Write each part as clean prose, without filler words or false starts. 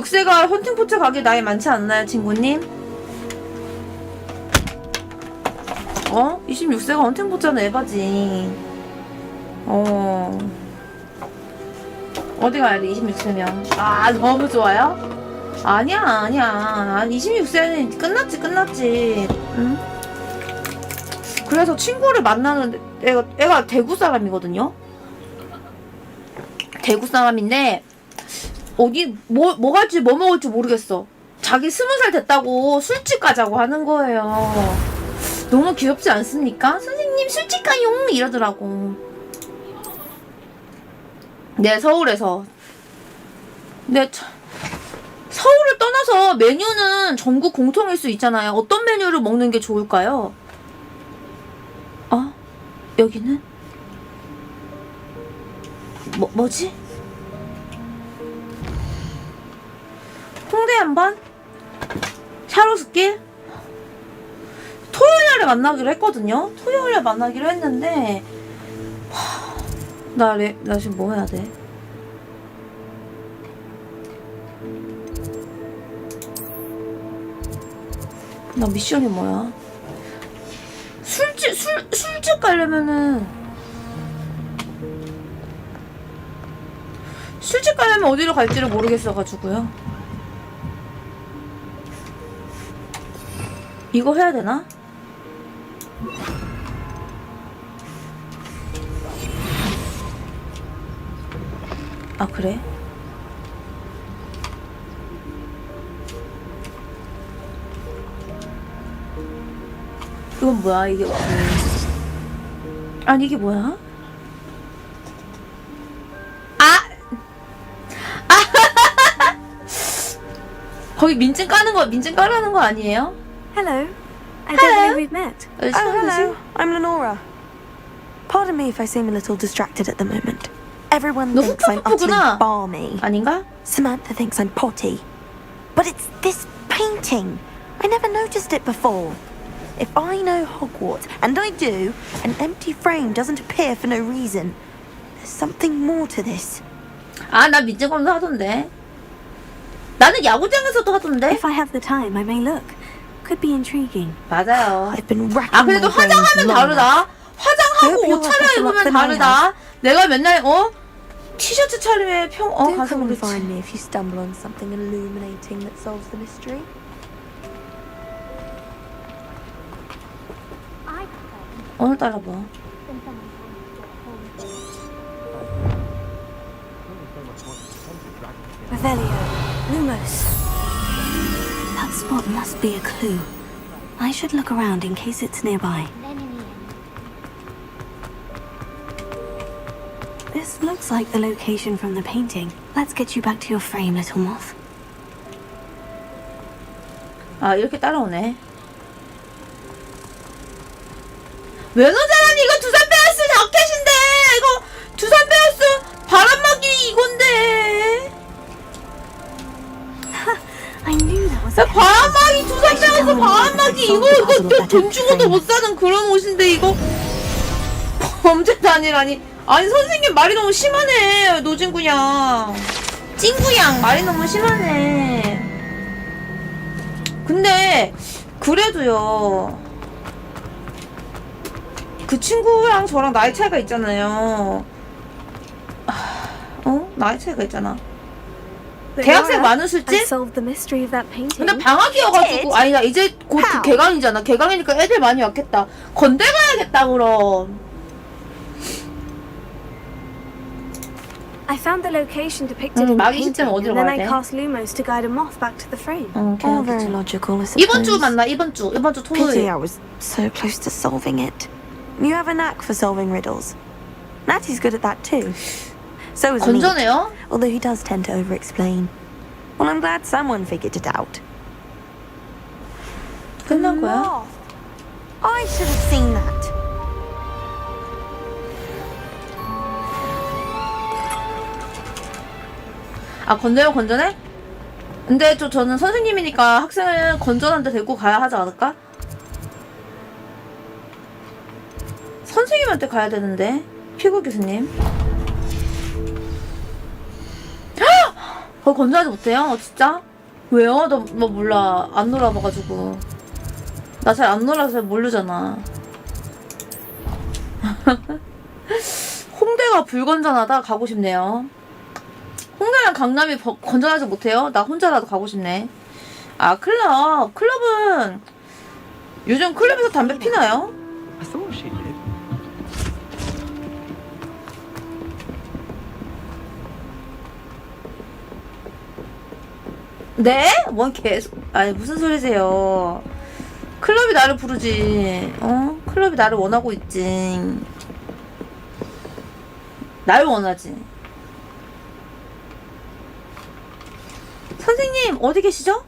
6세가 헌팅포차 가기 나이 많지 않나요, 친구님? 26세가 헌팅포차는 에바지. 어디 가야 돼, 26세면? 아, 너무 좋아요? 아니야. 26세는 끝났지. 응? 그래서 친구를 만나는데, 애가 대구 사람이거든요? 대구 사람인데, 뭐 갈지 뭐 먹을지 모르겠어. 자기 20살 됐다고 술집 가자고 하는 거예요. 너무 귀엽지 않습니까? 선생님 술집 가요 이러더라고. 네, 서울에서. 네, 서울을 떠나서 메뉴는 전국 공통일 수 있잖아요. 어떤 메뉴를 먹는 게 좋을까요? 여기는? 뭐지? 홍대 한번? 샤로스길? 토요일날에 만나기로 했거든요? 토요일에 만나기로 했는데 나 지금 뭐 해야 돼? 나 미션이 뭐야? 술집 가려면은 술집 가려면 어디로 갈지를 모르겠어가지고요. 이거 해야 되나? 아, 그래? 이건 뭐야, 이게. 아니, 이게 뭐야? 거기 민증 까라는 거 아니에요? Hello. I don't believe we've met. Hello. I'm Lenora. Pardon me if I seem a little distracted at the moment. Everyone 너 thinks I'm utterly 흑흑흑구나. balmy. 아닌가? Samantha thinks I'm potty. But it's this painting. I never noticed it before. If I know Hogwarts, and I do, an empty frame doesn't appear for no reason. There's something more to this. 나 민증 검사 하던데. 나는 야구장에서도 하던데. If I have the time, I may look. Could be intriguing. 맞아요. I've been racking 그래도 my brains 화장하면 long 다르다. 화장하고 hope 옷 you'll 차려입으면 have to look 다르다. 내가 맨날 티셔츠 차림에 Do 가서 come and 그렇지. find me if you stumble on something illuminating that solves the mystery. 오늘따라 뭐. Revelio. Lumos. That spot must be a clue. I should look around in case it's nearby. This looks like the location from the painting. Let's get you back to your frame, little moth. 이렇게 따라오네. 외노자라니 이거 두산 베어스 자켓인데 이거 두산 베어스 바람막이 이건데. I knew that was. 바람막이 두산 베어스 바람막이 이거 돈 주고도 못 사는 그런 옷인데 이거 범죄 단이라니. 아니 선생님 말이 너무 심하네. 노진구양 찐구양 말이 너무 심하네. 근데 그래도요 그 친구랑 저랑 나이 차이가 있잖아요. 나이 차이가 있잖아. 대학생 많은 술집? 근데 방학이어가지고 아니다 이제 곧 그 개강이잖아. 개강이니까 애들 많이 왔겠다. 건대 가야겠다 그럼. I found the location depicted in the 마기 painting, 시점 어디로 and then 가야 I 돼? cast Lumos to guide a moth back to the frame. All very logical, I suppose. 이번 주 만나. 이번 주 Pity 토요일. I was so close to solving it. You have a knack for solving riddles. Natty's good at that too. So is me, 건전해요? although he does tend to over-explain. Well, I'm glad someone figured it out. 끝난 거야? Moth. I should have seen that. 건전해요 건전해? 근데 저는 선생님이니까 학생을 건전한데 데리고 가야 하지 않을까? 선생님한테 가야 되는데 피구 교수님. 거기 건조하지 못해요? 진짜? 왜요? 너 몰라. 안 놀아봐가지고. 나 잘 안 놀아서 잘 모르잖아. 홍대가 불건전하다? 가고 싶네요. 홍대랑 강남이 건전하지 못해요? 나 혼자라도 가고 싶네. 아, 클럽은 요즘 클럽에서 담배 피나요? I thought she did. 네? 뭔 아니 무슨 소리세요? 클럽이 나를 부르지. 클럽이 나를 원하고 있지. 날 원하지. 선생님 어디 계시죠?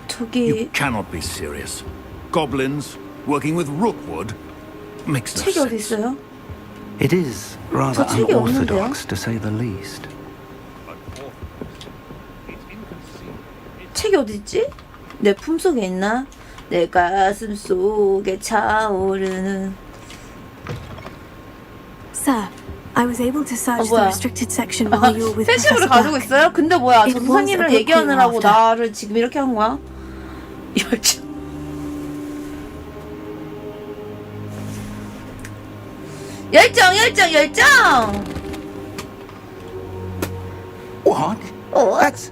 저기 You cannot be serious. Goblins working with Rookwood makes no 책이 어디 sense. 있어요? It is rather 저 책이 unorthodox, to say the least. 책이 어디 있지? 내 품속에 있나? 내 가슴 속에 차오르는. Sir, I was able to search the 뭐야? restricted section while you were with 펜싱을 Professor 가지고 Black. 있어요? 근데 뭐야? It 전사님을 was a 얘기하느라고 book we 나를 지금 이렇게 한 거야? 열정. 열정! What? 어? That's...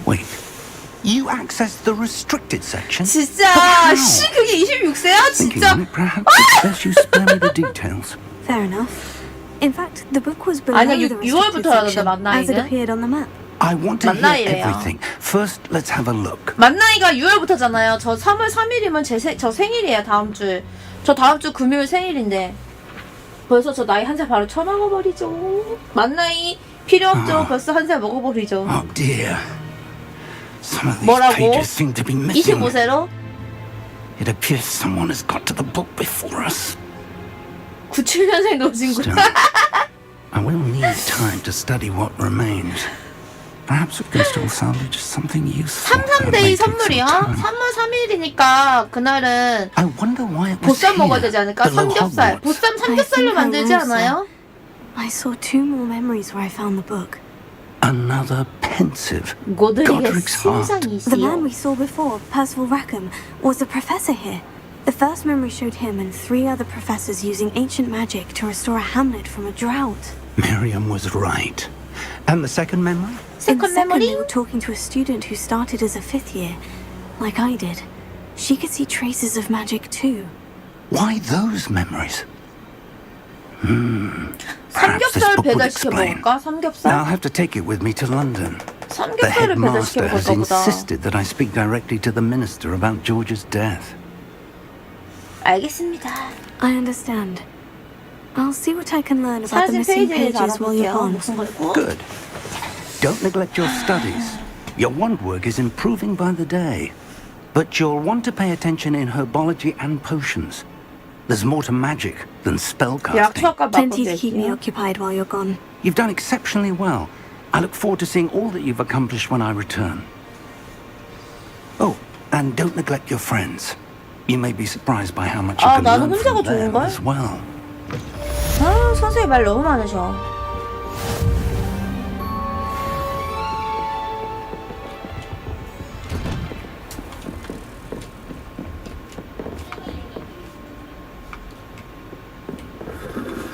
Wait. You accessed the restricted section? 진짜 그게 26세야? Thinking 진짜. on it, perhaps it's best you spare me the details. Fair enough. In fact, the book was below 아니야, the 6월부터 restricted 하던데, section as it 만나이는? appeared on the map. I want to hear 만나이래요. everything. First, let's have a look. 만나이가 6월부터잖아요. 저 3월 3일이면 저 생일이에요. 다음 주. 저 다음 주 금요일 생일인데. 벌써 저 나이 한 살 바로 처먹어버리죠. 만나이 필요 없죠. 벌써 한 살 먹어버리죠. Oh dear. Some of these 뭐라고? pages seem to be missing. 25세로? It appears someone has got to the book before us. 97년생 노진구. Still, I will need time to study what remains. Perhaps we can still salvage something useful. It 33데이 may take some 선물이요? time. 3월 3일이니까 그날은 I wonder why it was 보쌈 먹어야 here, 되지 않을까? below 삼겹살. Hogwarts. 보쌈 삼겹살로 만들지 않아요? I saw 2 more memories where I found the book. Another pensive. 고드릭의 Godric's heart. The man 심장이시여. we saw before, Percival Rackham, was a professor here. The first memory showed him and 3 other professors using ancient magic to restore a hamlet from a drought. Miriam was right. And the second memory? In the 세컨 second, they 메모리? were talking to a student who started as a 5th year, like I did. She could see traces of magic too. Why those memories? Perhaps this 삼겹살 book would 배달시켜 explain. 먹을까? I'll 삼겹살? have to take it with me to London. The 삼겹살을 배달시켜 headmaster has 먹을까 보다. insisted that I speak directly to the minister about George's death. 알겠습니다. I understand. I'll see what I can learn about the 사진 missing 페이지에 pages while you're 달아볼게요. gone. 무슨 거고? Good. Don't neglect your studies. Your wand work is improving by the day. But you'll want to pay attention in herbology and potions. There's more to magic than spellcasting. 약초학과 Plenty to keep me 바꿔드릴게요. occupied while you're gone. You've done exceptionally well. I look forward to seeing all that you've accomplished when I return. Oh, and don't neglect your friends. You may be surprised by how much you 아, can 나는 learn 혼자가 from them 좋은걸? as well. 아, 선생님 말 너무 많으셔.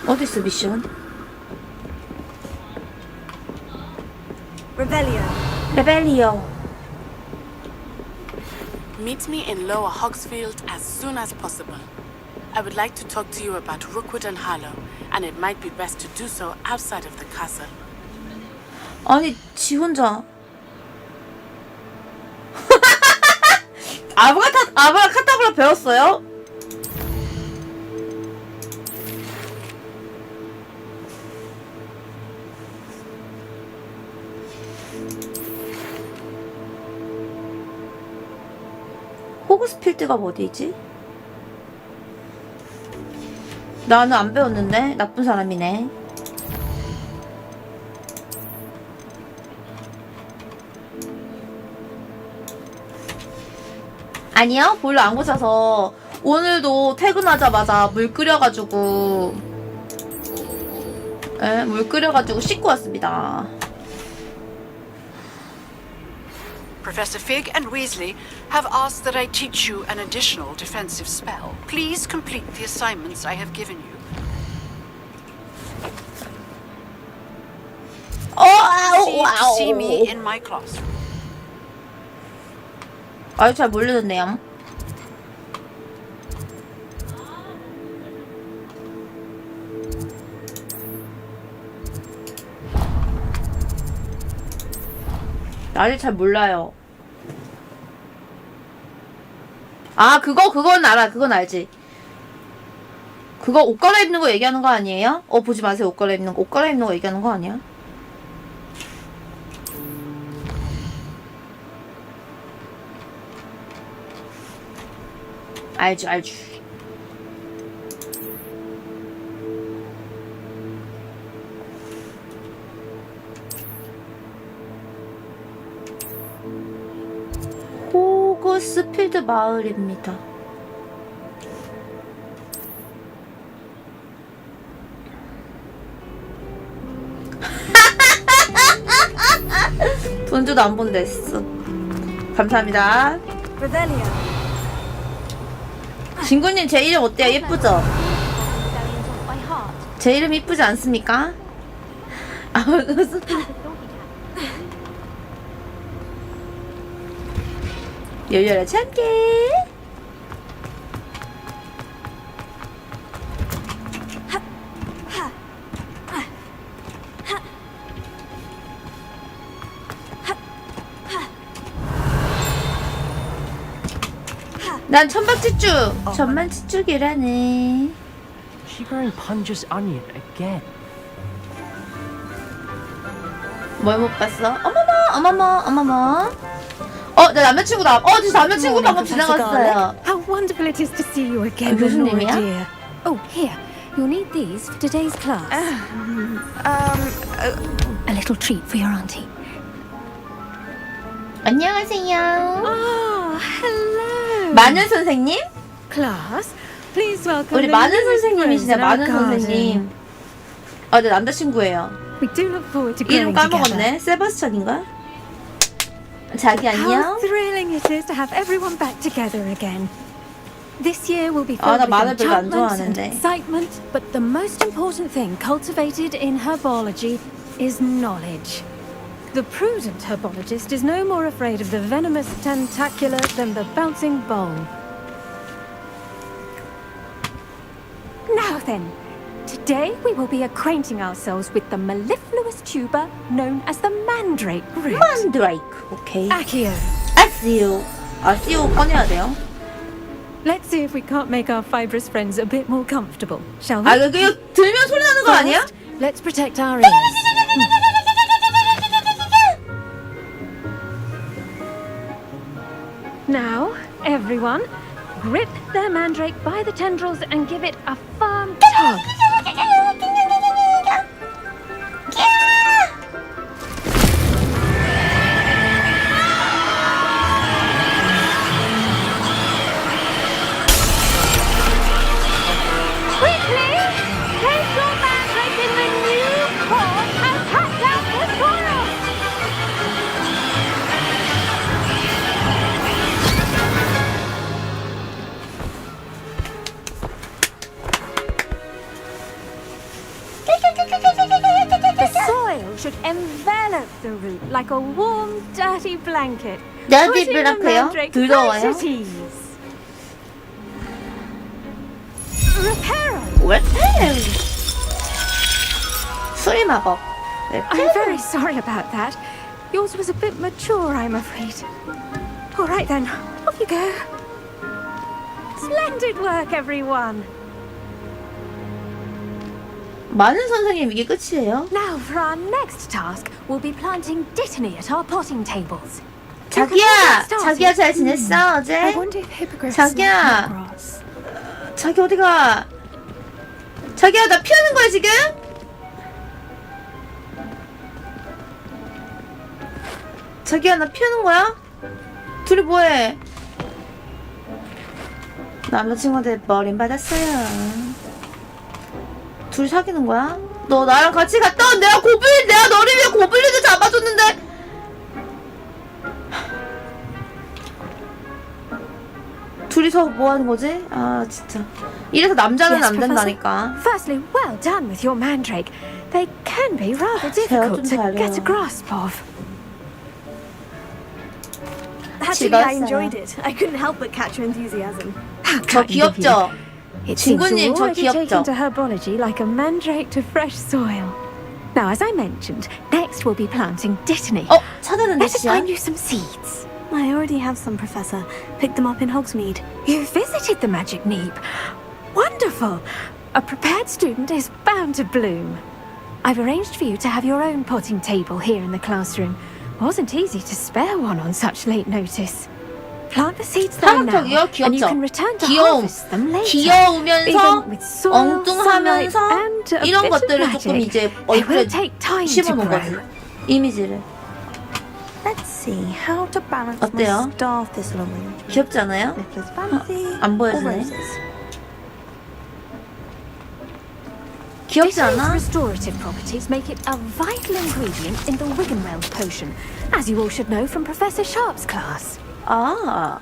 어딨어 미션? Revelio. 레벨리오. Meet me in Lower Hogsfield as soon as possible. I would like to talk to you about Rookwood and Harlow, and it might be best to do so outside of the castle. 아니 지 혼자 아브라카타브라 배웠어요? 호그스필드가 어디지? 나는 안 배웠는데 나쁜 사람이네. 아니요, 보일러 안 고쳐서 오늘도 퇴근하자마자 물 끓여가지고 에, 물 끓여가지고 씻고 왔습니다. Professor Fig and Weasley have asked that I teach you an additional defensive spell. Please complete the assignments I have given you. See me in my classroom. 아유, 잘 모르겠네요. 아직 잘 몰라요. 아, 그건 알아. 그건 알지. 그거 옷 갈아입는 거 얘기하는 거 아니에요? 보지 마세요. 옷 갈아입는 거. 옷 갈아입는 거 얘기하는 거 아니야? 알죠. 호그스필드 마을입니다. 돈 줘도 안 본댔어. 감사합니다. 진구님 제 이름 어때요? 예쁘죠? 제 이름 이쁘지 않습니까? 아, 열려라 참깨. 난 천박지축. 천만지축이라네. She growing Punja's onion again. 뭘 못 봤어? 어머머. 내 남자친구다. 저 남자친구 방금 지나갔어요. How wonderful it is to see you again, 무슨 Lenora 일이야? dear. Oh, here. You'll need these for today's class. A little treat for your auntie. 안녕하세요. Oh, hello. 마늘 선생님? Class, please welcome 우리 the 마늘 newest 선생님이시네. friends in our 마늘 garden. 선생님. 내 남자친구예요. We do look forward to 이름 growing together. 까먹었네. 세바스찬인가? 자기 How 안녕. thrilling it is to have everyone back together again. This year will be 나 filled with 마늘 별로 안 enchantment and 좋아하는데. excitement, but the most important thing cultivated in herbology is knowledge. The prudent herbologist is no more afraid of the venomous tentacula than the bouncing bowl. Now then, today we will be acquainting ourselves with the mellifluous tuber known as the mandrake root. 만드라이크. 오케이. Accio. 아시오. 아시오 꺼내야 돼요. Let's see if we can't make our fibrous friends a bit more comfortable, shall we? 이거 들면 소리 나는 거 아니야? First, let's protect our ears. Now, everyone, grip their mandrake by the tendrils and give it a firm tug. Quickly, place your mandrake in the new pot and cut down the soil. The soil should envelop the root like a warm, dirty blanket. dirty putting the blank요? mandrake 더러워요? right at ease. Reparo! 왜? 수리 마법. I'm very sorry about that. Yours was a bit mature, I'm afraid. All right then, off you go. Splendid work, everyone. 마늘 선생님 이게 끝이에요? Now for our next task, we'll be planting dittany at our potting tables. 자기야! 자기야 잘 지냈어 I 어제? wonder if hippogriffs 자기야! like grass. 자기 어디가? 자기야 나 피하는 거야 지금? 자기야 나 피하는 거야? 둘이 뭐해? 남자친구한테 버림받았어요. 둘이 사귀는 거야? 너 나랑 같이 갔다 온 내가 너를 위해 고블린을 잡아줬는데. 둘이서 뭐 하는 거지? 아 진짜. 이래서 남자는 안 된다니까. Firstly, well done with your mandrake. They can be rather difficult to get a grasp of. Actually, I enjoyed it. I couldn't help but catch your enthusiasm. 저 귀엽죠? It seems 친구님 저 already taken 귀엽죠? to herbology like a mandrake to fresh soil. Now, as I mentioned, next we'll be planting dittany. 찾아낸 Let us 듯이야? find you some seeds. I already have some, Professor. Picked them up in Hogsmeade. You visited the magic neep. Wonderful! A prepared student is bound to bloom. I've arranged for you to have your own potting table here in the classroom. Wasn't easy to spare one on such late notice. Plant the seeds there now, 사각형이요? and you 귀엽죠? can return to 귀여움. harvest them later. 귀여우면서 Even with soil, sunlight, 엉뚱하면서 and a 이런 bit of 것들을 조금 magic, 이제 they 얼굴에 will take time to 심어놓은 거지. grow. 이미지를. Let's see how to balance 어때요? my star thistle arrangement. 귀엽지 않아요? If it's fancy 안 or 보여지네. roses. 귀엽지 Dittany's 않아? restorative properties make it a vital ingredient in the Wiggenweld potion, as you all should know from Professor Sharp's class. 아.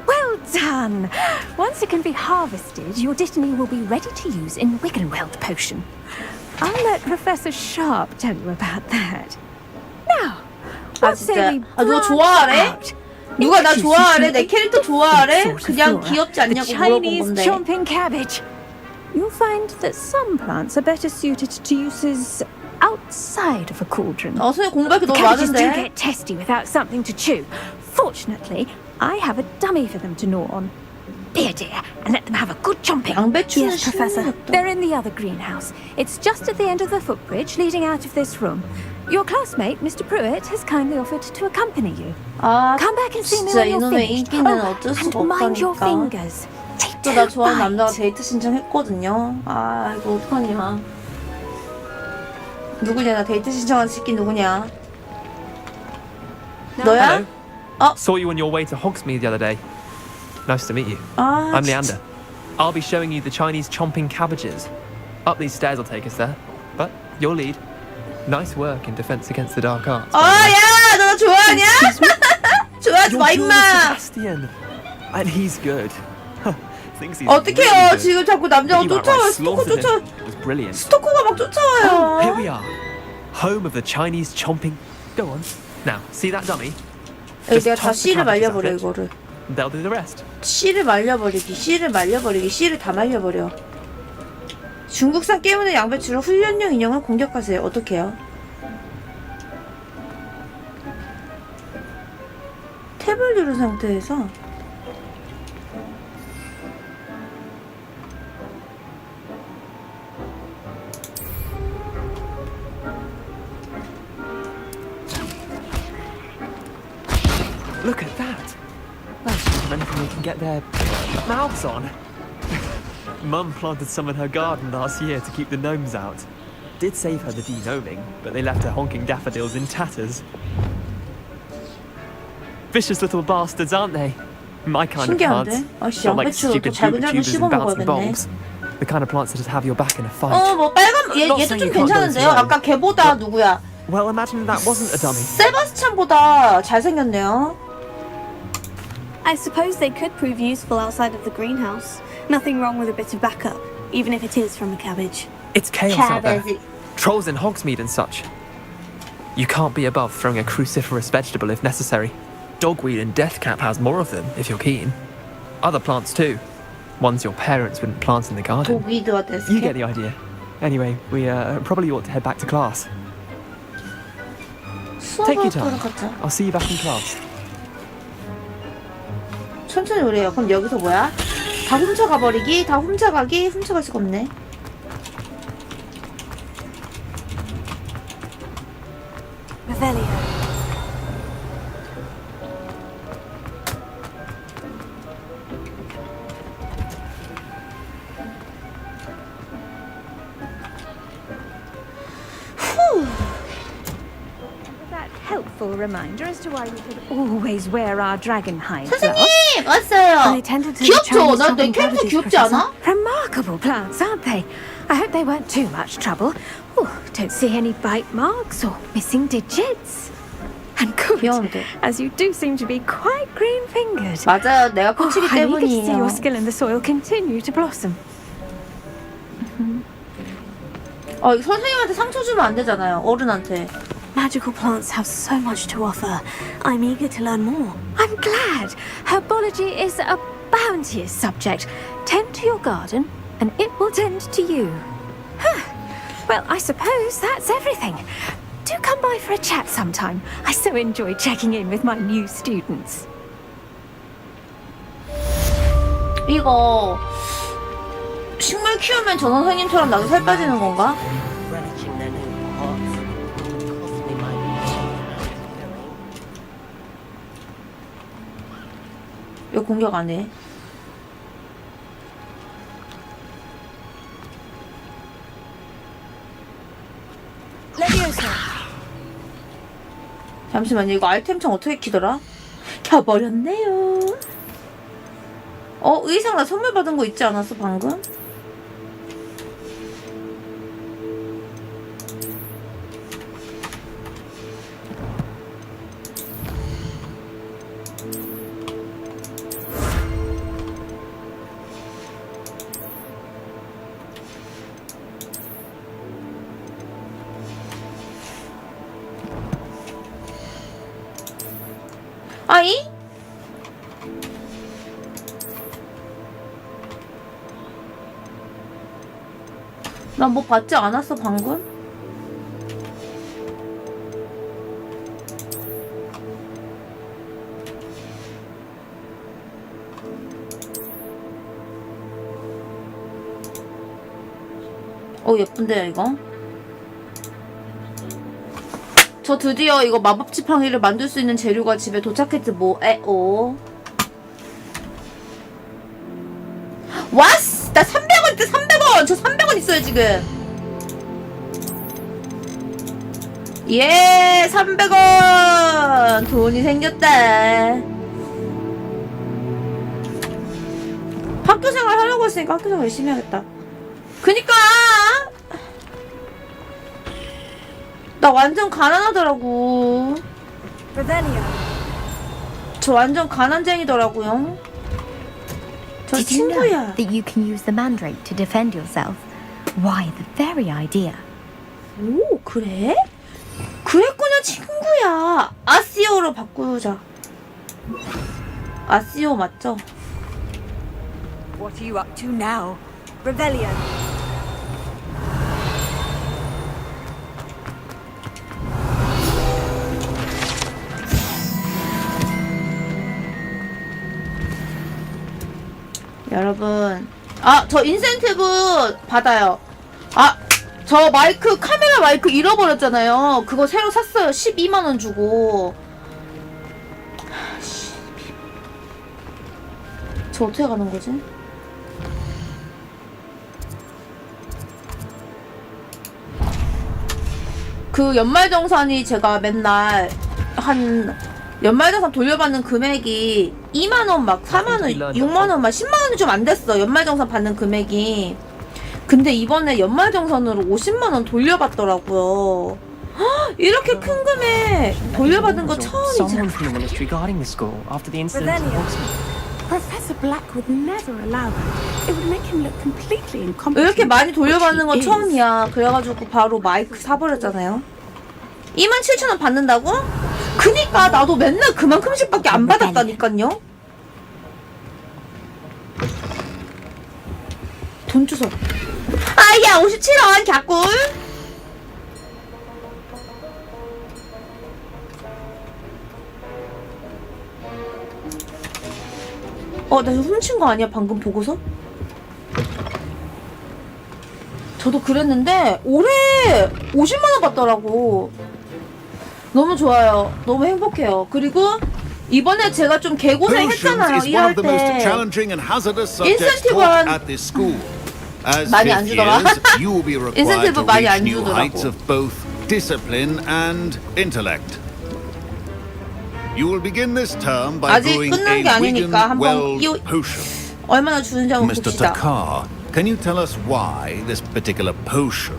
Well done! Once it can be harvested, your dittany will be ready to use in Wiggenweld potion. I'll let Professor Sharp tell you about that. Now, what say we 아, 누가 branch 좋아하래? out? 누가 나 Introduce 좋아하래? you 내 to 캐릭터 a 좋아하래? sort of 그냥 flora, 귀엽지 the 않냐고 물어본 Chinese 건데. chomping cabbage. You'll find that some plants are better suited to uses outside of a cauldron. 선생님 공부할 게 The 너무 cabbages do 많은데. get testy without something to chew. Fortunately, I have a dummy for them to gnaw on. Be a dear and let them have a good chomping. 양배추는 Yes, Professor. 심는 They're in the other greenhouse. It's just at the end of the footbridge leading out of this room. Your classmate, Mr. Pruitt, has kindly offered to accompany you. 아, Come back and see me 진짜 when you're 이놈의 finished. 인기는 Oh, 어쩔 and 수가 mind your 없다니까. fingers. They 또 나 don't 좋아하는 bite. 남자가 데이트 신청했거든요. 아, 이거 어떡하냐. 누구냐? 나 데이트 신청한 새끼 누구냐? 너야? Hello. Saw you on your way to Hogsmeade the other day. Nice to meet you. 아, I'm 진짜. Leander. I'll be showing you the Chinese chomping cabbages. Up these stairs will take us there. But your lead. Nice work in defense against the dark arts. 아, 야, 너 나 좋아하냐? 좋아하지 마, You're 임마. Sebastian. And he's good. Thinks he's 어떡해요? really good. 지금 자꾸 남자가 He 쫓아와요. outright 스토커 slaughtered 쫓아. him. It was brilliant. 스토커가 막 Oh, here we 쫓아와요. are. Home of the Chinese chomping. Go on. Now, see that dummy? 여기 Just 내가 다 toss the 씨를 cabbages 말려버려 at it. 이거를. They'll do the rest. 씨를 말려버리기, 씨를 말려버리기, 씨를 다 말려버려. 중국산 깨무는 양배추로 훈련용 인형을 공격하세요. 어떻게 해요? 탭을 누른 상태에서 Look at that. That's just anything they can get their mouths on. Mum planted some in her garden last year to keep the gnomes out. Did save her the de-gnoming, but they left her honking daffodils in tatters. Vicious little bastards, aren't they? My kind of plants. 신기한데? 아씨, Not like 양배추로 또 stupid 잘근잘근 tubers 씹어 and bouncing 먹어야겠네. bulbs. The kind of plants that just have your back in a fight. 뭐 빨간 얘도 좀 괜찮은데요? 아까 걔보다 누구야? Well, imagine that wasn't a dummy. 세바스찬보다 잘생겼네요. I suppose they could prove useful outside of the greenhouse. Nothing wrong with a bit of backup, even if it is from a cabbage. It's chaos out there. cabbage. Trolls in Hogsmeade and such. You can't be above throwing a cruciferous vegetable if necessary. Dogweed and deathcap has more of them, if you're keen. Other plants too. Ones your parents wouldn't plant in the garden. 독위드와 You get 데스캡. the idea. Anyway, we probably ought to head back to class. Take your time. 수업하러 가자. I'll see you back in class. 천천히 오래요. 그럼 여기서 뭐야? 다 훔쳐가 버리기? 다 훔쳐가기? 훔쳐갈 수가 없네. Revelio. That helpful reminder as to why we should always wear our dragon hides. 선생님! 왔어요. I attended to the 귀엽죠? Chinese 나 내 shopping 캐릭터 privileges, 귀엽지 않아? Remarkable plants, aren't they? I hope they weren't too much trouble. Oh, don't see any bite marks or missing digits. And good, 귀여운데. as you do seem to be quite green-fingered. 맞아요. 내가 Oh, 콩치기 I'm eager to see 때문이에요. your skill in the soil continue to blossom. 선생님한테 상처 주면 안 되잖아요. 어른한테. Magical plants have so much to offer. I'm eager to learn more. I'm glad. Herbology is a bounteous subject. Tend to your garden, and it will tend to you. Huh. Well, I suppose that's everything. Do come by for a chat sometime. I so enjoy checking in with my new students. 이거 식물 키우면 저 선생님처럼 나도 살 빠지는 건가? 왜 공격 안 해? 잠시만요. 이거 아이템창 어떻게 키더라? 켜버렸네요. 의상 나 선물 받은 거 있지 않았어 방금? 아이? 나 뭐 받지 않았어 방금? 예쁜데요 이거? 저 드디어 이거 마법 지팡이를 만들 수 있는 재료가 집에 도착했지 뭐에오. 와스! 나 300원 있대 300원! 저 300원 있어요 지금. 예 300원! 돈이 생겼다. 학교생활 하려고 했으니까 학교생활 열심히 해야겠다. 그니까! 나 완전 가난하더라고. 저 완전 가난쟁이더라고요. 저 Did you know 친구야. that you can use the mandrake to defend yourself? Why, the very idea. 오, 그래? 그랬구나, 친구야. 아시오로 바꾸자. 아시오 맞죠? What are you up to now? Rebellion. 여러분, 저 인센티브 받아요. 저 마이크, 카메라 마이크 잃어버렸잖아요. 그거 새로 샀어요. 12만원 주고. 저 어떻게 가는 거지? 그 연말정산이 제가 맨날 연말정산 돌려받는 금액이 2만원 막 4만원 6만원 막 10만원이 좀 안 됐어. 연말정산 받는 금액이. 근데 이번에 연말정산으로 50만원 돌려받더라고요. 이렇게 큰 금액 돌려받은 거 처음이죠. Someone from the ministry guarding the school after the incident at Hogsmeade. Professor Black would never allow that. It would make him look completely incompetent. 이렇게 많이 돌려받는 건 처음이야. 그래가지고 바로 마이크 사버렸잖아요. 27,000원 받는다고? 그니까 나도 맨날 그만큼씩밖에 안 받았다니깐요. 돈 주소. 야 57원 갸꿀. 나 이거 훔친 거 아니야 방금 보고서? 저도 그랬는데 올해 50만원 받더라고. 너무 좋아요. 너무 행복해요. 그리고 이번에 제가 좀 개고생했잖아요. 일할 때 인센티브 많이 안 주더라. 인센티브 많이 안 주더라고. You will begin this term by 아직 brewing 끝난 게 a 아니니까 한번 Wigan-Weld 이 potion. 얼마나 주는지 한번 Mr. 봅시다. Takar, can you tell us why this particular potion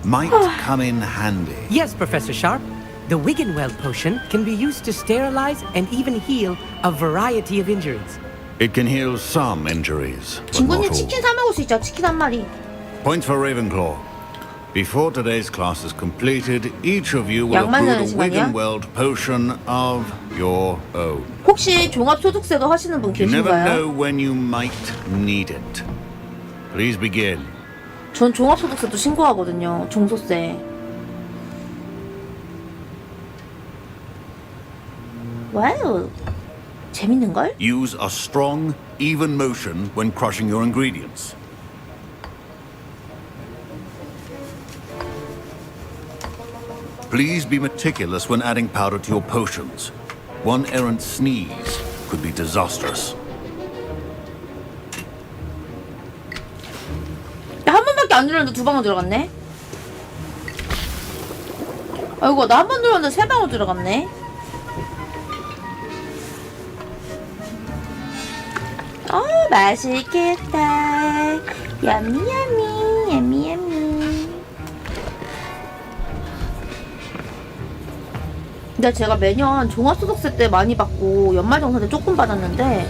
might come in handy? Yes, Professor Sharp. The Wigan-Weld potion can be used to sterilize and even heal a variety of injuries. It can heal some injuries, but not 친구님 all. 치킨 사 먹을 수 있죠. 치킨 한 마리. Point for Ravenclaw. Before today's class is completed, each of you will 약 have brewed 만드는 a 시간이야? Wigan-Weld potion of your own. 혹시 종합소득세도 하시는 분 You never know 계신가요? when you might need it. Please begin. 전 종합소득세도 신고하거든요. 종소세. 와우. 재밌는걸? Use a strong, even motion when crushing your ingredients. Please be meticulous when adding powder to your potions. One errant sneeze could be disastrous. 야, 한 번밖에 안 들었는데 두 방울 들어갔네? 아이고, 나 한 번 들었는데 세 방울 들어갔네? 맛있겠다. 야미야미, 야미야미. 근데 제가 매년 종합소득세 때 많이 받고 연말정산 때 조금 받았는데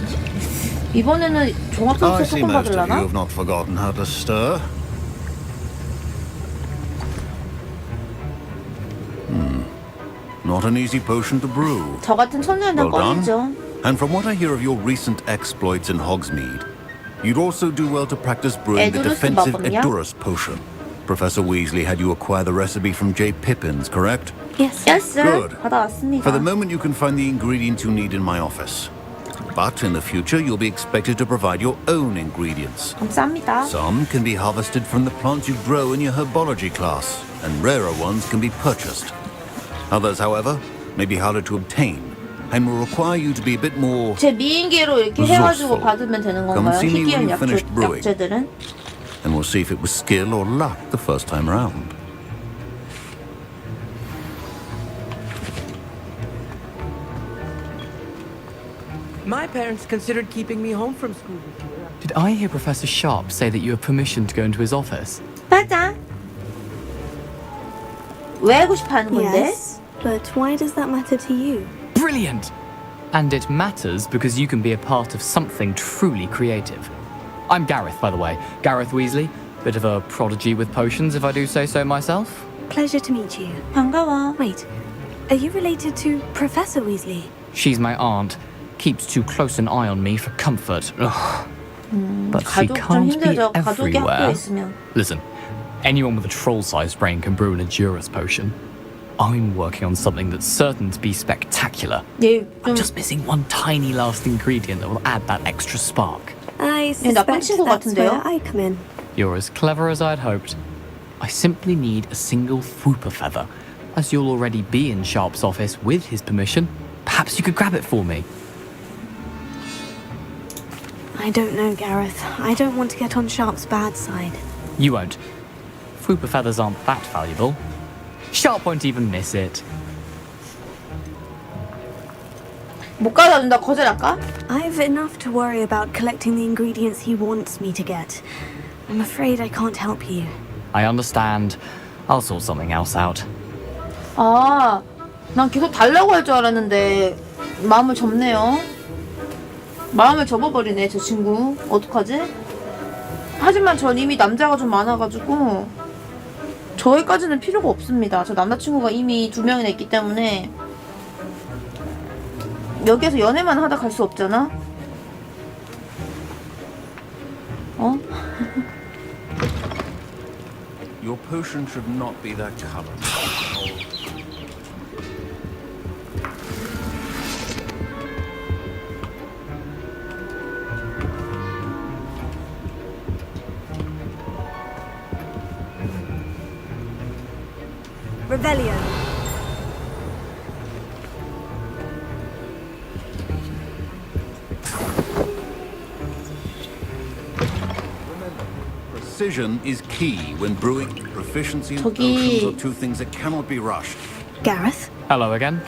이번에는 I 종합소득세 see 조금 most of you 받으려나? have not forgotten how to stir. Not an easy potion to brew. 저 같은 천재한테 Well 껌이죠. done. And from what I hear of your recent exploits in Hogsmeade, you'd also do well to practice brewing the Edurus defensive 먹었냐? Edurus potion. Professor Weasley had you acquire the recipe from J. Pippins, correct? Yes. Yes, sir. Good. 받아왔습니다. For the moment, you can find the ingredients you need in my office. But in the future, you'll be expected to provide your own ingredients. 감사합니다. Some can be harvested from the plants you grow in your herbology class, and rarer ones can be purchased. Others, however, may be harder to obtain, and will require you to be a bit more 제 미인계로 이렇게 해가지고 받으면 되는 Come 건가요? see me when 희귀한 you've finished brewing. 약재들은? and we'll see if it was skill or luck the first time round. My parents considered keeping me home from school this year. Did I hear Professor Sharp say that you have permission to go into his office? 맞아. 왜 하고 싶어 하는 건데? Yes, but why does that matter to you? Brilliant! And it matters because you can be a part of something truly creative. I'm Gareth, by the way. Gareth Weasley. Bit of a prodigy with potions, if I do say so myself. Pleasure to meet you. 반가워. Wait, are you related to Professor Weasley? She's my aunt. Keeps too close an eye on me for comfort. Ugh. But she 가족 좀 can't be 힘들죠. 가족이 학교에 everywhere. 있으면. Listen, anyone with a troll-sized brain can brew an Edurus potion. I'm working on something that's certain to be spectacular. 얘 I'm 좀 just missing one tiny last ingredient that will add that extra spark. I 나쁜 suspect 친구 that's 같은데요? where I come in. You're as clever as I'd hoped. I simply need a single Fwooper feather. As you'll already be in Sharp's office with his permission, perhaps you could grab it for me. I don't know, Gareth. I don't want to get on Sharp's bad side. You won't. Fwooper feathers aren't that valuable. Sharp won't even miss it. 못 가다 준다 거절할까? I've enough to worry about collecting the ingredients he wants me to get. I'm afraid I can't help you. I understand. I'll sort something else out. 아, 난 계속 달라고 할 줄 알았는데 마음을 접네요. 마음을 접어버리네 저 친구. 어떡하지? 하지만 전 이미 남자가 좀 많아가지고 저희까지는 필요가 없습니다. 저 남자친구가 이미 2명이나 있기 때문에 여기에서 연애만 하다 갈 수 없잖아? 어? Your potion should not be that color. Rebellion. Precision is key when brewing. Proficiency and 저기- potions are two things that cannot be rushed. Gareth? Hello again.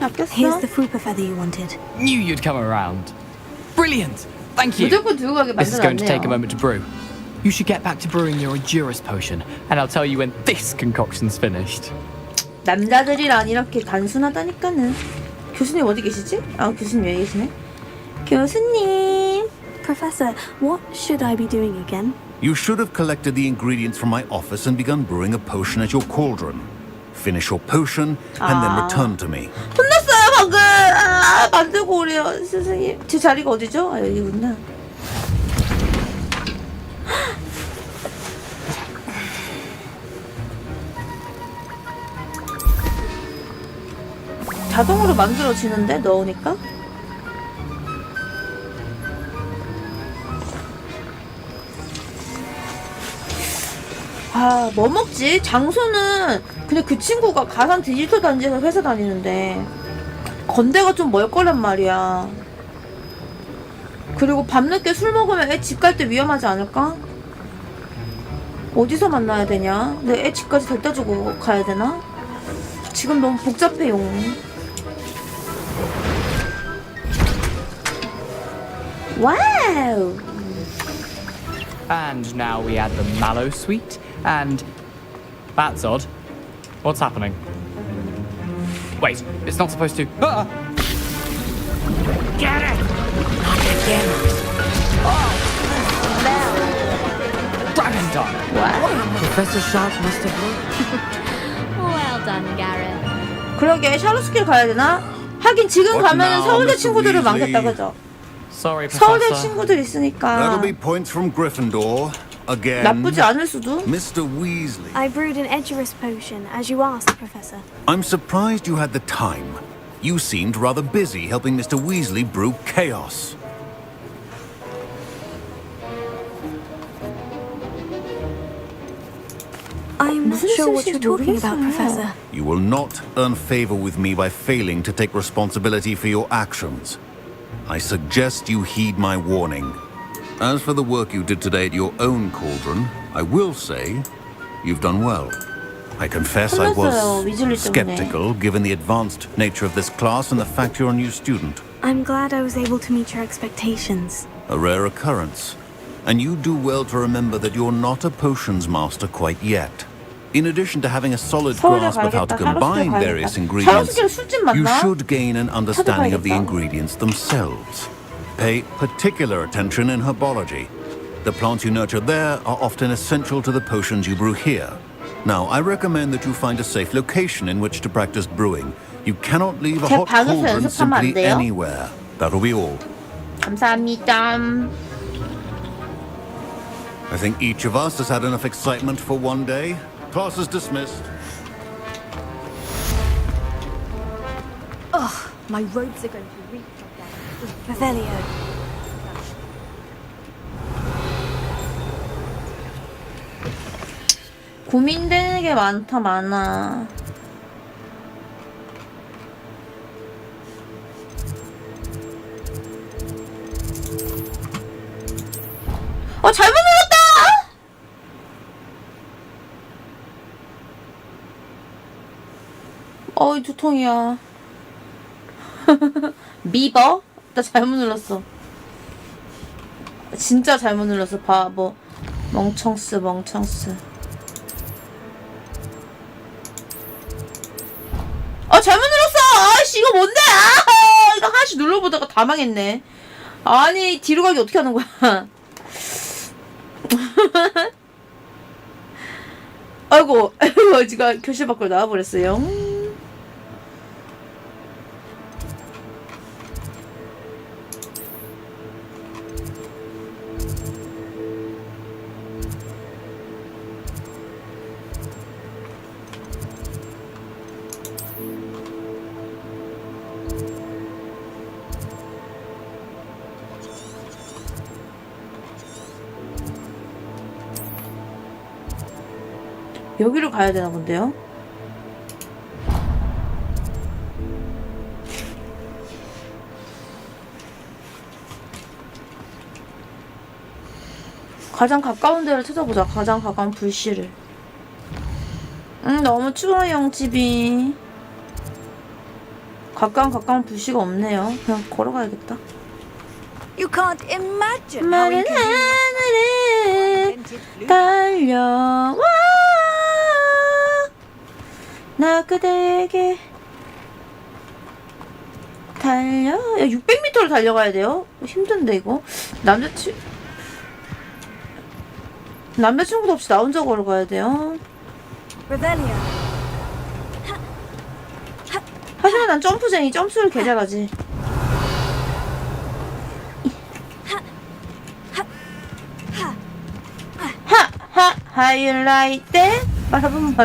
바뀌었어. Here's the fruit feather you wanted. Knew you'd come around. Brilliant. Thank you. 무조건 들고 가게 This is going to take a 만들어놨네요. moment to brew. You should get back to brewing your Endurus potion, and I'll tell you when this concoction's finished. 남자들이란 이렇게 단순하다니까는. 교수님 어디 계시지? 아, 교수님 여기 계시네. 교수님. Professor, what should I be doing again? You should have collected the ingredients from my office and begun brewing a potion at your cauldron. Finish your potion and then return to me. 혼났어요 방금. 아, 만들고 오래요 선생님. 제 자리가 어디죠? 아, 여기구나. 자동으로 만들어지는데 넣으니까? 아, 뭐 먹지? 장소는 근데 그 친구가 가산 디지털 단지에서 회사 다니는데 건대가 좀 멀 거란 말이야. 그리고 밤늦게 술 먹으면 애 집 갈 때 위험하지 않을까? 어디서 만나야 되냐? 내 애 집까지 데려다 주고 가야 되나? 지금 너무 복잡해요. 와우! And now we add the mallow sweet, and that's odd. What's happening? Wait, it's not supposed to. Ah! Get it! Not again. Dragon Dog! Professor Sharp must have looked. Well done, Gareth. 그러게 샤로스킬 가야 되나? 하긴 지금 What 가면은 now, 서울대 Mr. 친구들을 Weasley? 많겠다 그죠? Sorry, 서울대 Professor. 친구들 있으니까 That'll be points from Gryffindor. Again. 나쁘지 않을 수도. Mr. Weasley. I brewed an Edurus potion, as you asked, Professor. I'm surprised you had the time. You seemed rather busy helping Mr. Weasley brew chaos. I'm not 무슨 sure what you're 뜻인지 talking about, 모르겠어요. Professor. You will not earn favor with me by failing to take responsibility for your actions. I suggest you heed my warning. As for the work you did today at your own cauldron, I will say you've done well. I confess I 혼났어요, 위즐리 was 때문에. skeptical given the advanced nature of this class and the fact you're a new student. I'm glad I was able to meet your expectations. A rare occurrence. And you do well to remember that you're not a potions master quite yet. In addition to having a solid 서울대 grasp of how to 가야겠다. combine 샤로스킬 various 가야겠다. ingredients, 샤로스킬 술집 you 맞나? should gain an understanding of the 찾아봐야겠다. ingredients themselves. Pay particular attention in herbology. The plants you nurture there are often essential to the potions you brew here. Now, I recommend that you find a safe location in which to practice brewing. You cannot leave a 제 hot 방에서 cauldron 연습하면 안 simply 돼요? anywhere. That'll be all. 감사합니다. I think each of us has had enough excitement for one day. Class is dismissed. Ugh, my robes are going to reek like that. Revelio. 고민되는 게 많아. 잘못 눌렀다! 어이, 두통이야. 미버? 나 잘못 눌렀어. 진짜 잘못 눌렀어, 바보. 멍청스. 잘못 눌렀어! 아이씨, 이거 뭔데? 아! 이거 하나씩 눌러보다가 다 망했네. 아니, 뒤로 가기 어떻게 하는 거야? 아이고, 제가 교실 밖으로 나와버렸어요. 여기로 가야 되나 본데요? 가장 가까운 데를 찾아보자. 가장 가까운 불씨를. 너무 추워요, 집이. 가까운 불씨가 없네요. 그냥 걸어가야겠다. You can't imagine how 마른 inconvenient. 하늘에 달려와 나 그대에게 달려. 야, 600m를 달려가야 돼요? 힘든데 이거. 남자친구도 없이 나 혼자 걸어가야 돼요. Revelio. 하지만 난 점프쟁이. 점프를 개 잘하지. How you like that? 바라봄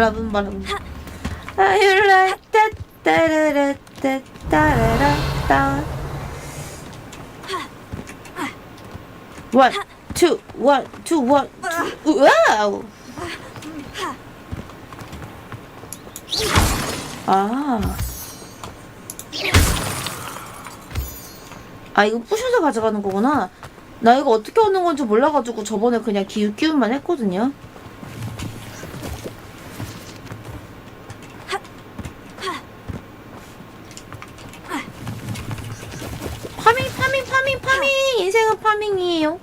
How you like that? 따라라따 따라라따. 1, 2, 1, 2, 1, 2. 와우. 이거 부셔서 가져가는 거구나. 나 이거 어떻게 얻는 건지 몰라가지고 저번에 그냥 기웃기웃만 했거든요. 파밍. 인생은 파밍이에요.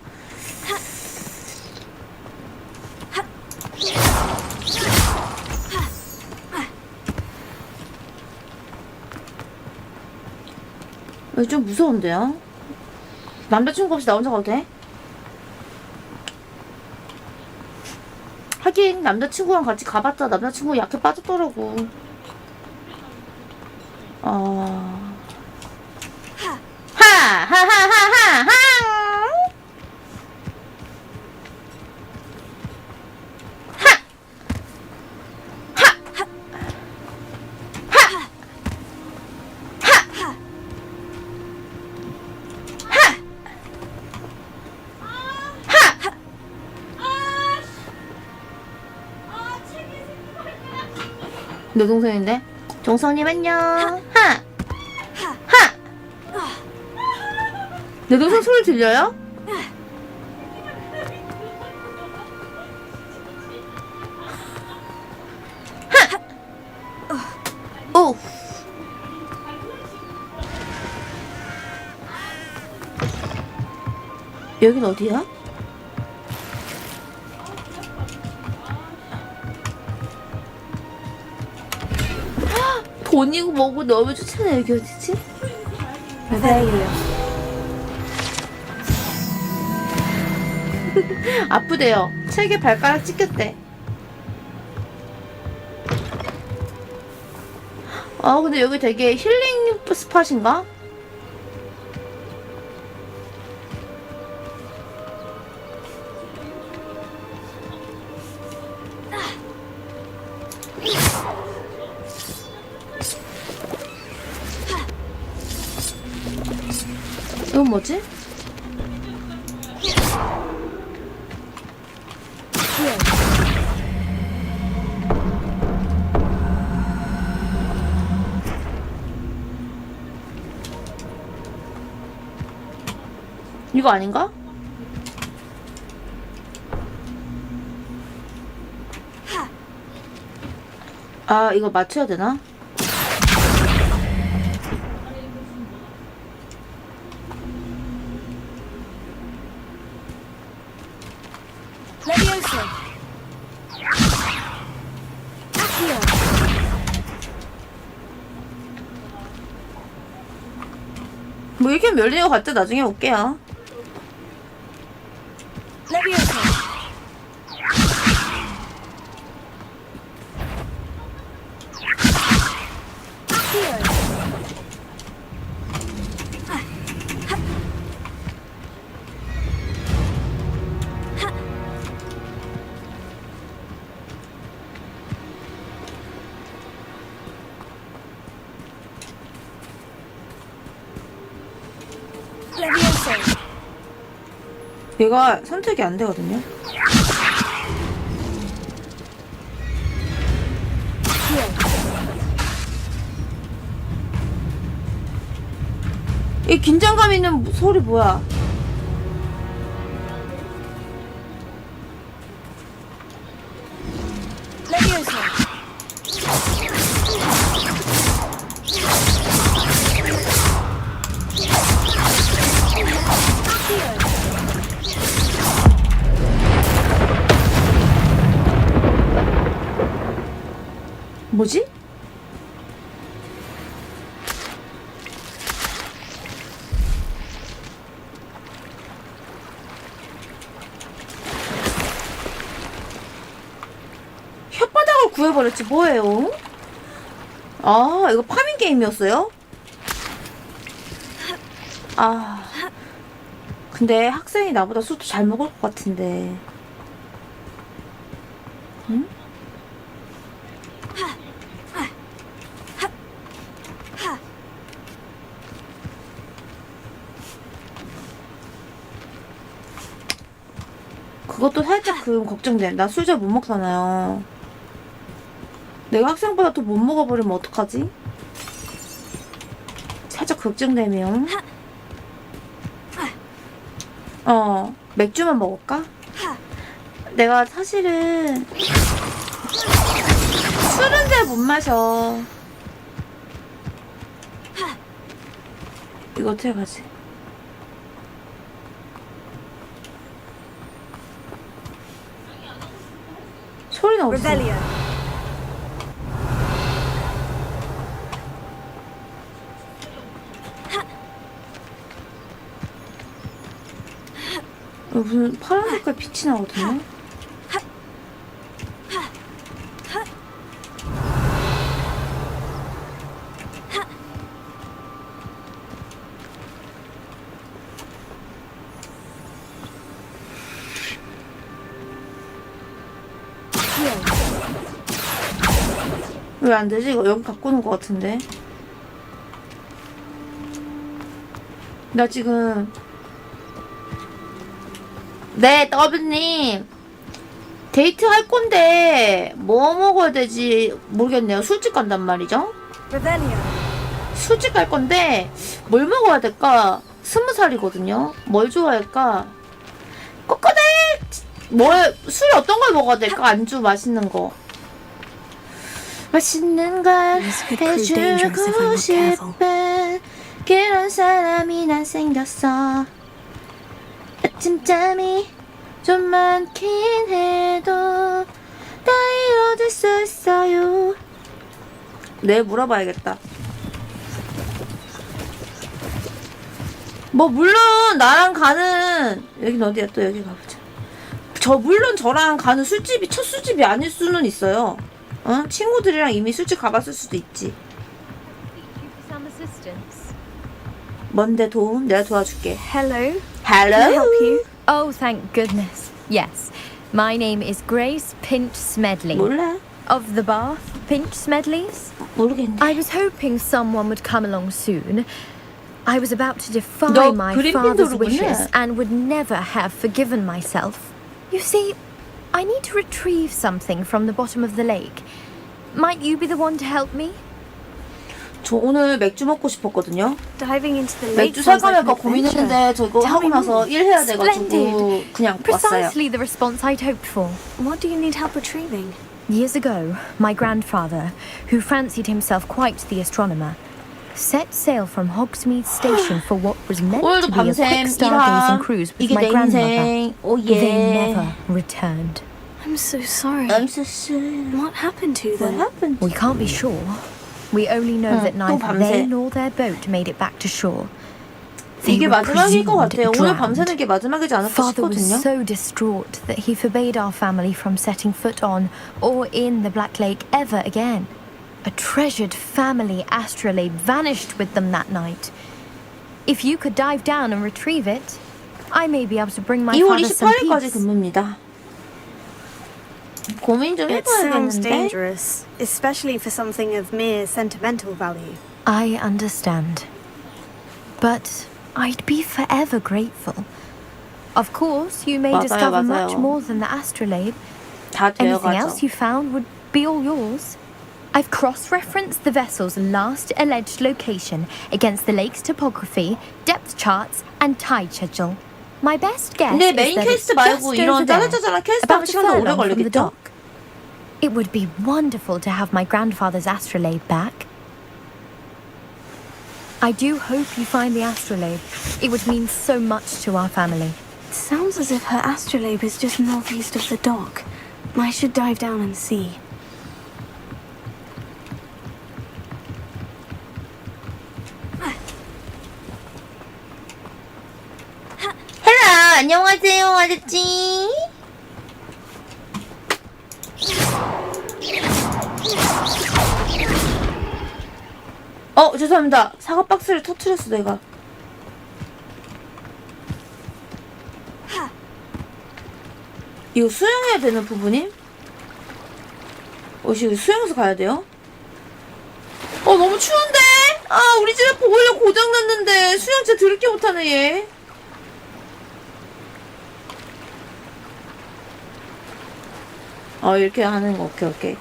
이거 좀 무서운데요? 남자친구 없이 나 혼자 가도 돼? 하긴 남자친구랑 같이 가봤자 남자친구 약해 빠졌더라고. 하하하하하. 내 동생인데? 종성님 안녕. 내 동생 소리 들려요? 오. 여긴 어디야? 돈이고 뭐고 너무 좋잖아. 여기 어디지? 아프대요. 책에 발가락 찍혔대. 근데 여기 되게 힐링 스팟인가? 이건 뭐지? 이거 아닌가? 이거 맞춰야 되나? Levioso. Accio. 뭐 이렇게 열리는 것 같아. 나중에 올게요. Levioso. 얘가 선택이 안 되거든요. 이 긴장감 있는 소리 뭐야? 뭐지? 혓바닥을 구해버렸지 뭐예요? 아 이거 파밍 게임이었어요? 아 근데 학생이 나보다 술도 잘 먹을 것 같은데 응? 그것도 살짝 걱정돼. 나 술 잘 못 먹잖아요. 내가 학생보다 더 못 먹어버리면 어떡하지? 살짝 걱정되면 맥주만 먹을까? 내가 사실은 술은 잘 못 마셔. 이거 어떻게 가지? 소리는 없어. 무슨 파란 색깔 빛이 나거든요? 왜 안 되지? 이거 여기 갖고 오는 것 같은데. 나 지금 네, 더블님. 데이트 할 건데 뭐 먹어야 되지 모르겠네요. 술집 간단 말이죠. 술집 갈 건데 뭘 먹어야 될까? 20살이거든요. 뭘 좋아할까? 꼬꼬대! 술이 어떤 걸 먹어야 될까? 안주 맛있는 거. 맛있는 걸 해주고 싶은 그런 사람이 난 생겼어. 아침잠이 좀 많긴 해도 다 이뤄질 수 있어요. 내일 물어봐야겠다. 뭐 물론 나랑 가는 여긴 어디야? 또 여기 가보자. 물론 저랑 가는 술집이 첫 술집이 아닐 수는 있어요. 친구들이랑 이미 술집 가봤을 수도 있지. 뭔데 도움? 내가 도와줄게. Hello. Hello. Can I help you? Oh, thank goodness. Yes. My name is Grace Pinch Smedley. 몰라. Of the Bath Pinch Smedleys? 모르겠네. I was hoping someone would come along soon. I was about to defy 너 my 그림 father's 핀도르구나. wishes and would never have forgiven myself. You see, I need to retrieve something from the bottom of the lake. Might you be the one to help me? 저 오늘 맥주 먹고 싶었거든요. Diving into the lake 맥주 sounds 살까 like an 말까 고민했는데 저거 Tell 하고 me 나서 more. 일해야 돼가지고 Splendid. 그냥 왔어요. Precisely the response I'd hoped for. What do you need help retrieving? Years ago, my grandfather, who fancied himself quite the astronomer, set sail from Hogsmeade Station for what was meant 오늘도 to be a 밤샘 quick stargazing cruise with 이게 my 내 grandmother. 인생. 오 예. They never returned. I'm so sorry. I'm so sorry. What happened to What them? happened? We can't be sure. We only know that 또 neither 밤새. they nor their boat made it back to shore. They 이게 were 마지막일 것 presumed 같아요. 오늘 drowned. 밤새는 게 마지막이지 않을까 Father was 싶거든요. so distraught that he forbade our family from setting foot on or in the Black Lake ever again. A treasured family astrolabe vanished with them that night. If you could dive down and retrieve it, I may be able to bring my 2월 father some 28일까지 peace. 근무입니다. 고민 좀 It sounds 해봐야겠는데. dangerous, especially for something of mere sentimental value. I understand. But I'd be forever grateful. Of course, you may 맞아요, discover much 맞아요. more than the astrolabe. 다 Anything 되어가죠. else you found would be all yours. I've cross-referenced the vessel's last alleged location against the lake's topography, depth charts, and tide schedule. My best guess 근데 is 메인 that it's 퀘스트 말고 just 이런 over there, 짜잘짜잘한 퀘스트 about 하면 a 시간이 오래 furlong from the 걸리겠죠? dock. It would be wonderful to have my grandfather's astrolabe back. I do hope you find the astrolabe. It would mean so much to our family. It sounds as if her astrolabe is just northeast of the dock. I should dive down and see. 안녕하세요, 아저씨. 죄송합니다. 사과 박스를 터뜨렸어, 내가. 이거 수영해야 되는 부분임? 지금 수영해서 가야 돼요? 너무 추운데? 우리 집에 보일러 고장났는데 수영 진짜 더럽게 못하네, 얘. 이렇게 하는 거, 오케이.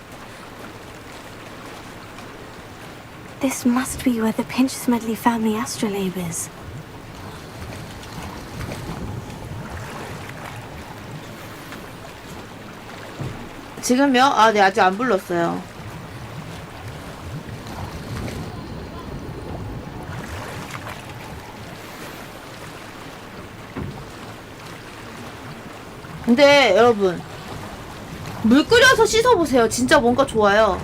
This must be where the Pinch-Smedley family astrolabe is. 지금요? 네, 아직 안 불렀어요. 근데 여러분, 물 끓여서 씻어보세요. 진짜 뭔가 좋아요.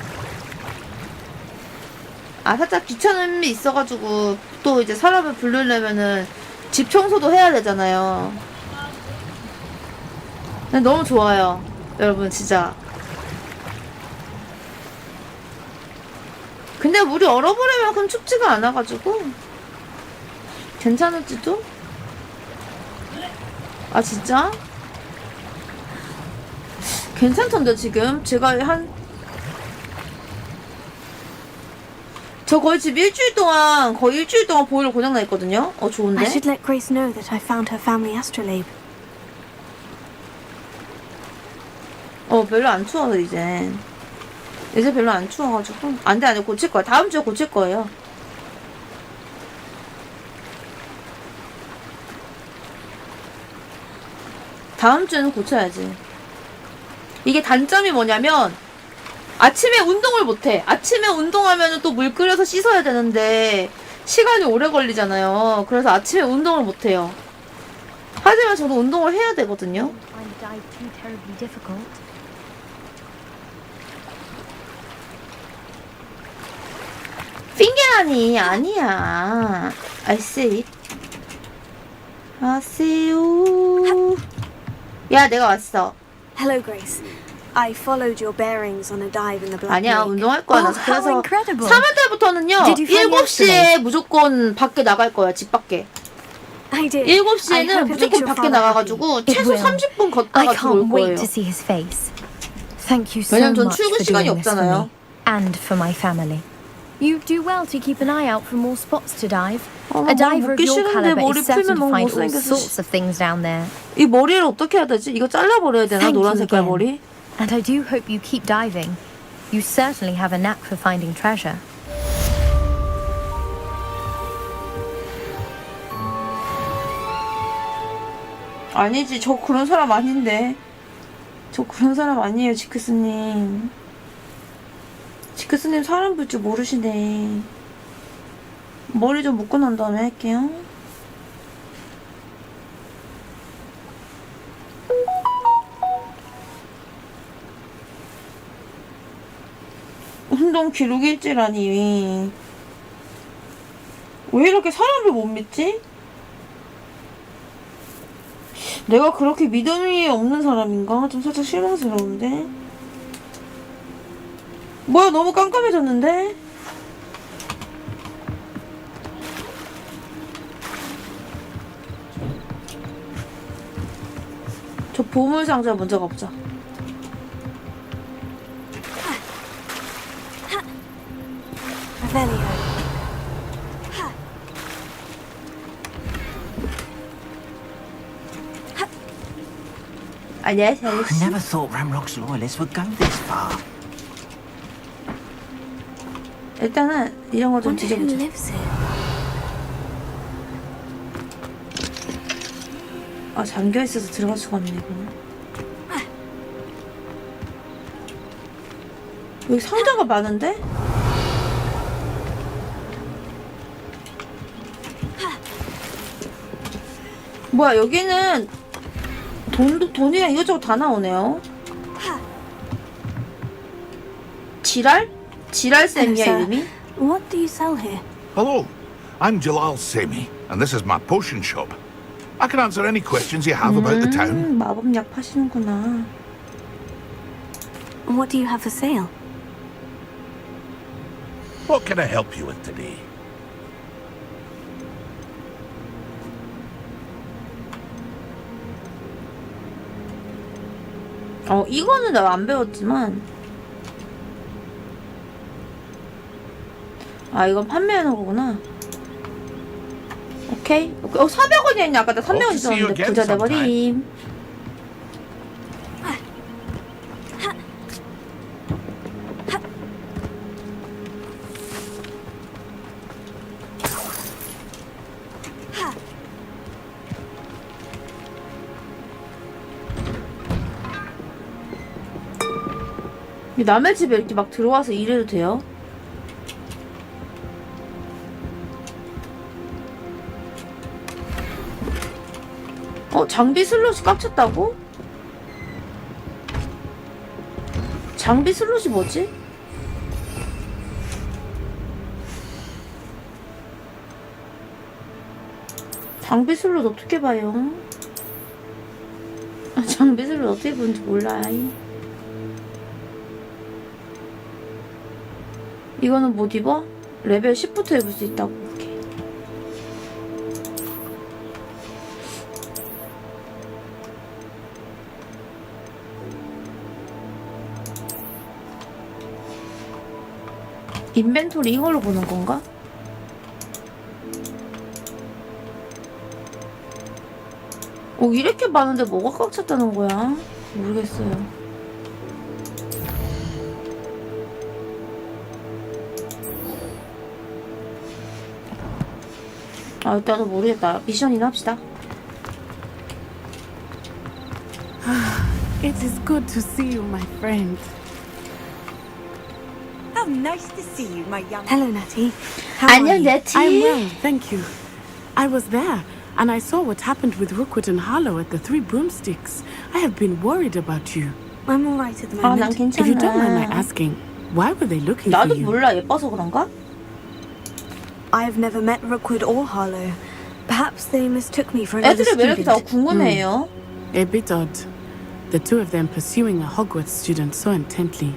살짝 귀찮음이 있어가지고 또 이제 사람을 부르려면은 집 청소도 해야 되잖아요. 근데 너무 좋아요, 여러분, 진짜. 근데 물이 얼어버릴 만큼 춥지가 않아가지고 괜찮을지도? 진짜? 괜찮던데, 지금? 제가 저 거의 지금 일주일 동안 보일러 고장나 있거든요? 좋은데? I should let Grace know that I found her family astrolabe. 별로 안 추워서 이제 별로 안 추워가지고. 안 돼, 고칠 거야. 다음 주에 고칠 거예요. 다음 주에는 고쳐야지. 이게 단점이 뭐냐면 아침에 운동을 못해. 아침에 운동하면 또 물 끓여서 씻어야 되는데 시간이 오래 걸리잖아요. 그래서 아침에 운동을 못해요. 하지만 저도 운동을 해야 되거든요. 핑계라니, 아니야. I see. 아세요. 야, 내가 왔어. Hello, Grace. I followed your bearings on a dive in the Black 아니야, Lake. 운동할 거야. Oh, 그래서 how incredible. 3월달부터는요, Did you find 7시에 무조건 밖에 나갈 거야, 집 밖에. I did. I 7시에는 hope it 무조건 makes your 밖에 father 나가가지고 It 최소 will. 30분 I 걷다가 들어올 can't 거예요. wait to see his face. Thank you so 왜냐면 전 much 출근 for 시간이 doing this for 없잖아요. me and for my family. You do well to keep an eye out for more spots to dive. A diver of your caliber is certain to find all sorts of things down there. 이 머리를 어떻게 해야 되지? 이거 잘라버려야 되나? Thank 노란 you 색깔 again. 머리? And I do hope you keep diving. You certainly have a knack for finding treasure. 아니지, 저 그런 사람 아닌데. 저 그런 사람 아니에요, 지크스님. 지크스님 사람 볼 줄 모르시네. 머리 좀 묶고 난 다음에 할게요. 운동 기록 일지라니. 왜 이렇게 사람을 못 믿지? 내가 그렇게 믿음이 없는 사람인가? 좀 살짝 실망스러운데? 뭐야, 너무 깜깜해졌는데? 저 보물상자 먼저 가보자. Revelio. 안녕하세요. I never thought Ramrock's loyalists would go this far. 일단은 이런 거 좀 Wonder who 뒤져보자. lives here. 잠겨있어서 들어갈 수가 없네, 이거. 여기 상자가 많은데? 뭐야, 여기는 돈이랑 이것저것 다 나오네요. 지랄쌤이야, 이름이? What do you sell here? Hello, I'm Jalal Semi, and this is my potion shop. I can answer any questions you have about the town. 마법약 파시는구나. What do you have for sale? What can I help you with today? 이거는 나 안 배웠지만 이건 판매하는 거구나. 오케이. 400원이었냐? 아까 나 300원 있었는데 부자 돼버림. 남의 집에 이렇게 막 들어와서 일해도 돼요? 장비 슬롯이 꽉찼다고? 장비 슬롯이 뭐지? 장비 슬롯 어떻게 봐요? 장비 슬롯 어떻게 보는지 몰라. 이거는 못 입어? 레벨 10부터 입을 수 있다고. 오케이. 인벤토리 이걸로 보는 건가? 이렇게 많은데 뭐가 꽉 찼다는 거야? 모르겠어요. 나도 모르겠다. 미션이나 합시다. It is good to see you, my friend. How nice to see you, my young... Hello, Natty. 안녕, Natty. I'm well, thank you. I was there, and I saw what happened with Rookwood and Harlow at the Three Broomsticks. I have been worried about you. I'm alright at the moment. 난 괜찮아. If you don't mind my asking, why were they looking for 나도 you? 몰라. 예뻐서 그런가? I've never met Rookwood or Harlow. Perhaps they mistook me for another 애들이 왜 이렇게 다 student. 궁금해요? A bit odd. The two of them pursuing a Hogwarts student so intently.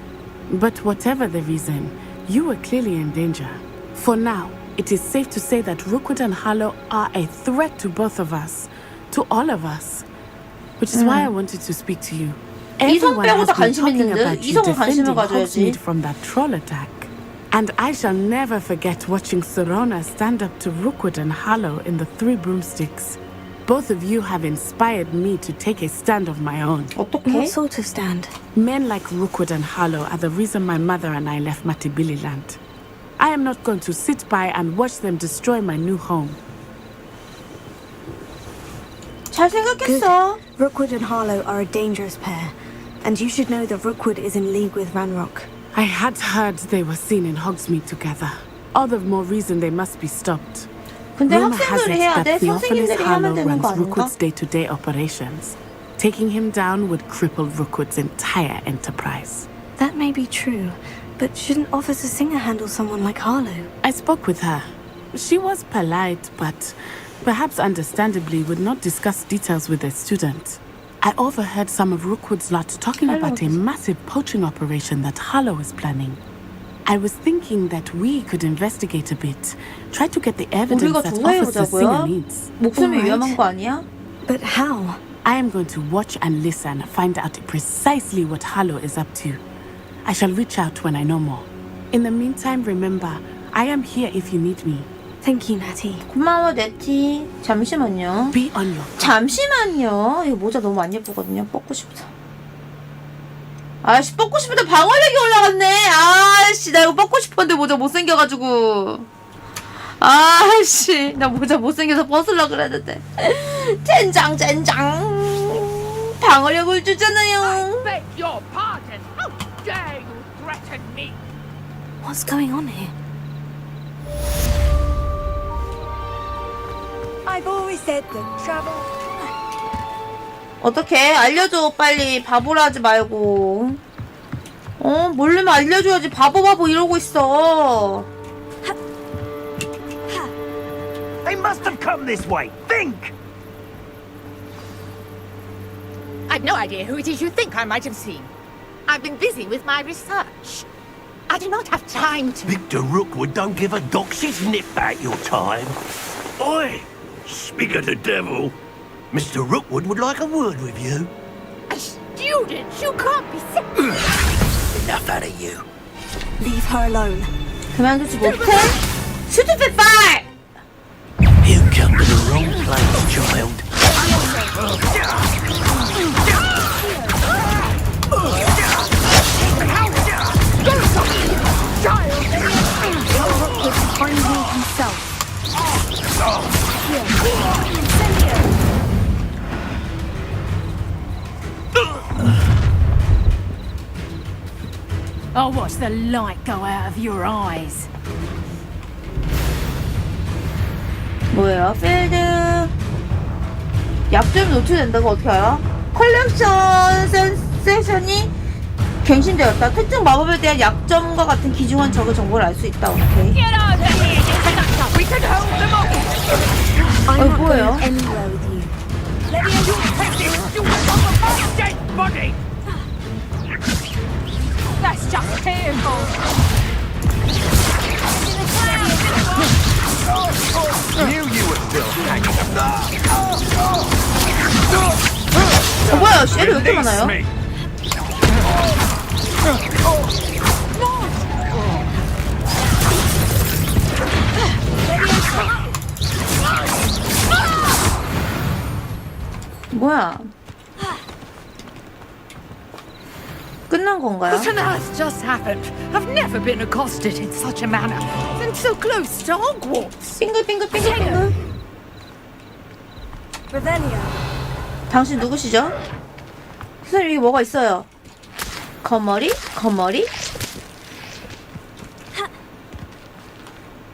But whatever the reason, you were clearly in danger. For now, it is safe to say that Rookwood and Harlow are a threat to both of us. To all of us. Which is why I wanted to speak to you. 이성 Everyone has 빼고도 been 관심 talking 있는 about 듯. you 이성은 관심을 defending 가져야지. Hogsmeade from that troll attack. And I shall never forget watching Serona stand up to Rookwood and Harlow in the Three Broomsticks. Both of you have inspired me to take a stand of my own. What sort of stand? Men like Rookwood and Harlow are the reason my mother and I left Matibililand. I am not going to sit by and watch them destroy my new home. 잘 생각했어. Rookwood and Harlow are a dangerous pair, and you should know that Rookwood is in league with Ranrock. I had heard they were seen in Hogsmeade together. All the more reason they must be stopped. 근데 Rumor has 학생들이 it 해야 that 돼. Theophilus 선생님들이 하면 Harlow 되는 runs 거 아닌가? Rookwood's day-to-day operations. Taking him down would cripple Rookwood's entire enterprise. That may be true, but shouldn't Officer Singer handle someone like Harlow? I spoke with her. She was polite, but perhaps understandably would not discuss details with a student. I overheard some of Rookwood's lot talking about a massive poaching operation that Harlow is planning. I was thinking that we could investigate a bit, try to get the evidence 우리가 that Officer Singer 조사해보자고요? needs. 목숨이 위험한 거 아니야? But how? I am going to watch and listen, find out precisely what Harlow is up to. I shall reach out when I know more. In the meantime, remember, I am here if you need me. Thank you, Natty. 고마워, 네티. 잠시만요. Be on your guard. 잠시만요. 이거 모자 너무 안 예쁘거든요. 뽑고 싶다. 아씨, 뽑고 싶은데 방어력이 올라갔네. 아씨, 나 이거 뽑고 싶었는데 모자 못생겨가지고. 아씨, 나 모자 못생겨서 벗으려고 그랬는데. 젠장. 방어력을 주잖아요. beg your pardon. How dare you threaten me? What's going on here? I've always said that travel... 어떻게 알려줘 빨리. 바보라 하지 말고. 모르면 알려줘야지. 바보 이러고 있어. They must have come this way. Think! I've no idea who it is you think I might have seen. I've been busy with my research. I do not have time to... Victor Rookwood don't give a doxy's nip at your time. Oi! Speak of the devil. Mr. Rookwood would like a word with you. A student? You can't be sick. Enough out of you. Leave her alone. 그만두지 못해? 스튜핏 파이! You come to the wrong place, child. Behind me himself. I'll watch the light go out of your eyes. 뭐예요? 필드 약점이 노출된다고 어떻게 알아? 컬렉션 세션이 갱신되었다. 특정 마법에 대한 약점과 같은 기중한 적의 정보를 알 수 있다. 오케이. Get out of here! We can hold them off! I'm not 뭐예요? going anywhere with you. Let me take this student off of my dead body! That's just painful! Knew you were still hanging 뭐야? 쉐리 왜 이렇게 많아요? 뭐야? 끝난 건가요? What on earth just happened? I've never been accosted in such a manner, and so close to Hogwarts. 빙글빙글빙글빙글. Revelio. 당신 누구시죠? 선생님 여기 뭐가 있어요? 거머리? 거머리?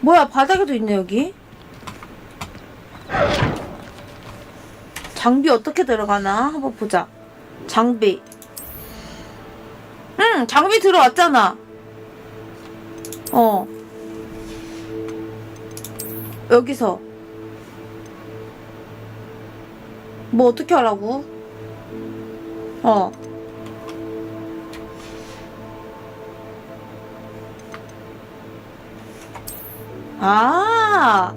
뭐야 바닥에도 있네 여기. 장비 어떻게 들어가나 한번 보자. 장비. 장비 들어왔잖아. 여기서 뭐 어떻게 하라고? 아.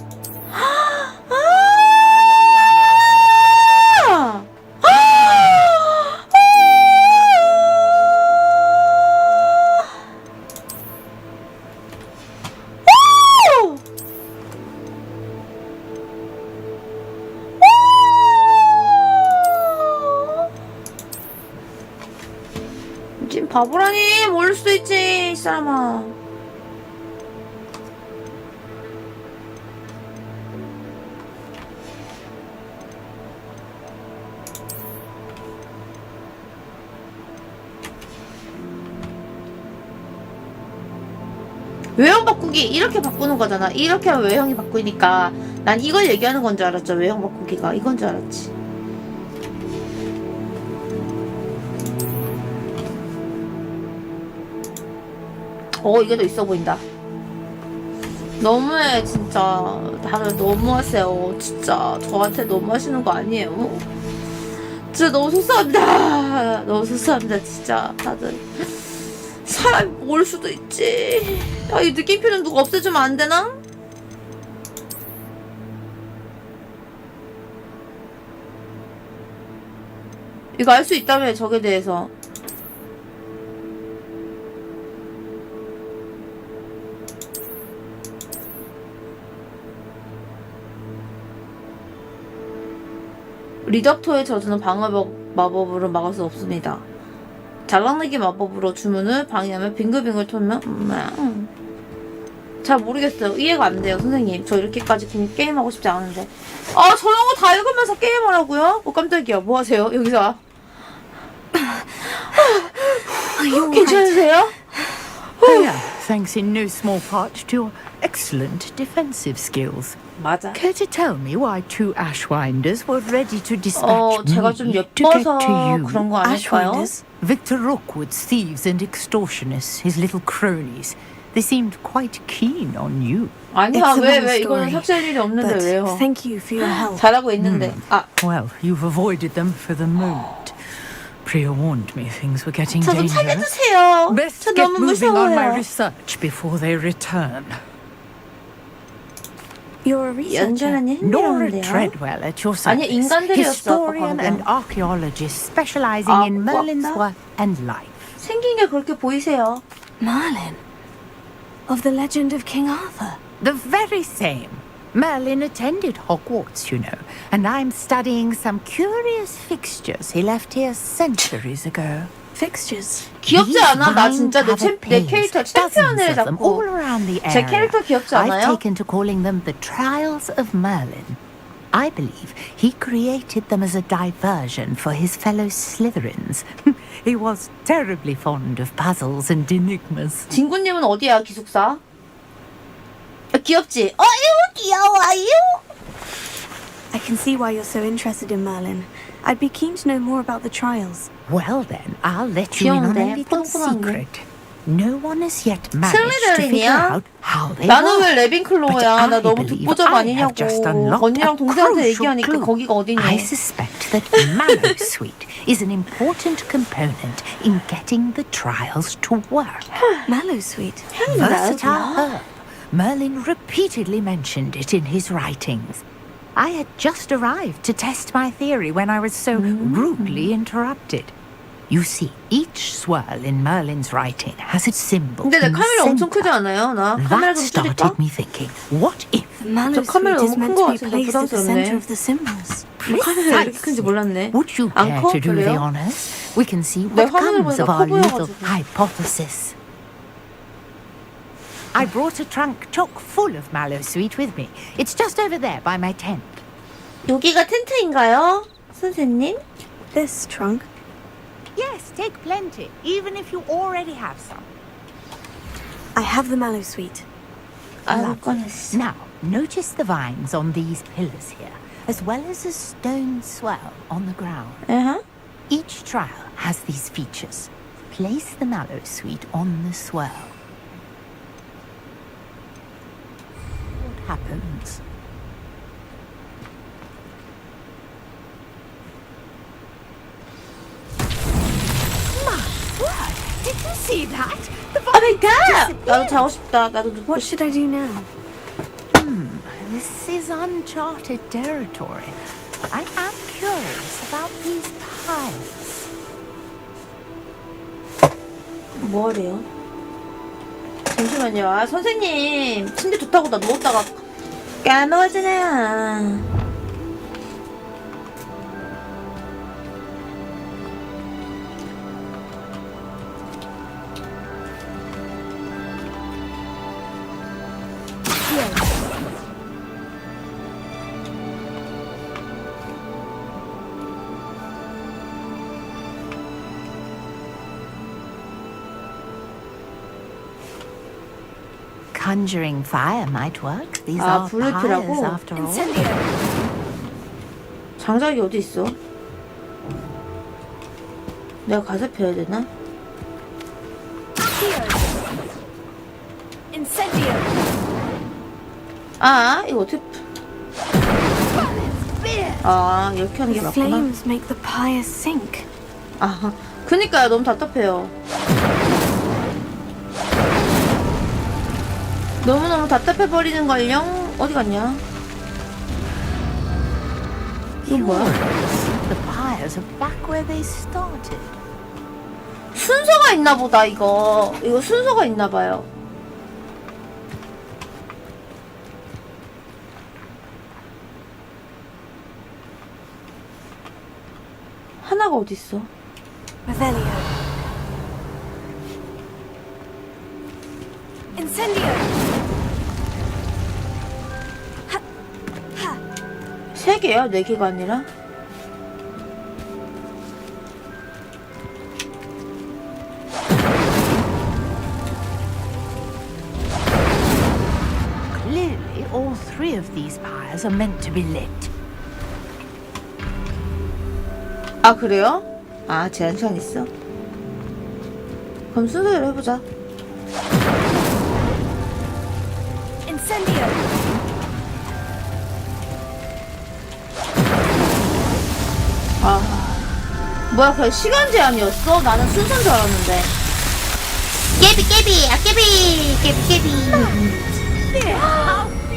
지금 바보라니 모를 수도 있지 이 사람아. 외형 바꾸기 이렇게 바꾸는 거잖아. 이렇게 하면 외형이 바꾸니까 난 이걸 얘기하는 건 줄 알았죠. 외형 바꾸기가 이건 줄 알았지. 이게 더 있어 보인다. 너무해 진짜. 다들 너무하세요. 진짜 저한테 너무하시는 거 아니에요? 진짜 너무 속상합니다. 너무 속상합니다 진짜 다들. 사람이 모를 수도 있지. 이 느낌표는 누가 없애주면 안 되나? 이거 알 수 있다며 적에 대해서. 리덕터의 저주는 방어 마법으로 막을 수 없습니다. 잘랑내기 마법으로 주문을 방해하면 빙글빙글 돌면 잘 모르겠어요. 이해가 안 돼요 선생님. 저 이렇게까지 게임하고 싶지 않은데. 저런 거 다 읽으면서 게임하라고요? 깜짝이야. 뭐 하세요 여기서? 괜찮으세요? Hello, thanks in no small part to your excellent defensive skills. 맞아. Care to tell me why two Ashwinders were ready to dispatch 제가 좀 me to get 예뻐서 to you? 그런 거 아닐까요? Ashwinders? Victor Rookwood's thieves and extortionists, his little cronies. They seemed quite keen on you. 아니야 왜 이거는 삭제할 일이 없는데 왜요? Thank you for your help. 잘하고 있는데. Well, you've avoided them for the moment. pre-warned me things were getting 저 좀 dangerous. 살려주세요. Best 저 get 너무 moving on my 무서워요. research before they return. You're a researcher. 연전하니 Nora 흥미로운데요. Treadwell at your 아니, service. 인간들이었어, Historian 아까 and 방금. archaeologist specializing in Merlin's 고맙다. work and life. 생긴 게 그렇게 보이세요. Merlin. Of the legend of King Arthur. The very same. Merlin attended Hogwarts, you know, and I'm studying some curious fixtures he left here centuries ago. Fixtures. 귀엽지 않아? 나 진짜 내 캐릭터 챔피언을 all 잡고 around the 제 area. 캐릭터 귀엽지 I've 않아요? taken to calling them the Trials of Merlin. I believe he created them as a diversion for his fellow Slytherins. He was terribly fond of puzzles and enigmas. 진구님은 어디야, 기숙사? 귀엽지? 이거 귀여워, I can see why you're so interested in Merlin. I'd be keen to know more about the trials. Well then, I'll let you in on a little secret. No one has yet managed to figure out how they 나는 work. 왜 레빈클로우야? 나 너무 독보적 아니냐고. 언니랑 동생한테 얘기하니까 거기가 어디니? I suspect that Mallowsweet is an important component in getting the trials to work. Mallowsweet. Versatile herb. Merlin repeatedly mentioned it in his writings. I had just arrived to test my theory when I was so rudely interrupted. You see, each swirl in Merlin's writing has its symbol. 근데 내 in the 카메라 엄청 center. 크지 않아요? 나 카메라 That 좀 started 줄일까? me thinking, what if Mallowsweet is meant to be placed at the center of the symbols. 카메라 이렇게 큰지 몰랐네. Would you 안 care 커? to do the 그래요? honors? We can see 내 what 화면을 comes 보니까 of 커 our little 보여가지고. hypothesis. I brought a trunk chock full of Mallowsweet with me. It's just over there by my tent. 여기가 텐트인가요? 선생님? This trunk. Yes, take plenty, even if you already have some. I have the Mallowsweet. Lovely. Now, notice the vines on these pillars here, as well as a stone swell on the ground. Each trial has these features. Place the Mallowsweet on the swell. What happens? Did you see that? Oh my god! 나도 자고 싶다. 나도 What should I do now? This is uncharted territory. I am curious about these piles. 뭐래요? 잠시만요. 아, 선생님. 침대 좋다고 나 누웠다가 까먹었잖아요. Conjuring fire might work. These 아, are 불을 pyres 켜라고? after all. 장작이 어디 있어? 내가 가서 펴야 되나? Incendio. 아, 이거 어떻게? 아, 이렇게 하는 게 The 맞구나. flames make the pyre sink. 아, 그니까요. 너무 답답해요. 너무너무 답답해버리는걸요? 어디 갔냐? 이거 뭐야? The pyres are back where they started. 순서가 있나 보다, 이거. 이거 순서가 있나 봐요. 하나가 어디 있어? Revelio. Incendio. 세 개야? 네 개가 아니라? Clearly, all three of these pyres are meant to be lit. 아, 그래요? 아, 제한 시간 있어? 그럼 순서대로 해보자. Incendio. 아, 뭐야, 그냥 시간 제한이었어? 나는 순서인 줄 알았는데. 깨비 깨비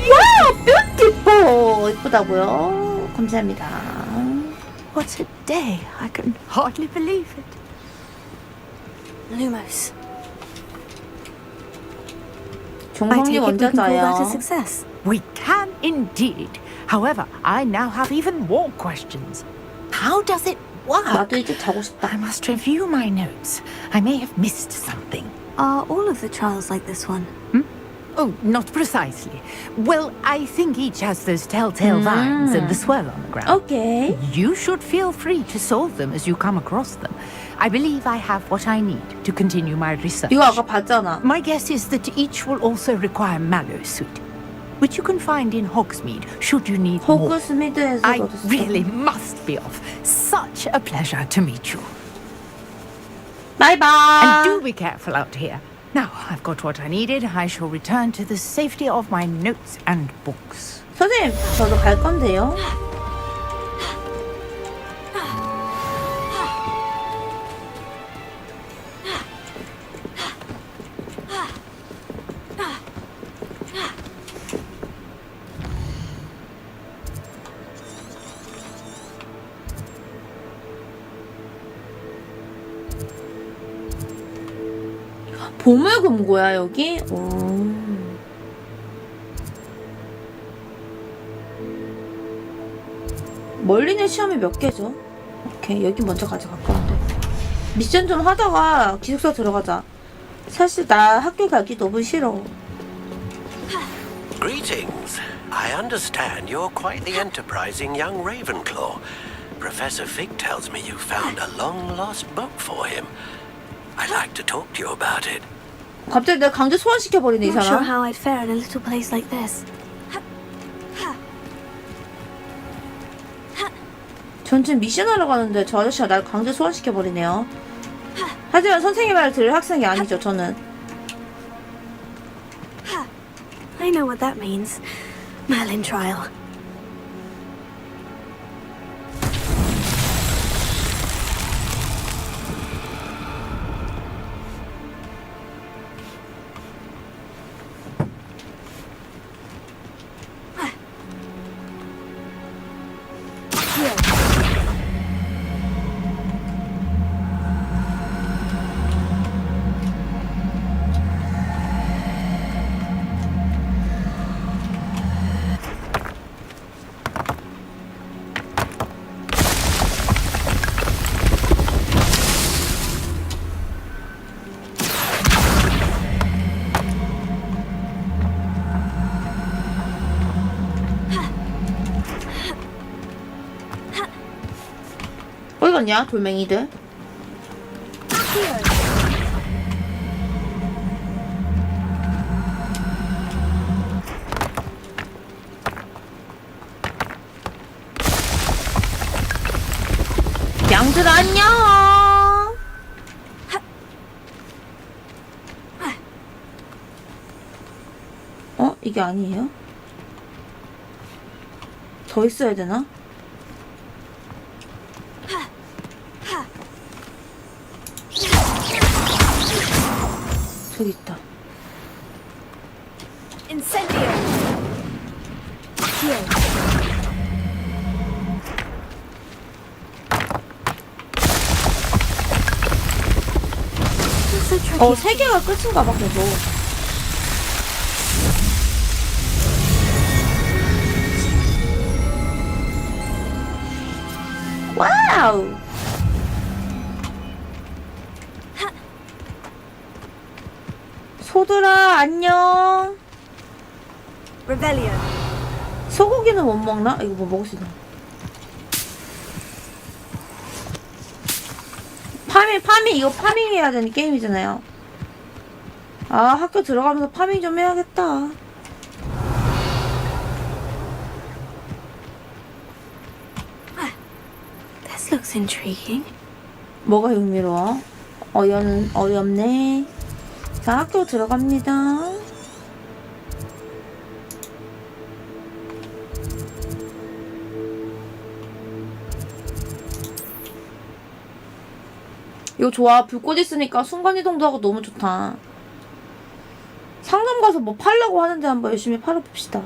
와우, 뷰티풀! 이쁘다고요? 감사합니다. What a day. I can hardly believe it. Lumos. I 종성님 take it we 언제 can call that a 자요? success. We can indeed. However, I now have even more questions. How does it work? 나도 이제 자고 싶다. I must review my notes. I may have missed something. Are all of the trials like this one? Oh, not precisely. Well, I think each has those telltale vines and the swirl on the ground. Okay. You should feel free to solve them as you come across them. I believe I have what I need to continue my research. 이거 아까 봤잖아. My guess is that each will also require mallow suit, which you can find in Hogsmeade should you need more. 호그스미드에서 I 얻었어. really must be off. Such a pleasure to meet you. Bye bye. And do be careful out here. Now I've got what I needed. I shall return to the safety of my notes and books. 선생님, 저도 갈 건데요. 보물금고야 여기? 오. 멀리는 시험이 몇 개죠? 오케이, 여기 먼저 가자. 가까운데. 미션 좀 하다가 기숙사 들어가자. 사실 나 학교 가기 너무 싫어. Greetings. I understand you're quite the enterprising young Ravenclaw. Professor Fig tells me you found a long-lost book for him. I'd like to talk to you about it. 갑자기 내가 강제 소환시켜버리네, 이 Not sure 사람. how I'd fare in a little place like this. 전 지금 미션 하러 가는데 저 아저씨가 날 강제 소환시켜버리네요. 하지만 선생님 말을 들을 학생이 아니죠, 저는. I know what that means. Merlin trial. 어디 갔냐, 돌멩이들? 양들 안녕. 어? 이게 아니에요? 더 있어야 되나? 저기 있다. Incendio. 세 개가 끝인가 봐, 계속. 와우! 소들아, 안녕. Rebellion. 소고기는 못 먹나? 이거 뭐 먹을 수 있나? 파밍, 이거 파밍 해야 되는 게임이잖아요. 아, 학교 들어가면서 파밍 좀 해야겠다. This looks intriguing. 뭐가 흥미로워? 어이없네. 자, 학교 들어갑니다. 이거 좋아. 불꽃 있으니까 순간이동도 하고 너무 좋다. 상점 가서 뭐 팔려고 하는데 한번 열심히 팔아봅시다.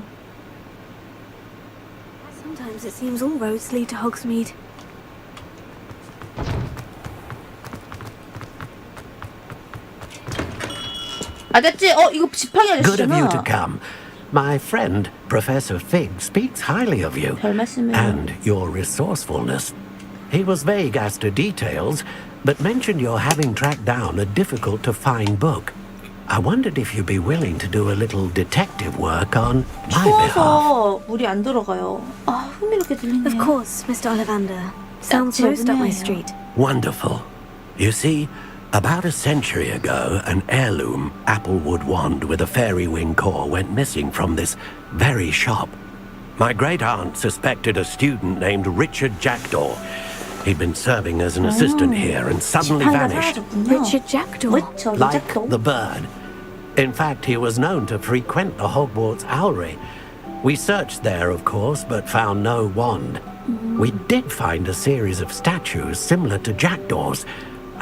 Sometimes it seems all roads lead to Hogsmeade. 아 됐지? 이거 지팡이 Good of you to 아저씨잖아. come. My friend, Professor Fig, speaks highly of you 별 말씀을. and your resourcefulness. He was vague as to details, but mentioned your having tracked down a difficult-to-find book. I wondered if you'd be willing to do a little detective work on my behalf. 추워서 물이 안 들어가요. 아 흥미롭게 들리네요. Of course, Mr. Ollivander. Sounds most up my street. Wonderful. You see, about a century ago, an heirloom applewood wand with a fairy wing core went missing from this very shop. My great-aunt suspected a student named Richard Jackdaw. He'd been serving as an assistant here and suddenly vanished. Richard Jackdaw. Like the bird. In fact, he was known to frequent the Hogwarts Owlery. We searched there, of course, but found no wand. We did find a series of statues similar to Jackdaw's.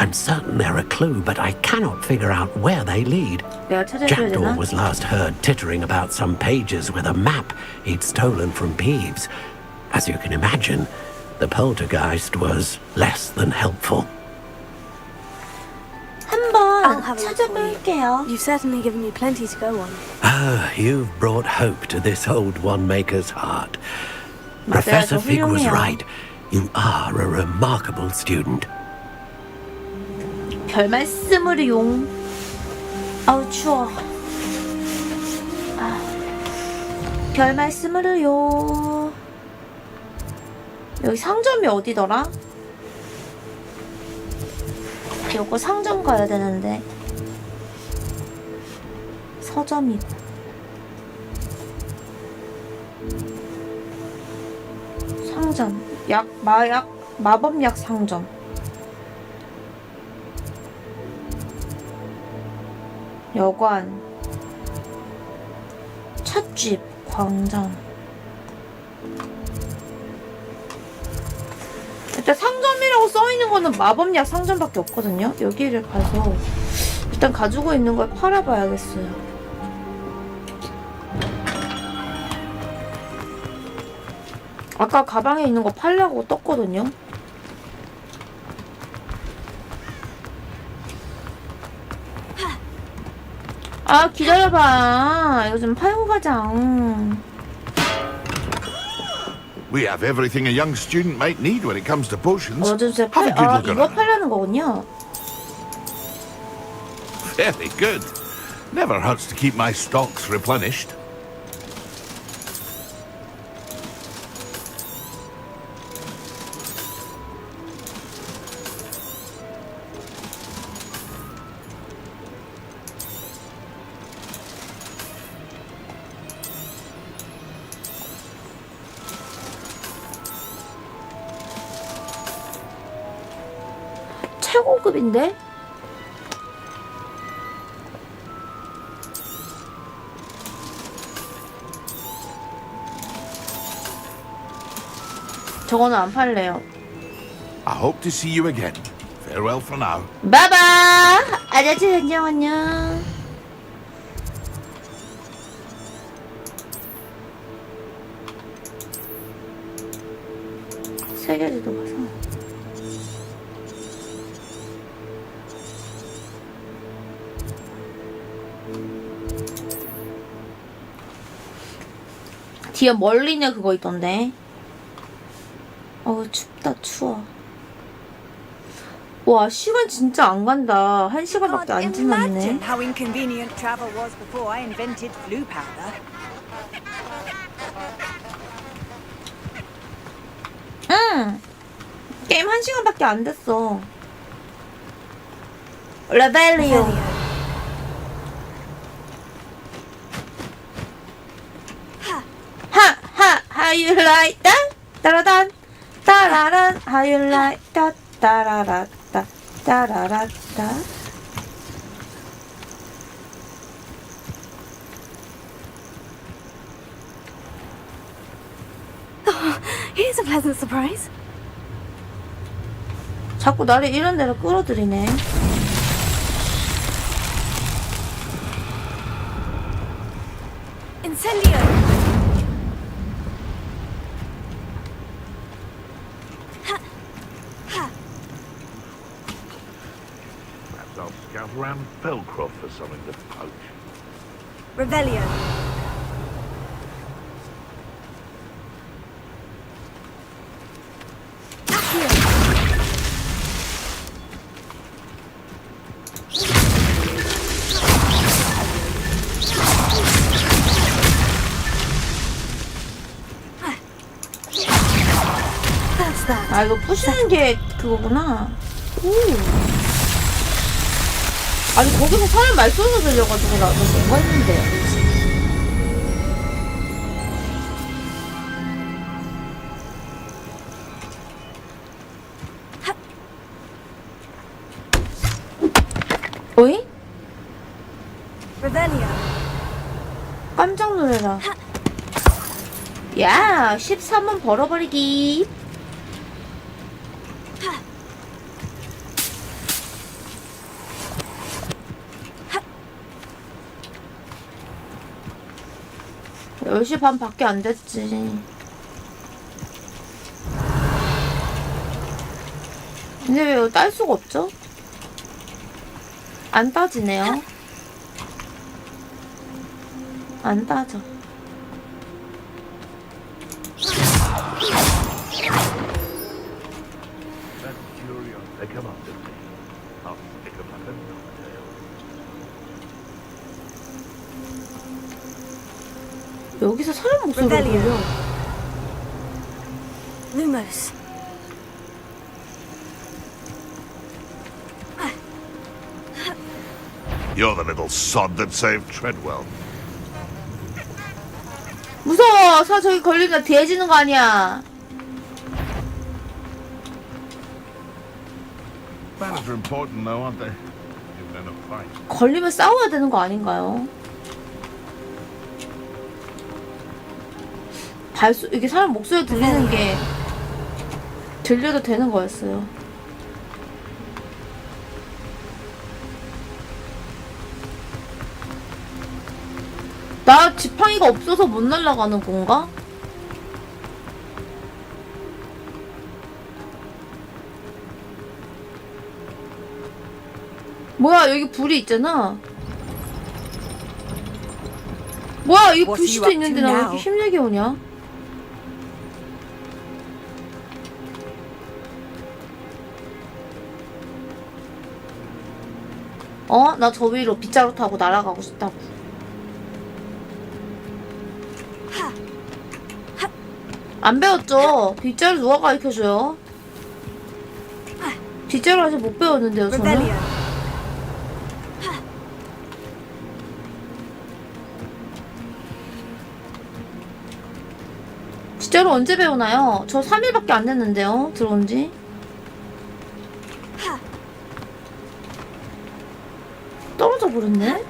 I'm certain they're a clue, but I cannot figure out where they lead. Jackdaw was last heard tittering about some pages with a map he'd stolen from Peeves. As you can imagine, the poltergeist was less than helpful. I'll have 찾아볼게요. You've certainly given me plenty to go on. Ah, you've brought hope to this old one-maker's heart. Professor Fig was right. You are a remarkable student. 별 말씀을 용. 아우 추워. 별 말씀을 요. 여기 상점이 어디더라? 요거 상점 가야 되는데 서점이고 상점 마약 마법약 상점 여관 찻집 광장 일단 상점이라고 써있는 거는 마법약 상점밖에 없거든요. 여기를 가서 일단 가지고 있는 걸 팔아봐야겠어요. 아까 가방에 있는 거 팔려고 떴거든요. 아 기다려봐. 이거 좀 팔고 가자. We have everything a young student might need when it comes to potions. 어제 Have a good look 이거 around. 팔려는 거군요. Very good. Never hurts to keep my stocks replenished. 최고급인데? 저거는 안 팔래요. I hope to see you again. Farewell for now. 바바! 아저씨 안녕 안녕. 세계지도 가서 뒤에 멀리냐 그거 있던데. 춥다 추워. 와 시간 진짜 안 간다. 1시간밖에 안 지났네. Imagine how inconvenient travel was before I invented blue powder. 게임 1시간밖에 안 됐어. 레벨리오. How you like that? 따라단 따라란 How you like that? 따라라따 따라라따. Here's a pleasant surprise. 자꾸 나를 이런 데로 끌어들이네. Incendio! Perhaps I'll scout around Belcroft for something to poach. Revelio. 아, 이거 부시는 게 그거구나. 오. 아니, 거기서 사람 말소리가 들려가지고 나도 뭔가 했는데. 어이? Revelio. 깜짝 놀래라. 야, 13원 벌어버리기. 열 시 반 밖에 안 됐지. 근데 왜 이거 딸 수가 없죠? 안 따지네요. 안 따져. That's curious. They come up to me. I'll stick 'em like a cocktail. 여기서 사람 목소리가 들려. Lumos. You're the little sod that saved Treadwell. 무서워. 사 저기 걸리면 뒤해지는 거 아니야. Manners are important, though, aren't they? Even in a fight. 걸리면 싸워야 되는 거 아닌가요? 이게 사람 목소리 들리는 게 들려도 되는 거였어요. 나 지팡이가 없어서 못 날아가는 건가? 뭐야, 여기 불이 있잖아. 뭐야, 이 불씨도 있는데 나 왜 이렇게 힘들게 오냐? 어? 나 저 위로 빗자루 타고 날아가고 싶다고. 안 배웠죠? 빗자루 누가 가르쳐줘요? 빗자루 아직 못 배웠는데요, 저는? 빗자루 언제 배우나요? 저 3일밖에 안 됐는데요, 들어온지? 떨어져 버렸네?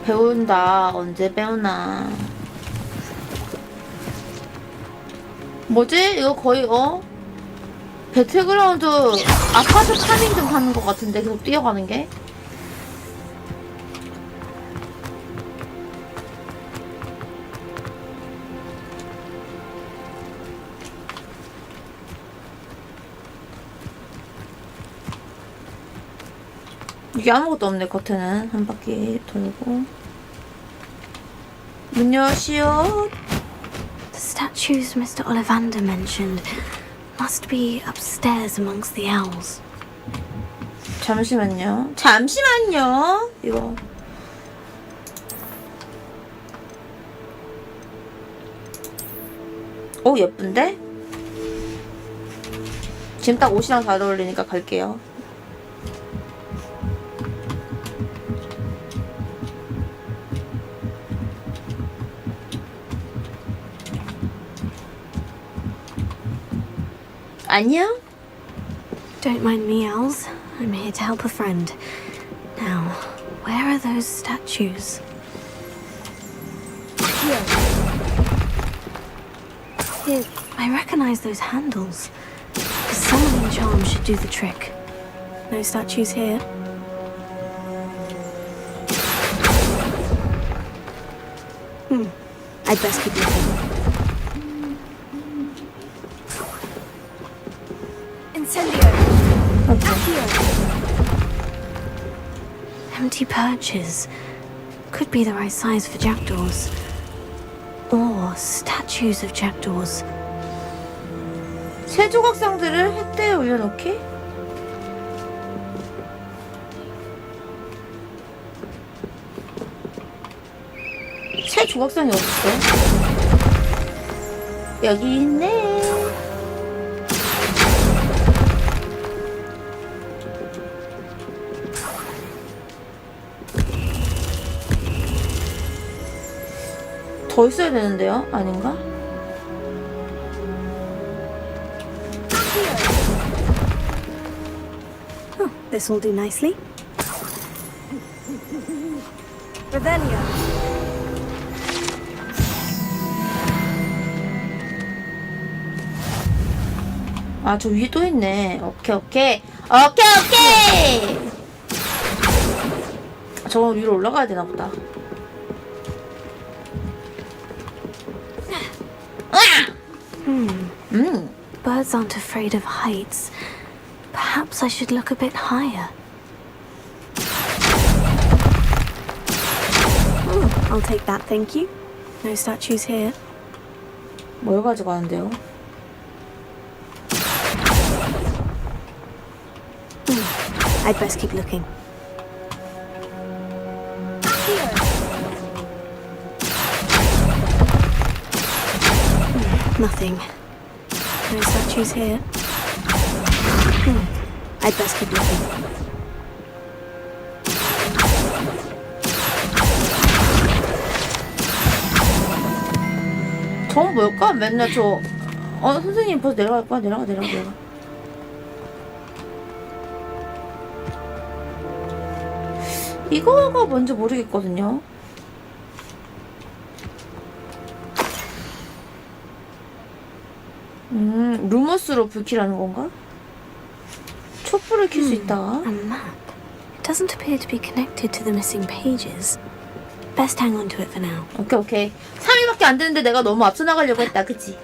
배운다. 언제 배우나. 뭐지? 이거 거의 배틀그라운드 아파트 파밍 좀 하는 것 같은데 계속 뛰어가는 게? 이게 아무것도 없네. 겉에는 한 바퀴 돌고. 문 여시오. The statues Mr. Ollivander mentioned must be upstairs amongst the owls. 잠시만요. 잠시만요. 이거. 오, 예쁜데? 지금 딱 옷이랑 잘 어울리니까 갈게요. 안녕? Don't mind me, owls. I'm here to help a friend. Now, where are those statues? Here, I recognize those handles. The summoning charm should do the trick. No statues here. I'd best keep looking. Incendio! Accio! Empty perches. Could be the right size for jackdaws. Or statues of jackdaws. 새 조각상들을 햇대에 올려놓기? 새 조각상이 어딨어? 여기 있네. 더 있어야 되는데요? 아닌가? Oh, this will do nicely. Revelio. 아, 저 위에 또 있네. 오케이, 오케이. 오케이, 오케이! 저 위로 올라가야 되나 보다. Birds aren't afraid of heights. Perhaps I should look a bit higher. I'll take that, thank you. No statues here. 뭘 가져가는데요? I'd best keep looking. Nothing. No statues here. I'd best keep looking. 저건 뭘까? 맨날 저... 선생님 벌써 내려갈 거야? 내려가. 이거가 뭔지 모르겠거든요. 루머스로 불키라는 건가? 촛불을 켤 수 있다. A map. It doesn't appear to be connected to the missing pages. Best hang on to it for now. 오케이. 3일밖에 안 됐는데 내가 너무 앞서 나가려고 했다, 그치?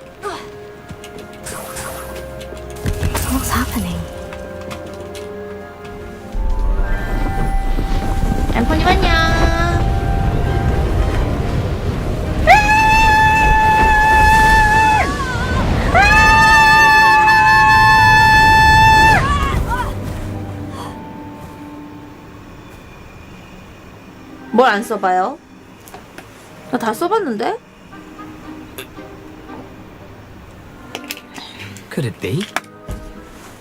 What's happening? 엠퍼님 안녕. 뭘 안 써봐요? 나 다 써봤는데? Could it be?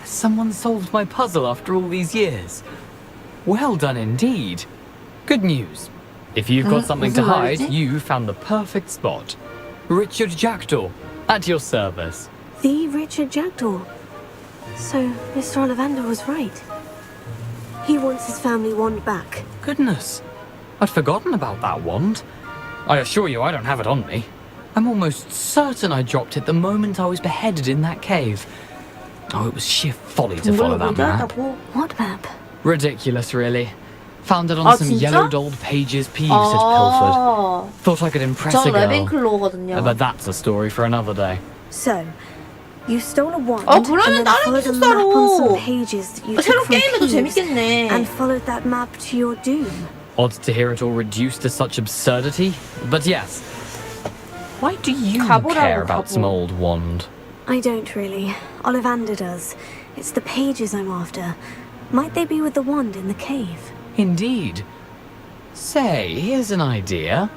Someone solved my puzzle after all these years. Well done indeed. Good news. If you've got something to hide, you found the perfect spot. Richard Jackdaw, at your service. The Richard Jackdaw. So, Mr. Ollivander was right. He wants his family wand back. Goodness, I'd forgotten about that wand. I assure you I don't have it on me. I'm almost certain I dropped it the moment I was beheaded in that cave. Oh, it was sheer folly to follow that map. What map? Ridiculous, really. Found it on some yellowed old pages Peeves had pilfered. Thought I could impress a girl. 레번클로거든요. But that's a story for another day. So, you stole a wand 그러면 and then 다른 followed a 기숙사로. map on some pages that you 새로 took from 게임해도 Peeves 재밌겠네. and followed that map to your doom. Odd to hear it all reduced to such absurdity. But yes. Why do you care about some old wand? I don't really. Ollivander does. It's the pages I'm after. Might they be with the wand in the cave? Indeed. Say, here's an idea.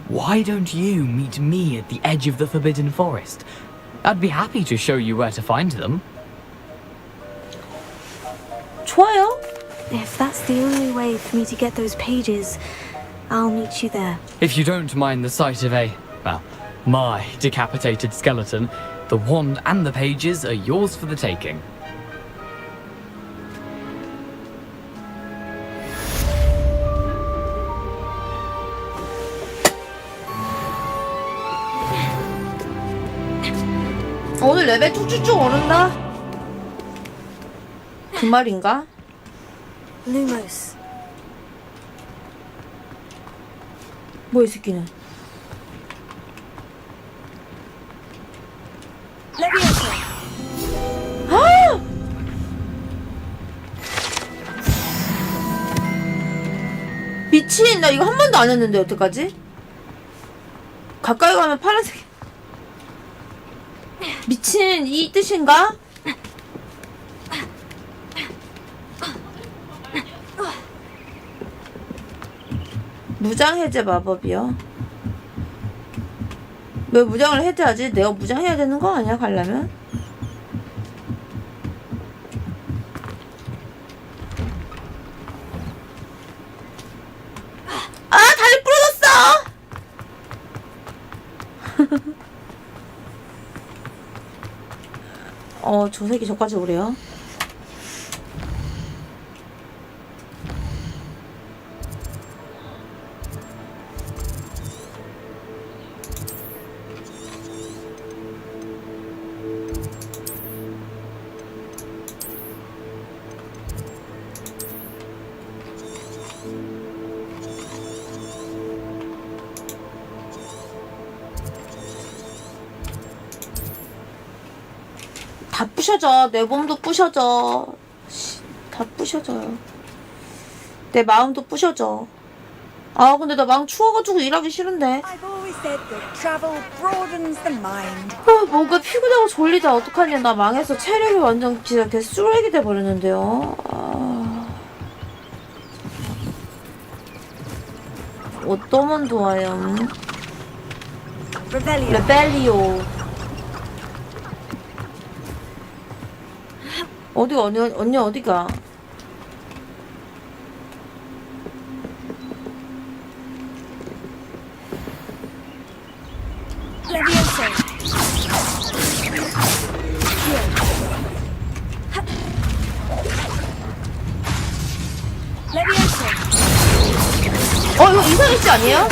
Why don't you meet me at the edge of the Forbidden Forest? I'd be happy to show you where to find them. 좋아요. If that's the only way for me to get those pages, I'll meet you there. If you don't mind the sight of my decapitated skeleton, the wand and the pages are yours for the taking. 오늘 레벨 쭉쭉쭉 오른다? 그 말인가? Lumos. 뭐 이 새끼는? 아! 미친! 나 이거 한 번도 안 했는데 여태까지? 가까이 가면 파란색. 미친 이 뜻인가? 무장 해제 마법이요. 왜 무장을 해제하지? 내가 무장해야 되는 거 아니야 가려면? 아 다리 부러졌어. 저 새끼 저까지 오래요. 다 부셔져. 내 몸도 부셔져. 다 부셔져요. 내 마음도 부셔져. 아 근데 나 마음 추워가지고 일하기 싫은데. 뭔가 피곤하고 졸리다. 어떡하냐. 나 망해서 체력이 완전 진짜 개 쓰레기 돼버렸는데요. 어떠면 좋아요. 레벨리오. 어디가 언니 어디가? 이거 이상했지 아니에요?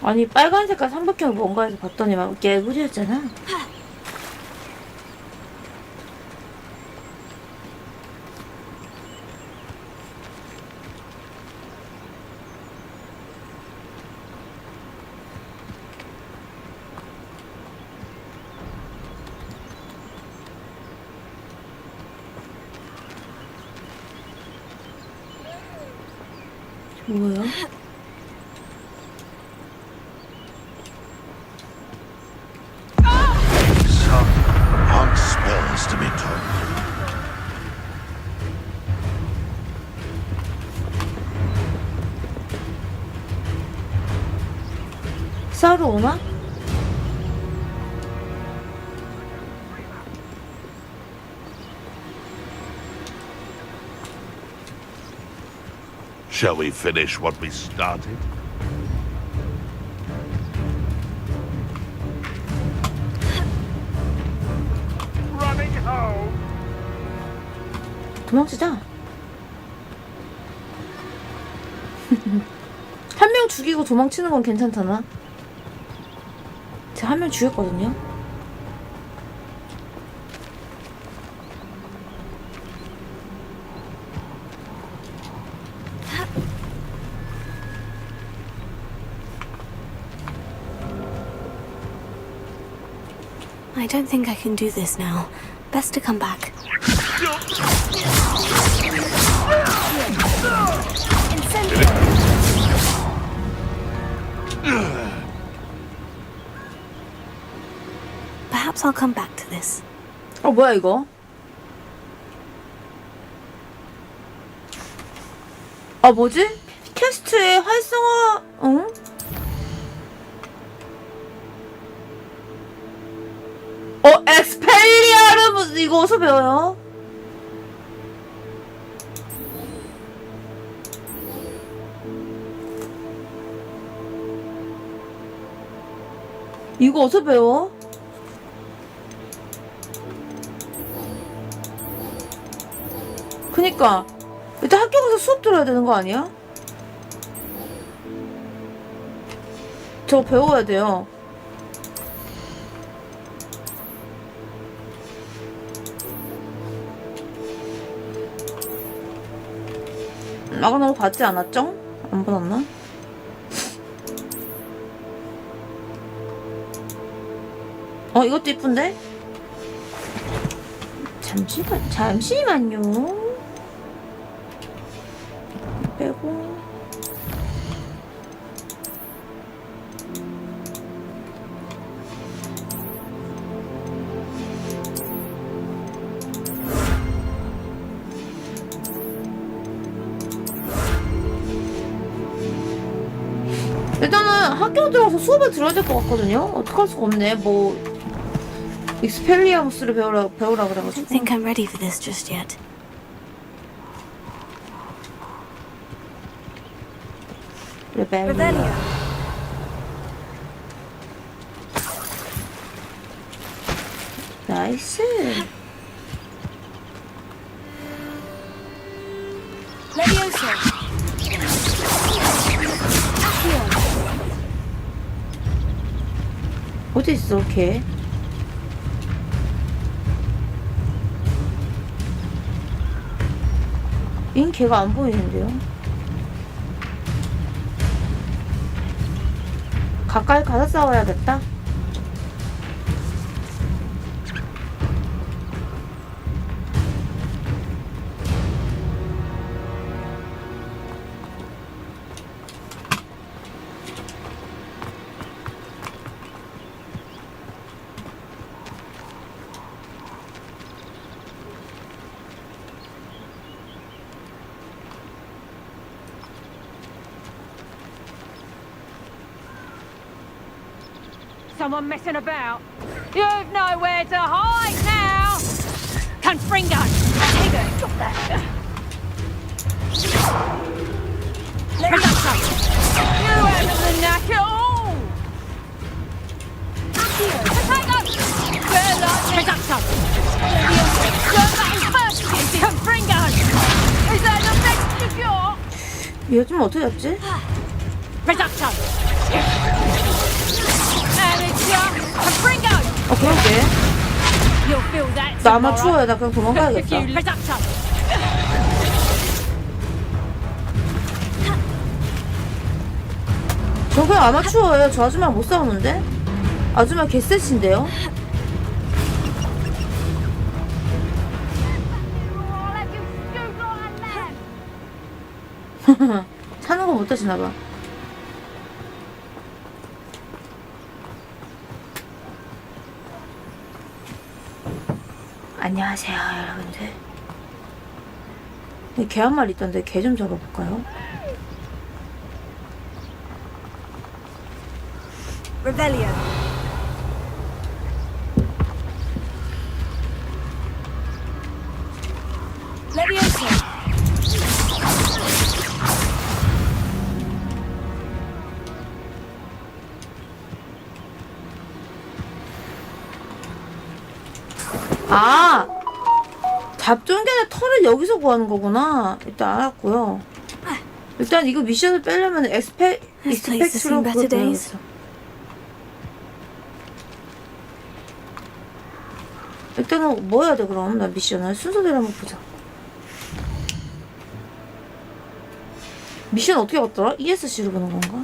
아니 빨간 색깔 삼각형이 뭔가 해서 봤더니 막 개구리였잖아. 뭐야? 싸우러 오나? Shall we finish what we started? Running home. 도망치자. 한 명 죽이고 도망치는 건 괜찮잖아. 제가 한 명 죽였거든요. I don't think I can do this now. Best to come back. Perhaps I'll come back to this. 뭐야 이거? 뭐지? 캐스트의 활성화, 응? 엑스펠리아르무스 이거 이거 어디서 배워요? 이거 어디서 배워? 그니까 일단 학교 가서 수업 들어야 되는 거 아니야? 저거 배워야 돼요. 아까 너무 받지 않았죠? 안 받았나? 이것도 이쁜데? 잠시만요. 빼고. 일단은 학교 들어가서 수업을 들어야 될 것 같거든요? 어떡할 수가 없네. 뭐 익스펠리아무스를 배우라 그래가지고. I don't think I'm ready for this just yet. 레벨리아. 나이스. 어디 있어, 걔? 걔가 안 보이는데요? 가까이 가서 싸워야겠다. Someone messing about? You've nowhere to hide now! Confringo! Take it! Drop that! Reducto! You haven't the knack at all! Potato! Reducto! You're that first! Confringo! Is that the best you've got? 얘 좀 어떻게 했지? Reducto! 그러게. 나 아마 추워요. 나 그냥 도망가야겠다. 저 그냥 아마 추워요. 저 아줌마 못 싸우는데? 아줌마 개쎄신데요? 사는 거 못 하시나봐. 안녕하세요, 여러분들. 개 한 마리 있던데 개 좀 잡아볼까요? Revelio. Levioso. 아! 잡종견의 털을 여기서 구하는 거구나. 일단 알았고요. 일단 이거 미션을 빼려면 익스펙트로 구해야겠어. 일단은 뭐 해야 돼 그럼? 나 미션을 순서대로 한번 보자. 미션 어떻게 갔더라? ESC로 보는 건가?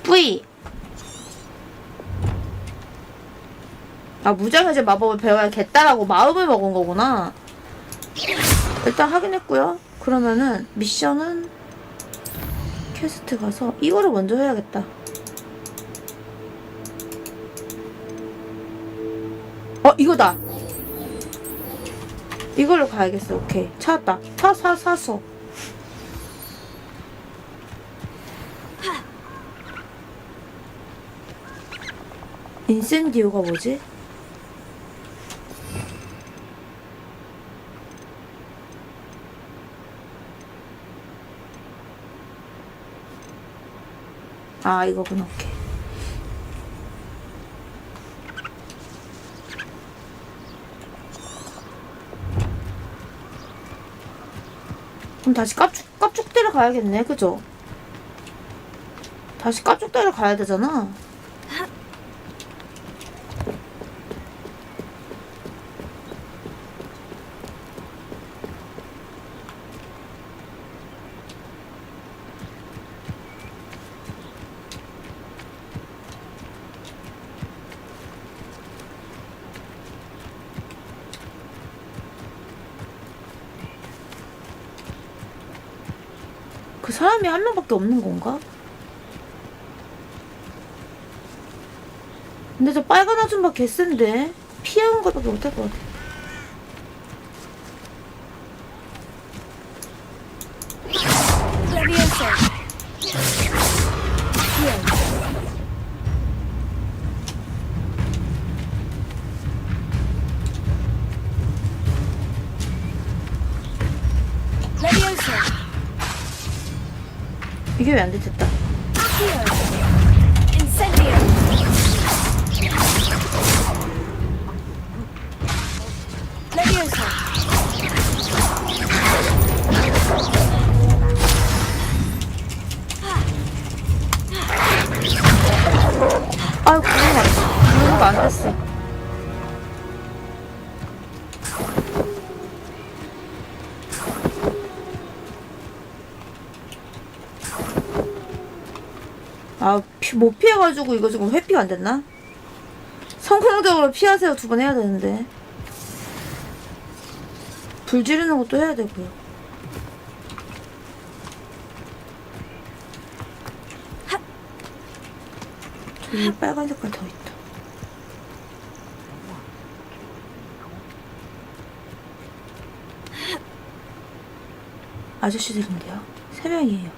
V! 아, 무장해제 마법을 배워야겠다라고 마음을 먹은 거구나. 일단 확인했고요. 그러면은 미션은 퀘스트 가서 이거를 먼저 해야겠다. 이거다. 이걸로 가야겠어. 오케이. 찾았다. 샀어. 인센디오가 뭐지? 아, 이거구나. 오케이. 그럼 다시 깝죽대를 가야겠네. 그죠? 다시 깝죽대를 가야 되잖아. 그 사람이 한 명밖에 없는 건가? 근데 저 빨간 아줌마 개센데 피하는 것밖에 못할 것 같아. 이게 왜 안 됐다. 아이고, 그런 거 안 됐어. 아, 못 피해가지고 이거 지금 회피가 안 됐나? 성공적으로 피하세요 2번 해야 되는데. 불 지르는 것도 해야 되고요. 저기 빨간 색깔 더 있다. 아저씨들인데요. 3명이에요.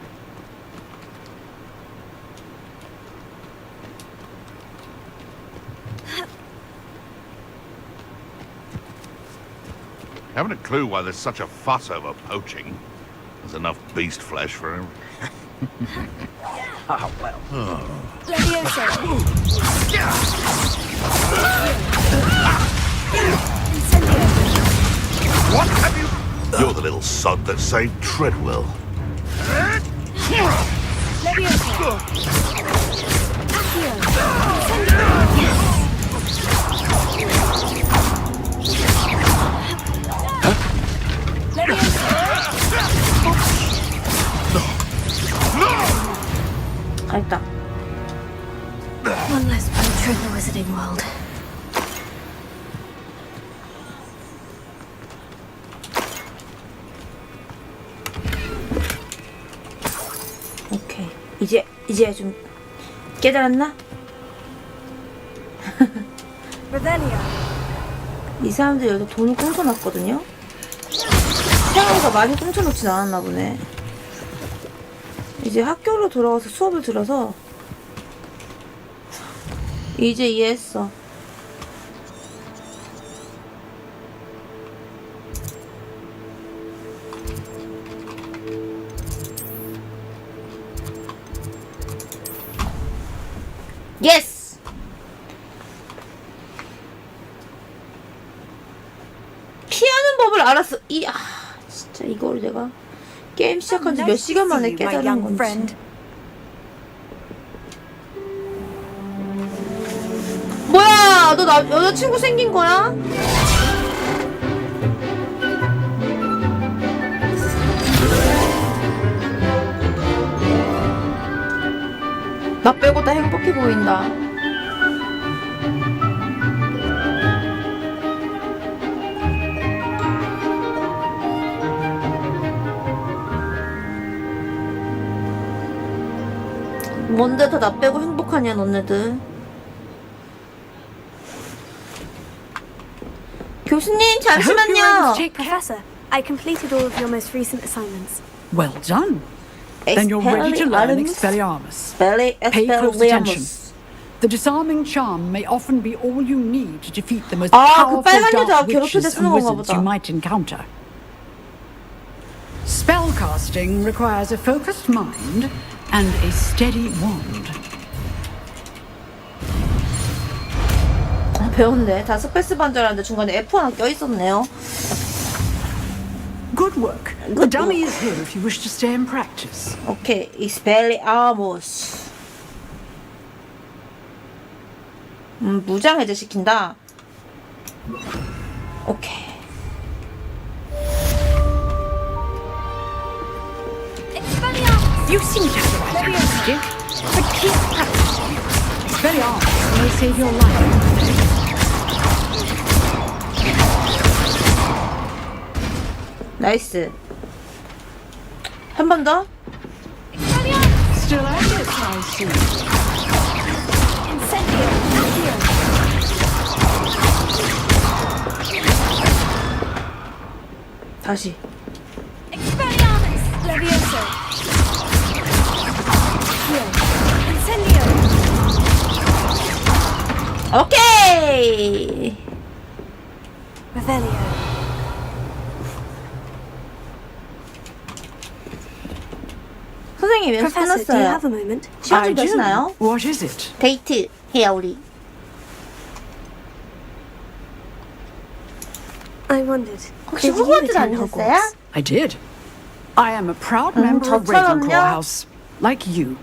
Haven't a clue why there's such a fuss over poaching. There's enough beast flesh for him. Ah, well. What have you? You're the little sod that saved Treadwell. 갈다. One less poacher in the Wizarding World. 오케이. 이제 좀 깨달았나? 이 사람들이 여기서 돈을 꽁쳐놨거든요? 생각보다 많이 꽁쳐놓진 않았나 보네. 이제 학교로 돌아와서 수업을 들어서 이제 이해했어. 예스! 피하는 법을 알았어. 진짜 이걸 내가 게임 시작한 지 몇 시간 만에 깨달은 건지. 뭐야, 너 여자친구 생긴 거야? 나 빼고 다 행복해 보인다. 뭔데 다 나 빼고 행복하냐 너네들. 교수님 잠시만요. Professor, I completed all of your most recent assignments. Well done. Then you're ready to learn Expelliarmus. Pay close attention. The disarming charm may often be all you need to defeat the most 아, 그 powerful 빨간 여자 dark 괴롭힐 때 witches 쓰는 and 건가 wizards 보다. you might encounter. Spellcasting requires a focused mind and a steady wand. 배웠네. 다 스페이스 반 줄 알았는데 중간에 F 하나 껴있었네요. Good work. The dummy is here if you wish to stay and practice. 오케이. Expelliarmus. 무장 해제시킨다. 오케이. You seem to have the right heuristic, but keep practicing. Expelliarmus may save your life. 나이스. 한 번 더. Still at it, I see. 다시. Expelliarmus! Levioso! Incendio! 오케이. Revelio. 선생님 연습 Professor, do you have a 끝났어요. moment? 시간 좀 되시나요? What is it? 데이트 해요 우리. I wondered. 혹시 did you 호그와트 attend 다니셨어요? Hogwarts? I did. I am a proud member of 저처럼요? Ravenclaw House, like you.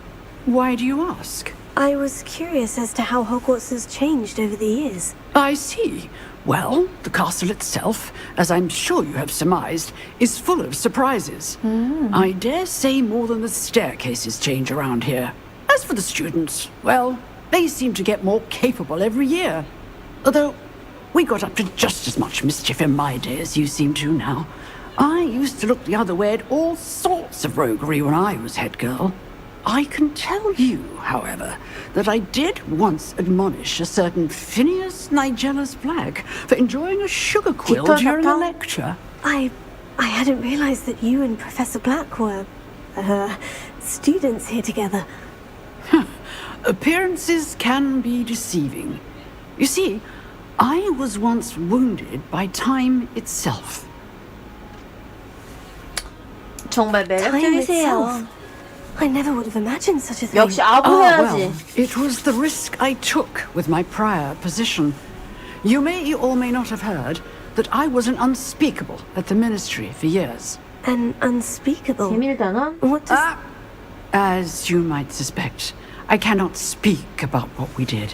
Why do you ask? I was curious as to how Hogwarts has changed over the years. I see. Well, the castle itself, as I'm sure you have surmised, is full of surprises. I dare say more than the staircases change around here. As for the students, well, they seem to get more capable every year. Although, we got up to just as much mischief in my day as you seem to now. I used to look the other way at all sorts of roguery when I was head girl. I can tell you, however, that I did once admonish a certain Phineas Nigellus Black for enjoying a sugar quill during a lecture. I hadn't realized that you and Professor Black were, students here together. Appearances can be deceiving. You see, I was once wounded by time itself. 정말 매력적이세요. I never would have imagined such a thing. 역시 아부해야지. Well, it was the risk I took with my prior position. You may or may not have heard that I was an unspeakable at the ministry for years. An unspeakable? 비밀단원? What does... As you might suspect, I cannot speak about what we did.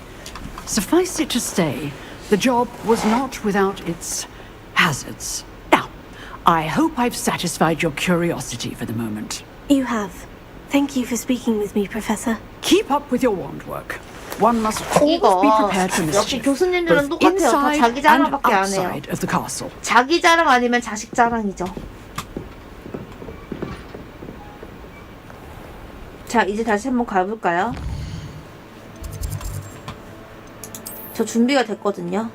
Suffice it to say, the job was not without its hazards. Now, I hope I've satisfied your curiosity for the moment. You have. Thank you for speaking with me, Professor. Keep up with your wand work. One must always be prepared for 역시 mischief, 교수님들은 both 똑같아요. 다 inside 자기 and 자랑밖에 안 해요. outside of the castle. 자기 자랑 아니면 자식 자랑이죠. 자, 이제 다시 한번 가볼까요? 저 준비가 됐거든요.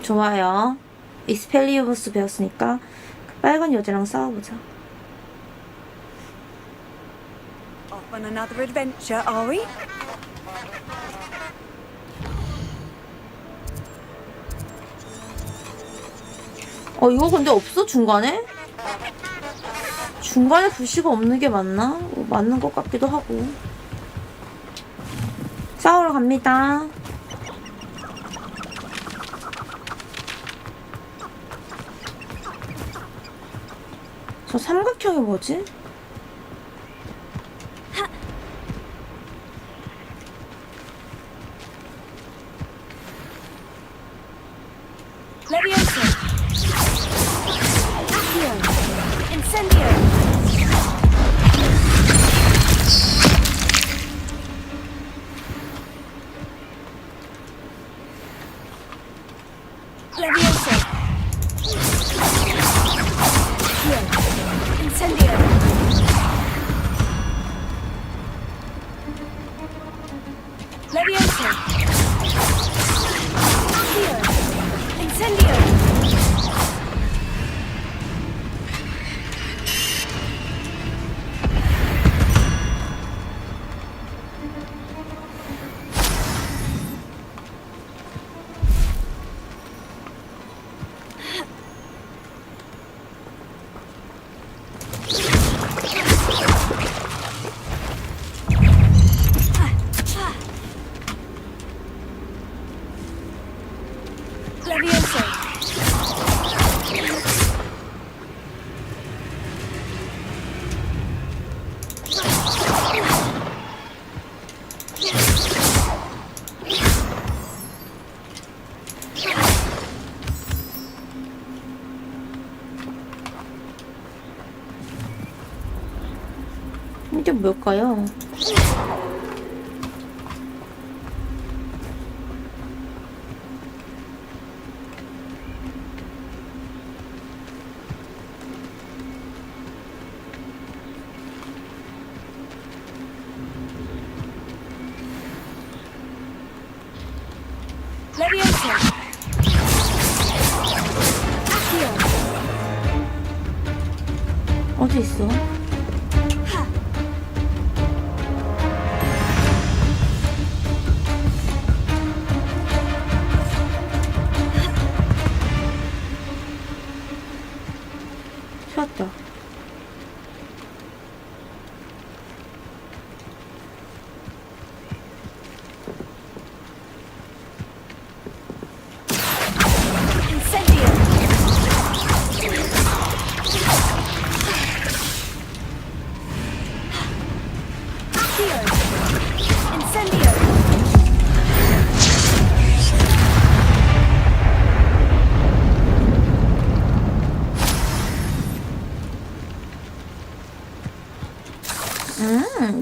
좋아요. 익스펠리우무스 배웠으니까 그 빨간 여자랑 싸워보자. Off on another adventure, are we? 이거 근데 없어? 중간에? 중간에 불씨가 없는 게 맞나? 맞는 것 같기도 하고. 싸우러 갑니다. 저 삼각형이 뭐지? Levioso! Accio! Incendio! Levioso! Accio! 게 뭘까요? Leviosa. 어디 있어? 찾았다.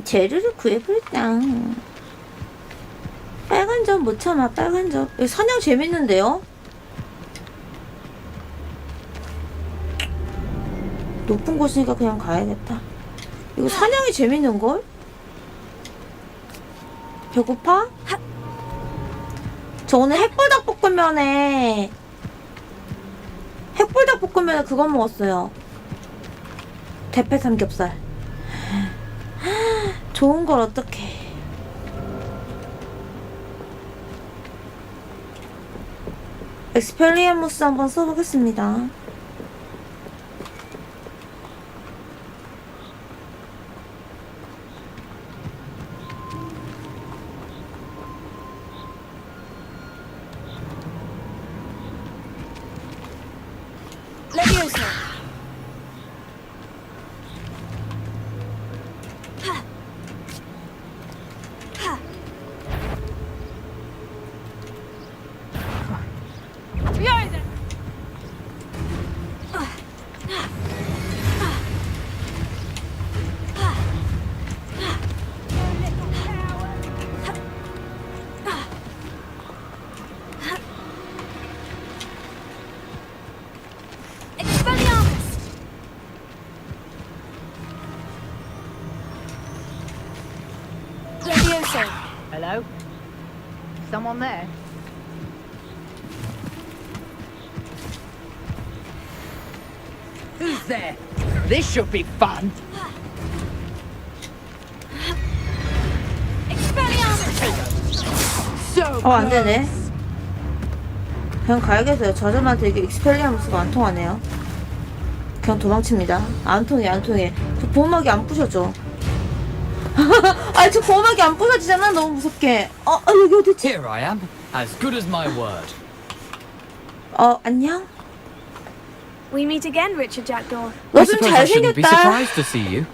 재료를 구해볼까. 빨간 점 못 참아. 빨간 점. 여기 사냥 재밌는데요? 높은 곳이니까 그냥 가야겠다. 이거 사냥이 재밌는걸? 배고파? 저 오늘 햇불닭볶음면에 그거 먹었어요. 대패 삼겹살. 좋은 걸 어떡해. 엑스펠리아무스 한번 써보겠습니다. Hello? Someone there? Who's there? This should be fun. 안 되네. 그냥 가야겠어요. 저점한테 이게 익스펠리아무스가 안 통하네요. 그냥 도망칩니다. 안 통해. 저 보호막이 안 부셔져. 아니, 저 보호막이 안 부서지잖아. 너무 무섭게. 여기 어디지? Here I am, as good as my word. 안녕? We meet again, Richard Jackdaw. I suppose I shouldn't be surprised to see you.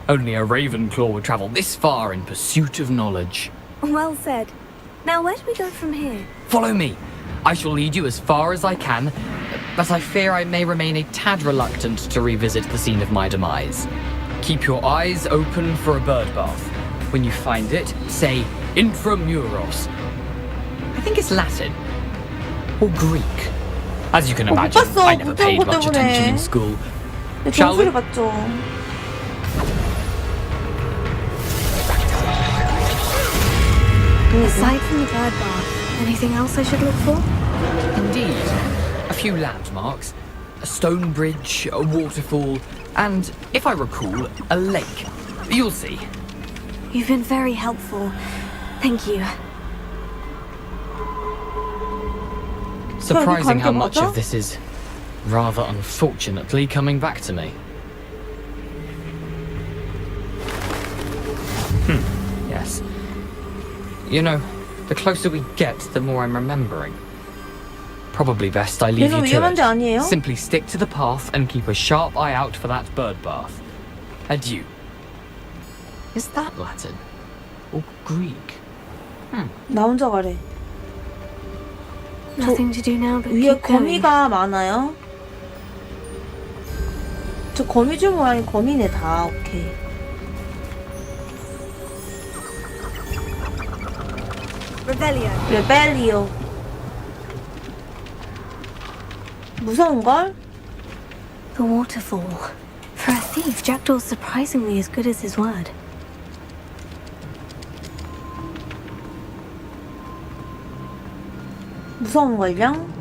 Only a Ravenclaw would travel this far in pursuit of knowledge. Well said. Now, where do we go from here? Follow me. I shall lead you as far as I can, but I fear I may remain a tad reluctant to revisit the scene of my demise. Keep your eyes open for a bird bath. When you find it, say Intramuros. I think it's Latin. Or Greek. As you can imagine, I never paid much attention in school. Shall we? Aside from the bird bath, anything else I should look for? Indeed. A few landmarks. A stone bridge, a waterfall, and, if I recall, a lake. You'll see. You've been very helpful. Thank you. Surprising how much of this is, rather unfortunately, coming back to me. Yes. You know, the closer we get, the more I'm remembering. Probably best I leave you to it. Simply stick to the path and keep a sharp eye out for that bird bath. Adieu. Is that Latin? Or Greek? 나 혼자 가래. Nothing to do now but 위에 keep going. 거미가 많아요? 저 거미줄 모양이 거미네 다. 오케이. 레벨리오. 무서운걸? The waterfall. For a thief, Jackdaw's surprisingly as good as his word. 무서운걸요?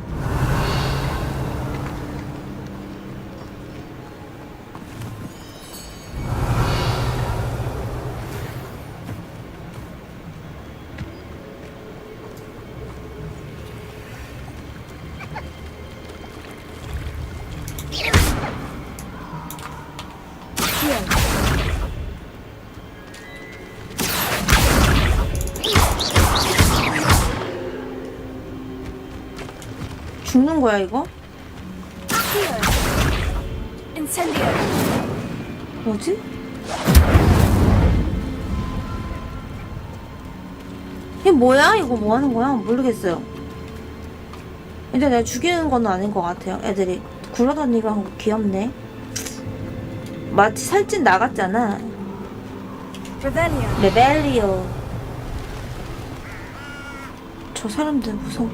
죽는 거야 이거? 뭐지? 이게 뭐야? 이거 뭐 하는 거야? 모르겠어요. 근데 내가 죽이는 건 아닌 것 같아요. 애들이 굴러다니고 한 거 귀엽네. 마치 살찐 나갔잖아. 레벨리오. 저 사람들 무서워.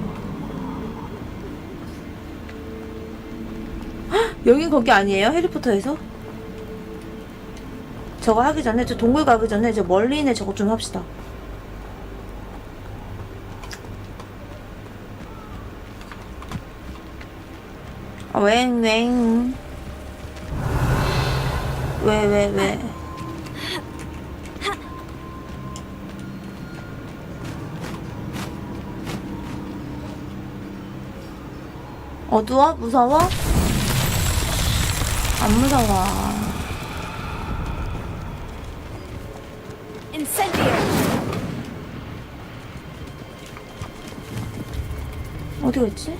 헉, 여긴 거기 아니에요? 해리포터에서? 저거 하기 전에, 저 동굴 가기 전에 저 멀리 있는 저거 좀 합시다. 아, 왜? 어두워? 무서워? 안 무서워. 어디 갔지?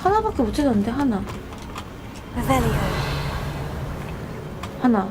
하나밖에 못 찾았는데 하나. 하나.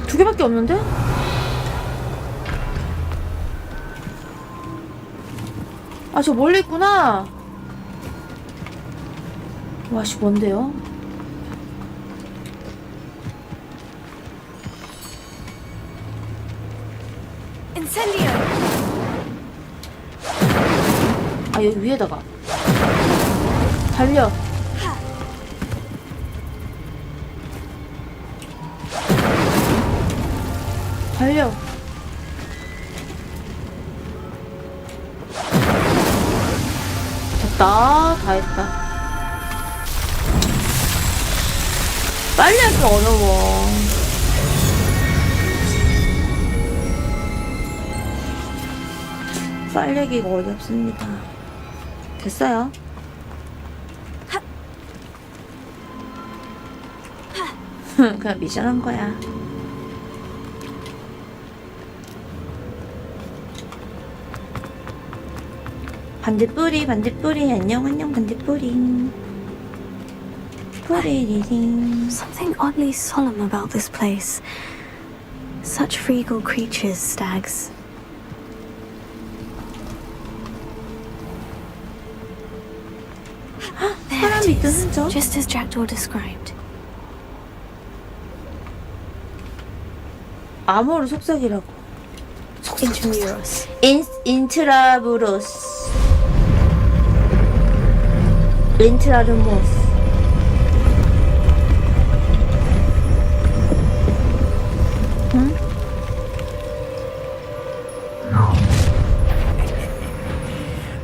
두 개밖에 없는데? 아, 저 멀리 있구나. 와씨, 뭔데요? 아, 여기 위에다가 달려. 달려. 됐다. 다 했다. 빨리 하기가 어려워. 빨리 하기가 어렵습니다. 됐어요. 그냥 미션 한 거야. 반딧불이 안녕 반딧불이 뿌리리링. Something oddly solemn about this place. Such regal creatures, stags. 사람이 있던 흔적? Just as Jackdaw described. 암호를 속삭이라고. Intramuros. 인트라부로스. 인트라르모스. 응?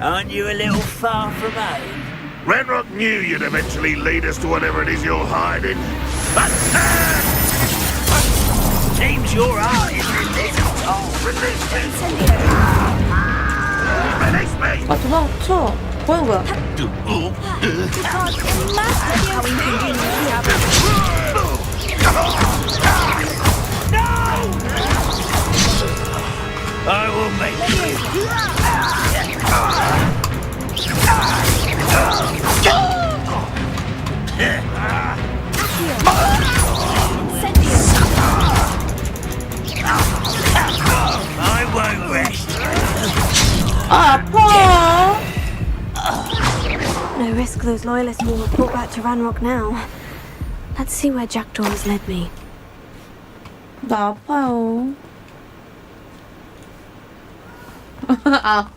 Aren't you a little far from home? Ranrock knew you'd eventually lead us to whatever it is you're hiding. Attack! Seems your eye is in this. Oh, release me! Release me! 아 도망쳐. 뭐 하는 거야? I will make you. I won't rest. 아 아파. No risk those loyalists will report back to Ranrock now. Let's see where Jackdaw has led me. 나 아파요. 아,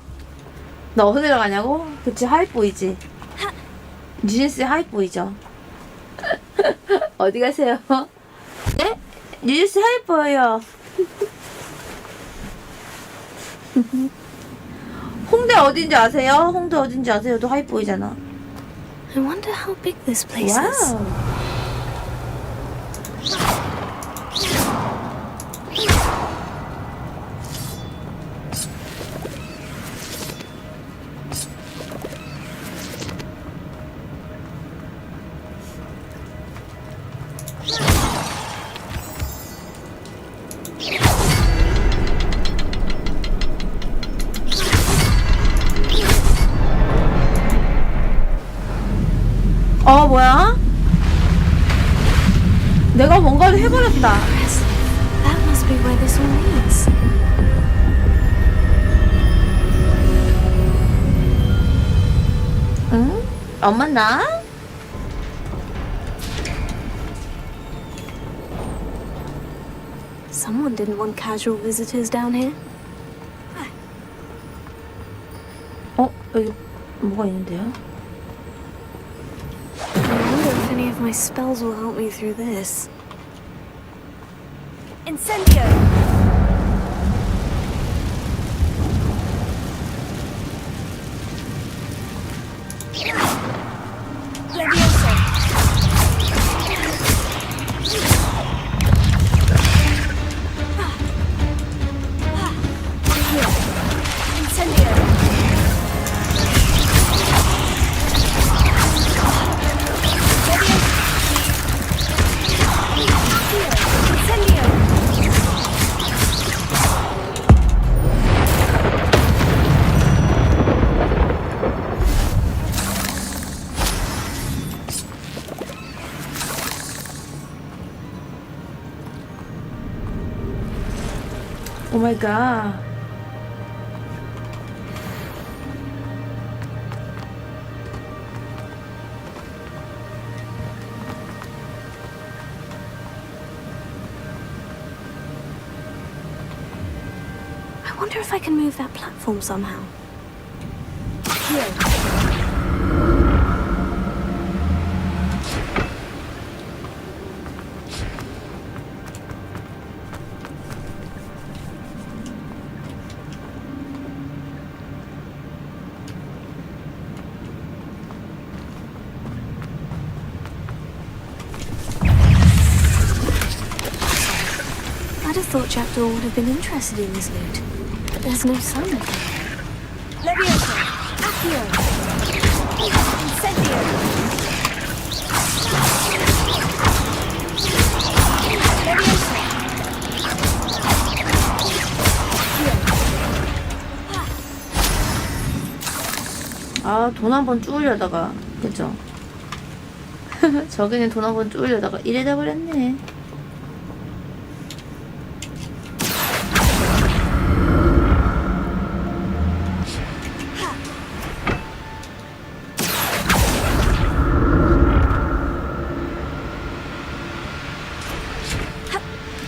나 어디 내려가냐고? 그치, 하이보이지. 뉴진스 하이보이죠. 어디 가세요? 네? 뉴진스 하이보예요. 홍대 어딘지 아세요? 홍대 어딘지 아세요? 또 하이보이잖아. I wonder how big this place is. 어 뭐야? 내가 뭔가를 해버렸다. That must be where this all leads. 응? 엄마 나? Someone didn't want casual visitors down here. 어? 여기 뭐가 있는데요? I wonder if any of my spells will help me through this. Incendio! Oh my god. I wonder if I can move that platform somehow. I'd have thought Jackdaw would have been interested in this loot, but there's no sign of it. Leviosa! Accio! Incendio! Leviosa! 아, 돈 한번 쪼으려다가, 그죠? 저기는 돈 한번 쪼으려다가 이래다 버렸네.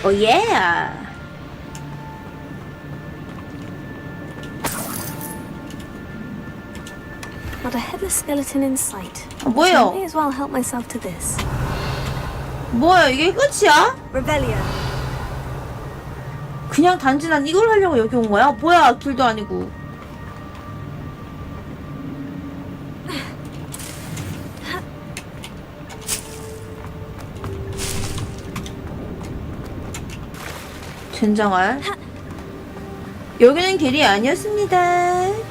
Oh yeah! Not a headless skeleton in sight. 뭐예요? So I may as well help myself to this. 뭐야, 이게 끝이야? Revelio. 그냥 단지 난 이걸 하려고 여기 온 거야? 뭐야, 길도 아니고. 젠장할. 여기는 길이 아니었습니다.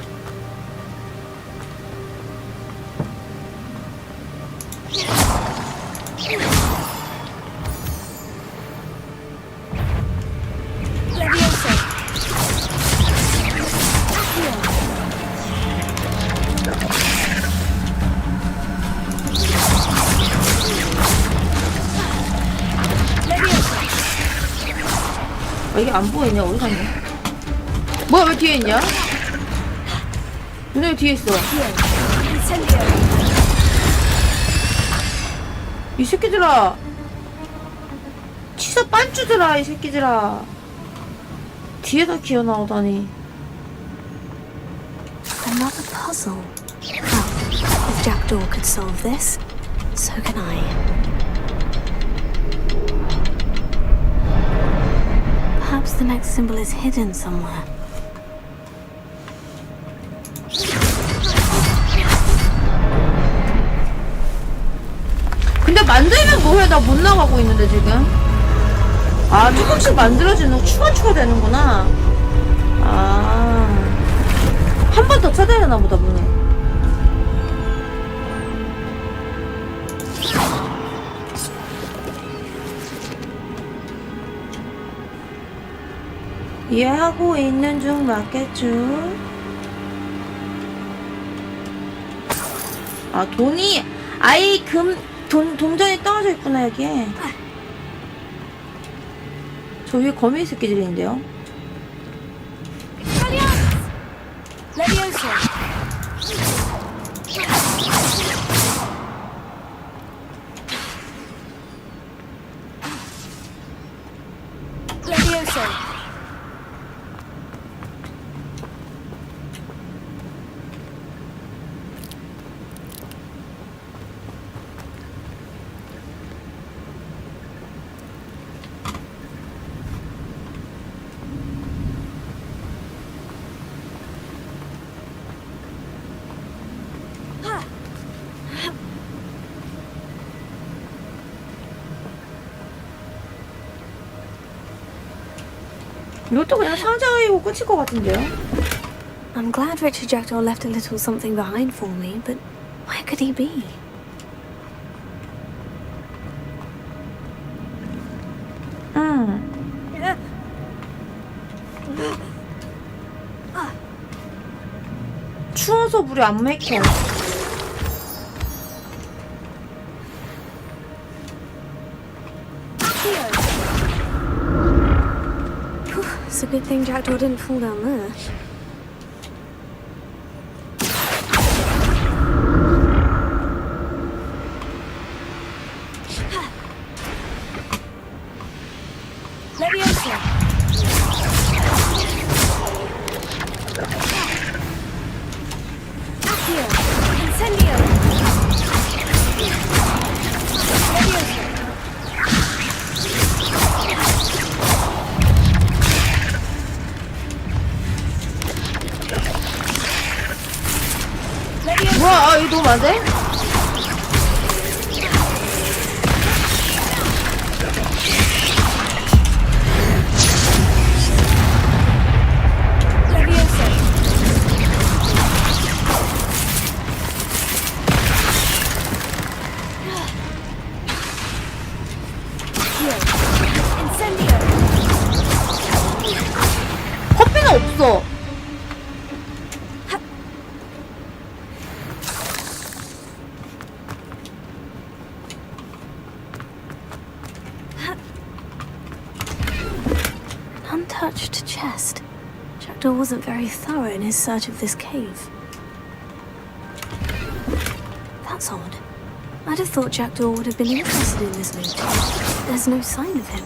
이게 안 보이냐? 어디 갔냐? 뭐야, 왜 뒤에 있냐? 왜 뒤에 있어? 이 새끼들아! 치사 빤쭈들아, 이 새끼들아! 뒤에다 기어 나오다니. Another puzzle. Well, if Jackdaw could solve this, so can I. Perhaps the next symbol is hidden somewhere. 근데 만들면 뭐해? 나 못 나가고 있는데 지금. 아, 조금씩 만들어지는 추가 되는구나. 아, 한 번 더 찾아야 되나 보다 문을. 이해하고 있는 중 맞겠죠? 아, 돈이 아예 동전이 떨어져 있구나 여기에. 저 위에 거미 새끼들이 있는데요. 이것도 그냥 상자이고 끝일 것 같은데요? I'm glad Richard Jackdaw left a little something behind for me, but where could he be? 추워서 물이 안 맥혀. It's a good thing Jackdaw didn't fall down there. 뭐야, 아, 이거 너무 안 돼? 커피는 없어. Untouched chest. Jackdaw wasn't very thorough in his search of this cave. That's odd. I'd have thought Jackdaw would have been interested in this loot. There's no sign of him.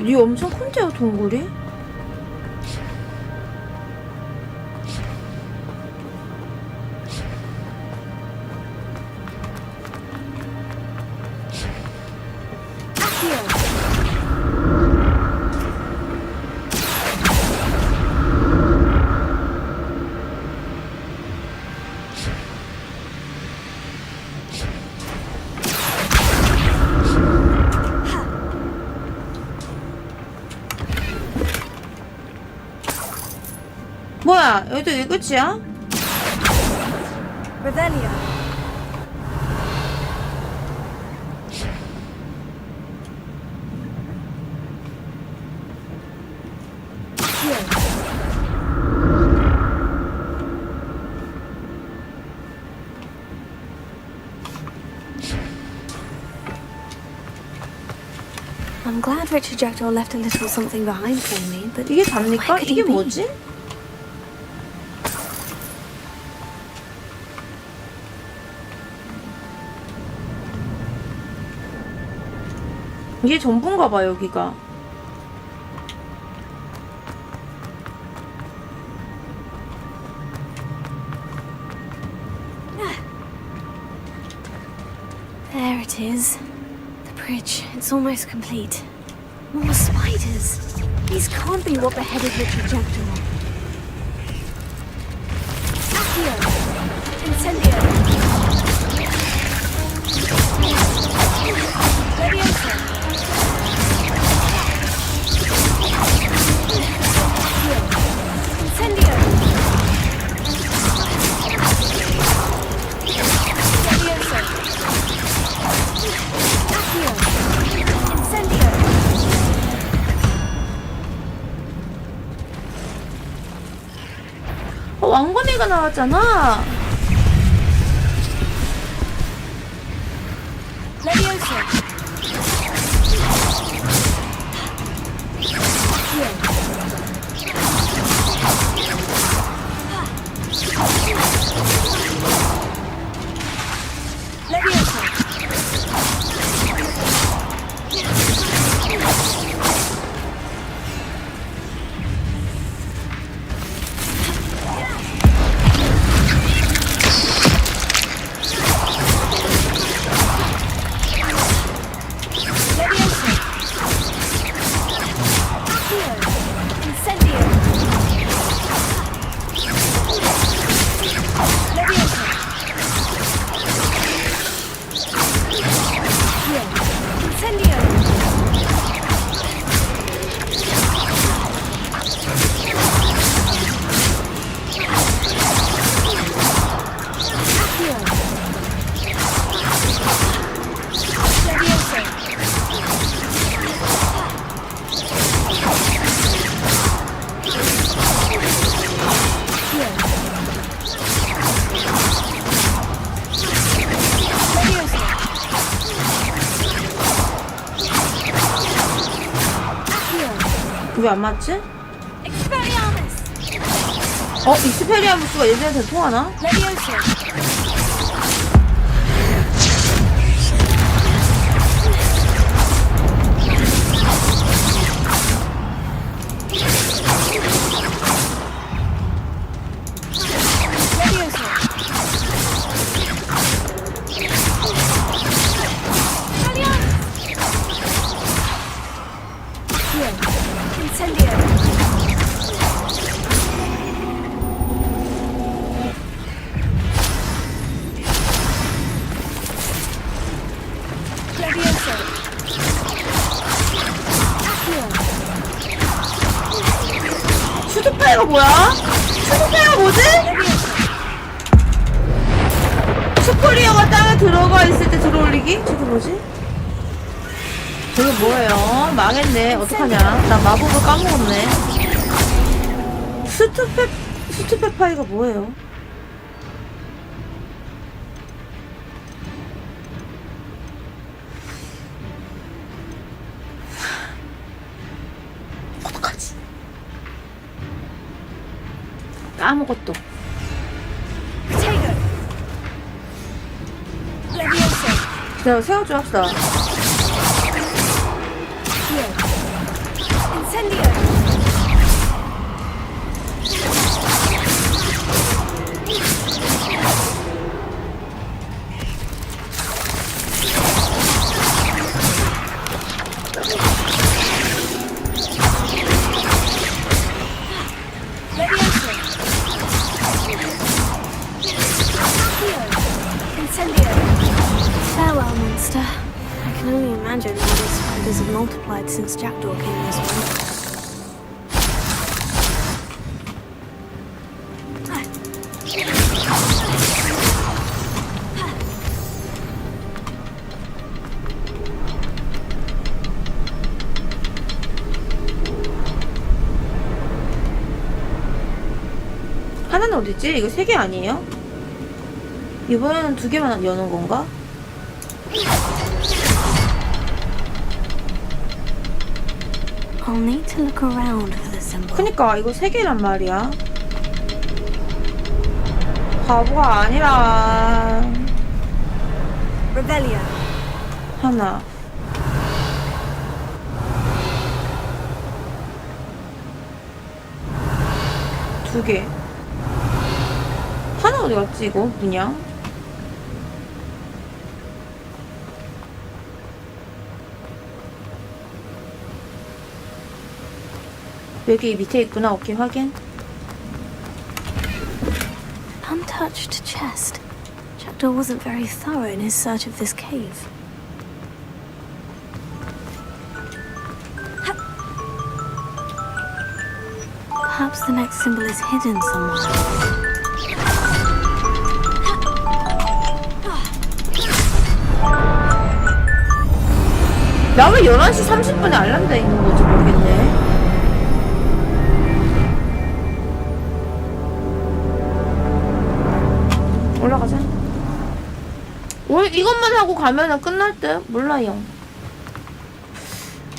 이 엄청 큰데요, 동굴이? 끝이야. 여기도 이게 끝이야? Revelio. I'm glad Richard Jackdaw left a little something behind for me, but 이게 답니까? where could he 이게 be? 뭐지? 이게 전부인가 봐, 여기가. There it is. The bridge. It's almost complete. More spiders. These can't be what beheaded Richard Jackdaw. Accio! Incendio! Leviosa! Accio! Incendio! Leviosa! Accio! Incendio! 왕건이가 나왔잖아. Leviosa! Leviosa! 왜 안 맞지? Expelliarmus! 익스페리아무스가 얘네한테 통하나? Leviosa! Leviosa! Incendio! Leviosa! 슈트파이가 뭐야? 슈트파이가 뭐지? 슈퍼리어가 땅에 들어가 있을 때 들어올리기? 저게 뭐지? 저게 뭐예요? 망했네. 어떡하냐? 나 마법을 까먹었네. 슈트페파이가 뭐예요? 어떡하지? 아무것도. Potato! Leviosa! 자, 생각 좀 합시다. Incendio! Leviosa! Incendio! Farewell, monster. I can only imagine how these spiders have multiplied since Jackdaw came this way. 개는 어딨지? 이거 3개 아니에요? 이번에는 2개만 여는 건가? I'll need to look around for the symbol. 그니까 이거 3개란 말이야. 바보가 아니라. Revelio. 하나. 두 개. 하나 어디 갔지 이거 그냥? 여기 밑에 있구나. 오케이 확인. Untouched chest. Jackdaw wasn't very thorough in his search of this cave. Perhaps the next symbol is hidden somewhere. 나 왜 11시 30분에 알람돼 있는 건지 모르겠네. 올라가자. 오늘 이것만 하고 가면은 끝날 듯? 몰라요.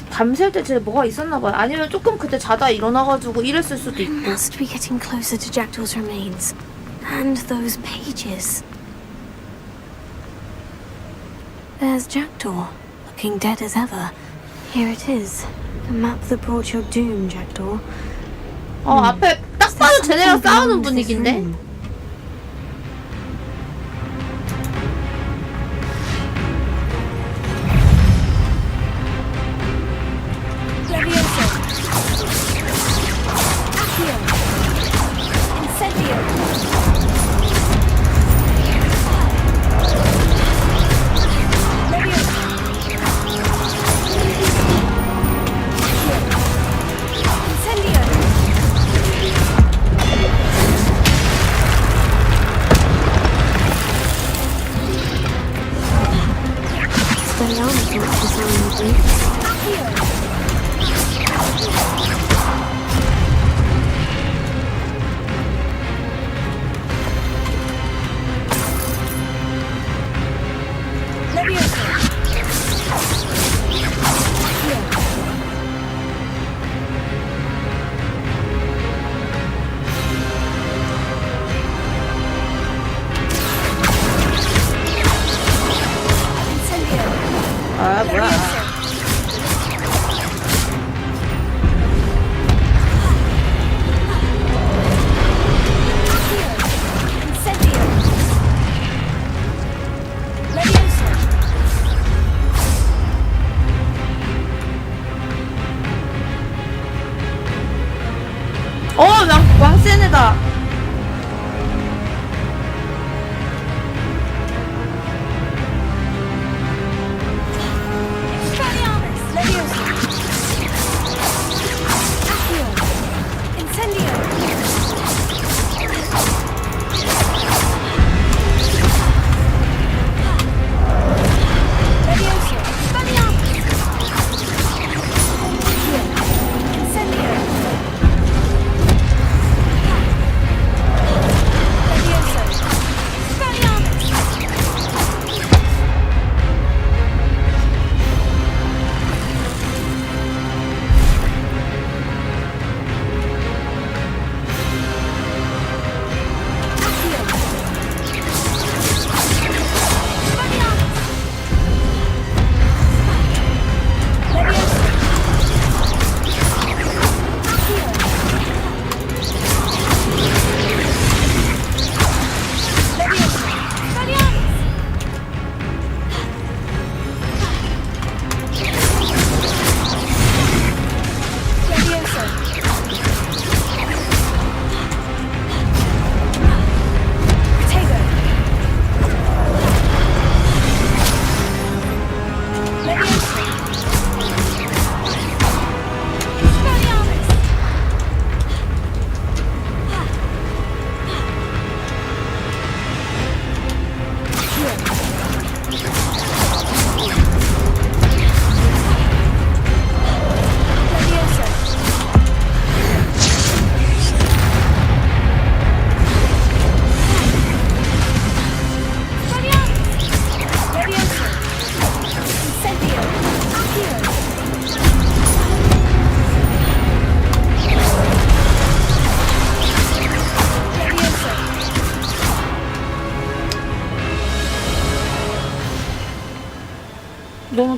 밤샐 때 쟤 뭐가 있었나봐요. 아니면 조금 그때 자다 일어나가지고 이랬을 수도 있고. Must be getting closer to Jackdaw's remains. And those pages. There's Jackdaw, looking dead as ever. Here it is. The map that brought your doom, Jackdaw. 앞에 딱 봐도 쟤네랑 싸우는 분위기인데? 아 뭐야. 왕센 애다.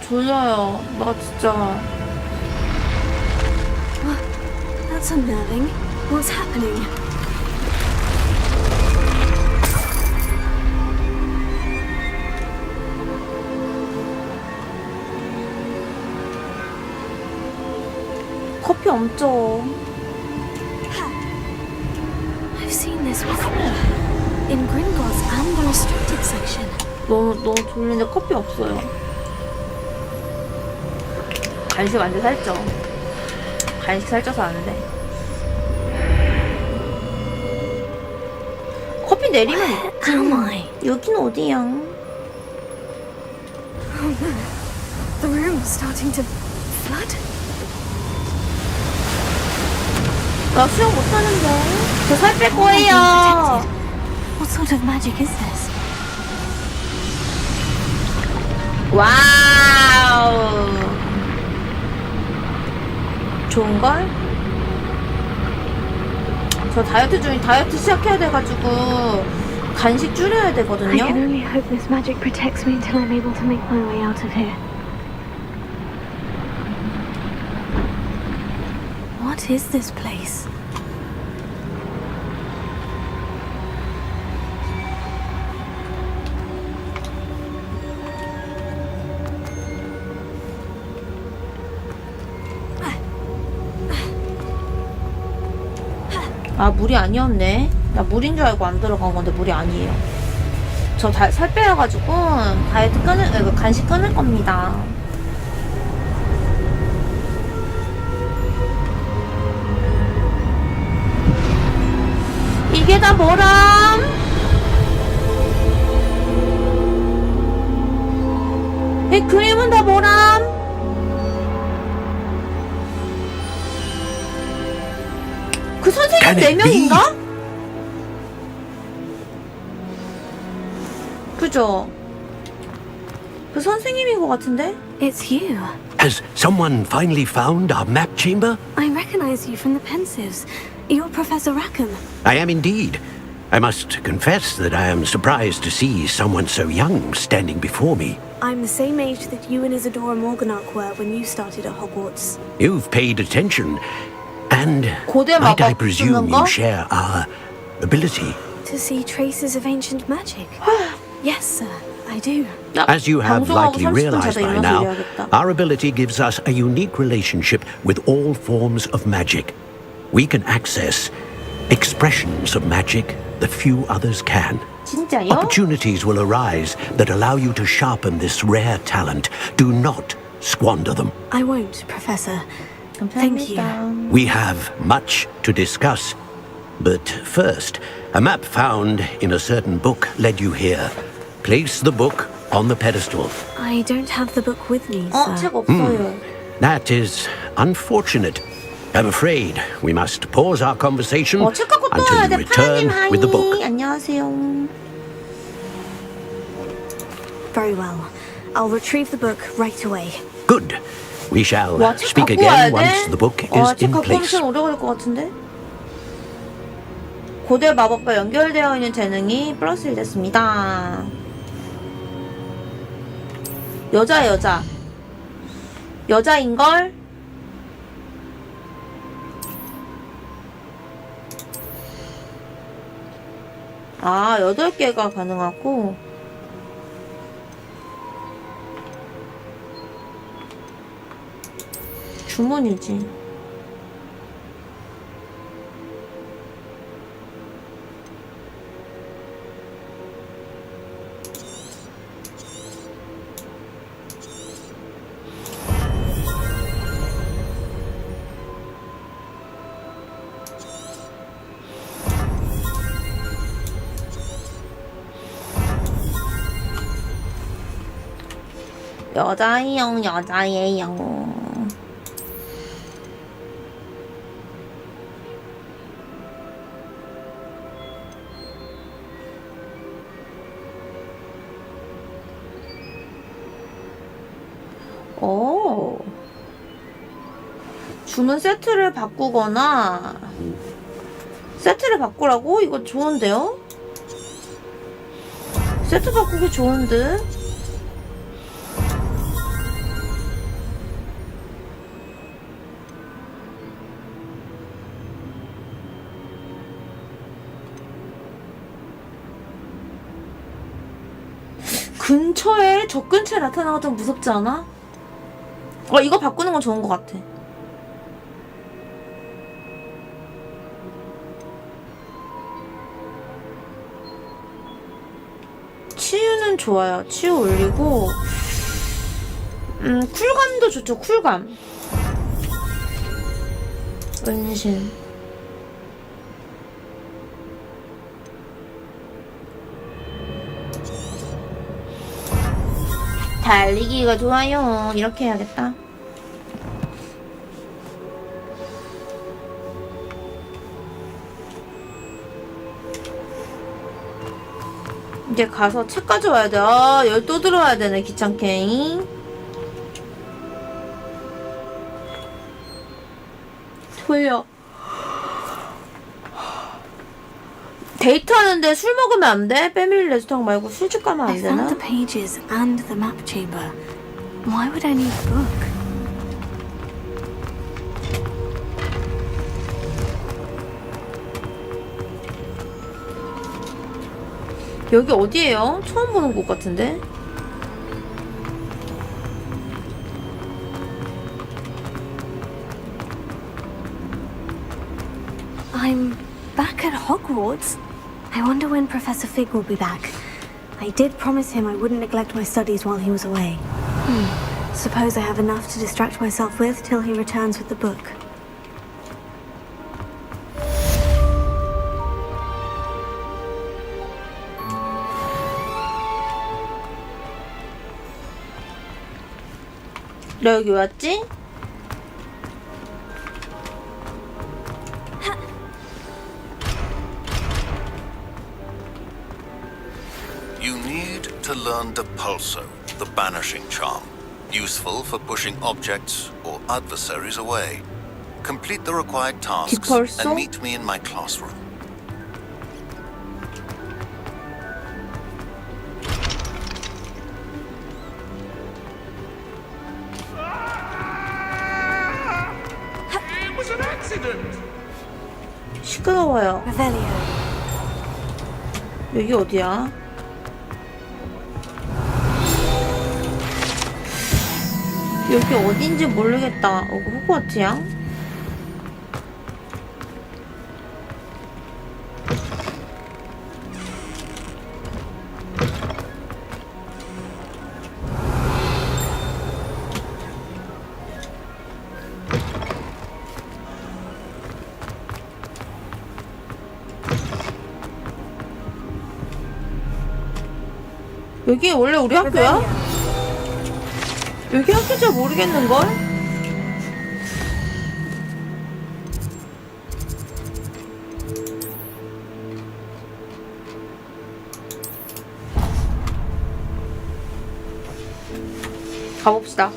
졸려요. 나 진짜. That's unnerving. What's happening? 커피 엄청. I've seen this before. In Gringotts and the restricted section. 너무 졸린데 커피 없어요. 간식 완전 살쪄. 간식 살쪄서 안 돼. 커피 내리면 있지. 여긴 어디야? Oh no. The room's starting to flood. 나 수영 못하는데. 저 살 뺄 거예요. What sort of magic is this? 와우. 좋은걸? 저 다이어트 시작해야 돼가지고 간식 줄여야 I 되거든요. can only hope this magic protects me until I'm able to make my way out of here. What is this place? 아, 물이 아니었네. 나 물인 줄 알고 안 들어간 건데 물이 아니에요. 저 살 빼여가지고 간식 끊을 겁니다. 이게 다 뭐람? 이 그림은 다 뭐람? 그 선생님 4명인가? 그죠? 그 선생님인 것 같은데? It's you. Has someone finally found our map chamber? I recognize you from the Pensives. You're Professor Rackham. I am indeed. I must confess that I am surprised to see someone so young standing before me. I'm the same age that you and Isadora Morganach were when you started at Hogwarts. You've paid attention, and 고대 might I 마법 presume 쓰는 you 거? share our ability? To see traces of ancient magic. Yes, sir, I do. As you have 방송하고 likely 30분 realized 자다 by 일어나서 now, 일해야겠다. our ability gives us a unique relationship with all forms of magic. We can access expressions of magic that few others can. 진짜요? Opportunities will arise that allow you to sharpen this rare talent. Do not squander them. I won't, Professor. Thank you. We have much to discuss. But first, a map found in a certain book led you here. Place the book on the pedestal. I don't have the book with me, sir. 책 없어요. That is unfortunate. I'm afraid we must pause our conversation 책 갖고 또 until 와야 you 돼. return 파님 with the book. 하이. 안녕하세요. Very well. I'll retrieve the book right away. Good. We shall 와, 책 speak 갖고 와야 again once 돼? the book 와, is 책 in 갖고 오면 place. 좀 오래 걸릴 것 같은데? 고대 마법과 연결되어 있는 재능이 플러스 1 됐습니다. 여자인걸? 아, 8개가 가능하고. 주문이지. 여자예요. 오. 주문 세트를 바꾸거나 세트를 바꾸라고? 이거 좋은데요? 세트 바꾸기 좋은데? 근처에 적 근처에 나타나가 좀 무섭지 않아? 이거 바꾸는 건 좋은 것 같아. 치유는 좋아요. 치유 올리고 쿨감도 좋죠. 쿨감. 은신. 달리기가 좋아요. 이렇게 해야겠다. 이제 가서 책 가져와야 돼. 여기 또 들어와야 되네. 귀찮게. 졸려. 데이트하는데 술 먹으면 안 돼? 패밀리 레스토랑 말고 술집 가면 안 I 되나? found the pages and the map chamber. Why would I need a book? 여기 어디예요? 처음 보는 곳 같은데? I'm back at Hogwarts. I wonder when Professor Fig will be back. I did promise him I wouldn't neglect my studies while he was away. Suppose I have enough to distract myself with till he returns with the book. 나 여기 왔지? You need to learn the Pulso, the banishing charm. Useful for pushing objects or adversaries away. Complete the required tasks and meet me in my classroom. It was an accident. 시끄러워요. 여기 어디야? 여기 어딘지 모르겠다. 호그와트야? 여기 원래 우리 학교야? 여기 학교 잘 모르겠는걸? 가봅시다.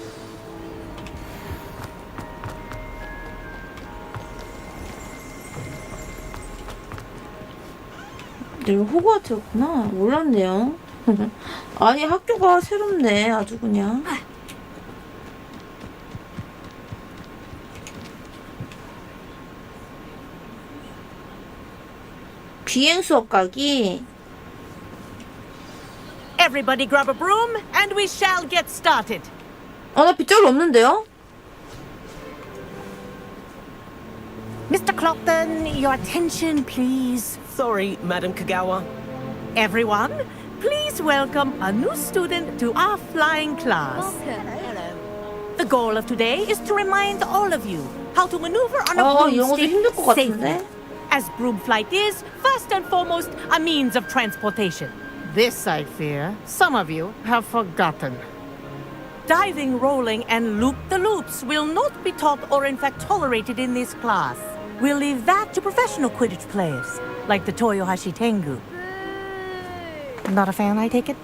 여기 호그와트였구나. 몰랐네요. 아니 학교가 새롭네. 아주 그냥. 비행 수업 가기. Everybody grab a broom and we shall get started. 나 빗자루 없는데요? Mr. Clopton, your attention, please. Sorry, Madam Kagawa. Everyone, please welcome a new student to our flying class. Hello. The goal of today is to remind all of you how to maneuver on a 이런 것도 힘들 것 broomstick 같은데? safely. As broom flight is, first and foremost, a means of transportation. This, I fear, some of you have forgotten. Diving, rolling, and loop-the-loops will not be taught or in fact tolerated in this class. We'll leave that to professional Quidditch players, like the Toyohashi Tengu. Not a fan, I take it?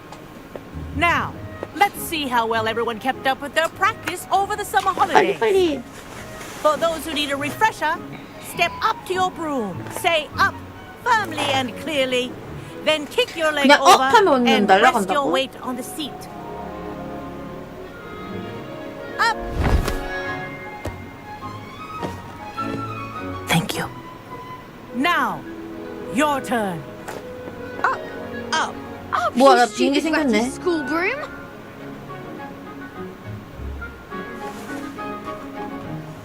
Now, let's see how well everyone kept up with their practice over the summer holidays. 빨리. For those who need a refresher, step up to your broom, say up firmly and clearly, then kick your leg 그냥 over 하면 and rest 날아간다고? your weight on the seat. Up! Thank you. Now, your turn. Up, up, up. 뭐야, 나 비행기 생겼네. School broom?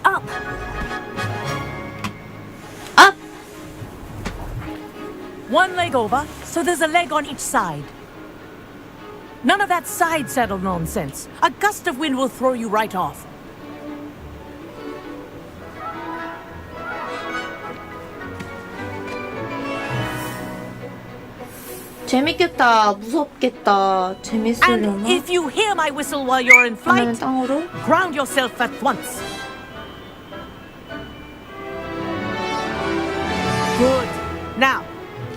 Up. Up. One leg over, so there's a leg on each side. None of that side saddle nonsense. A gust of wind will throw you right off. 재밌겠다. 무섭겠다. And 재밌으려나? if you hear my whistle while you're in 하면 flight, 땅으로? ground yourself at once. Good. Now,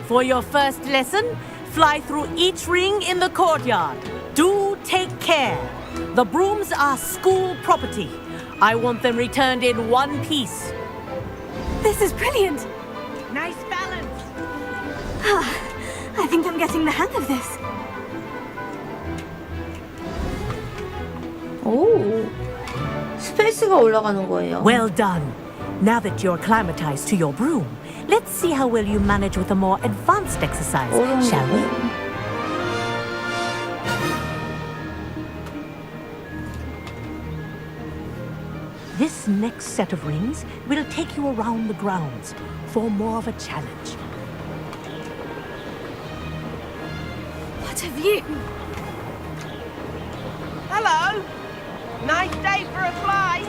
for your first lesson, fly through each ring in the courtyard. Do take care. The brooms are school property. I want them returned in one piece. This is brilliant. Nice balance. I think I'm getting the hang of this. 오. 스페이스가 올라가는 거예요. Well done. Now that you're acclimatized to your broom, let's see how well you manage with a more advanced exercise, shall we? This next set of rings will take you around the grounds for more of a challenge. What have you? Hello. Nice day for a fly.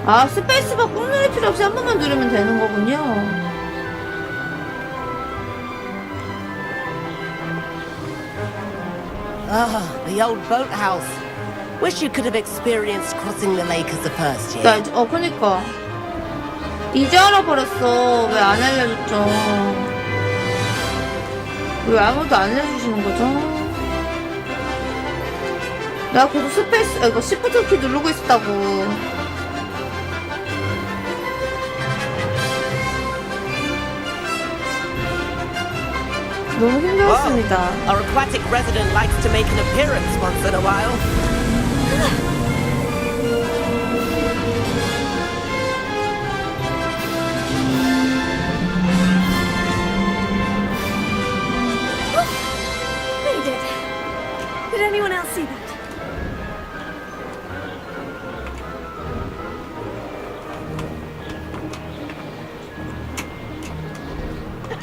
아, 스페이스바 꾹 누를 필요 없이 한 번만 누르면 되는 거군요. Ah, the old boathouse. Wish you could have experienced crossing the lake as a first year. 그니까. 이제 알아버렸어. 왜 안 알려줬죠? 왜 아무도 안 알려주시는 거죠? 내가 계속 스페이스, 이거 시프트 키 누르고 있었다고. 너무 힘들었습니다. Our aquatic resident likes to make an appearance once in a while. They did. Did anyone else see that?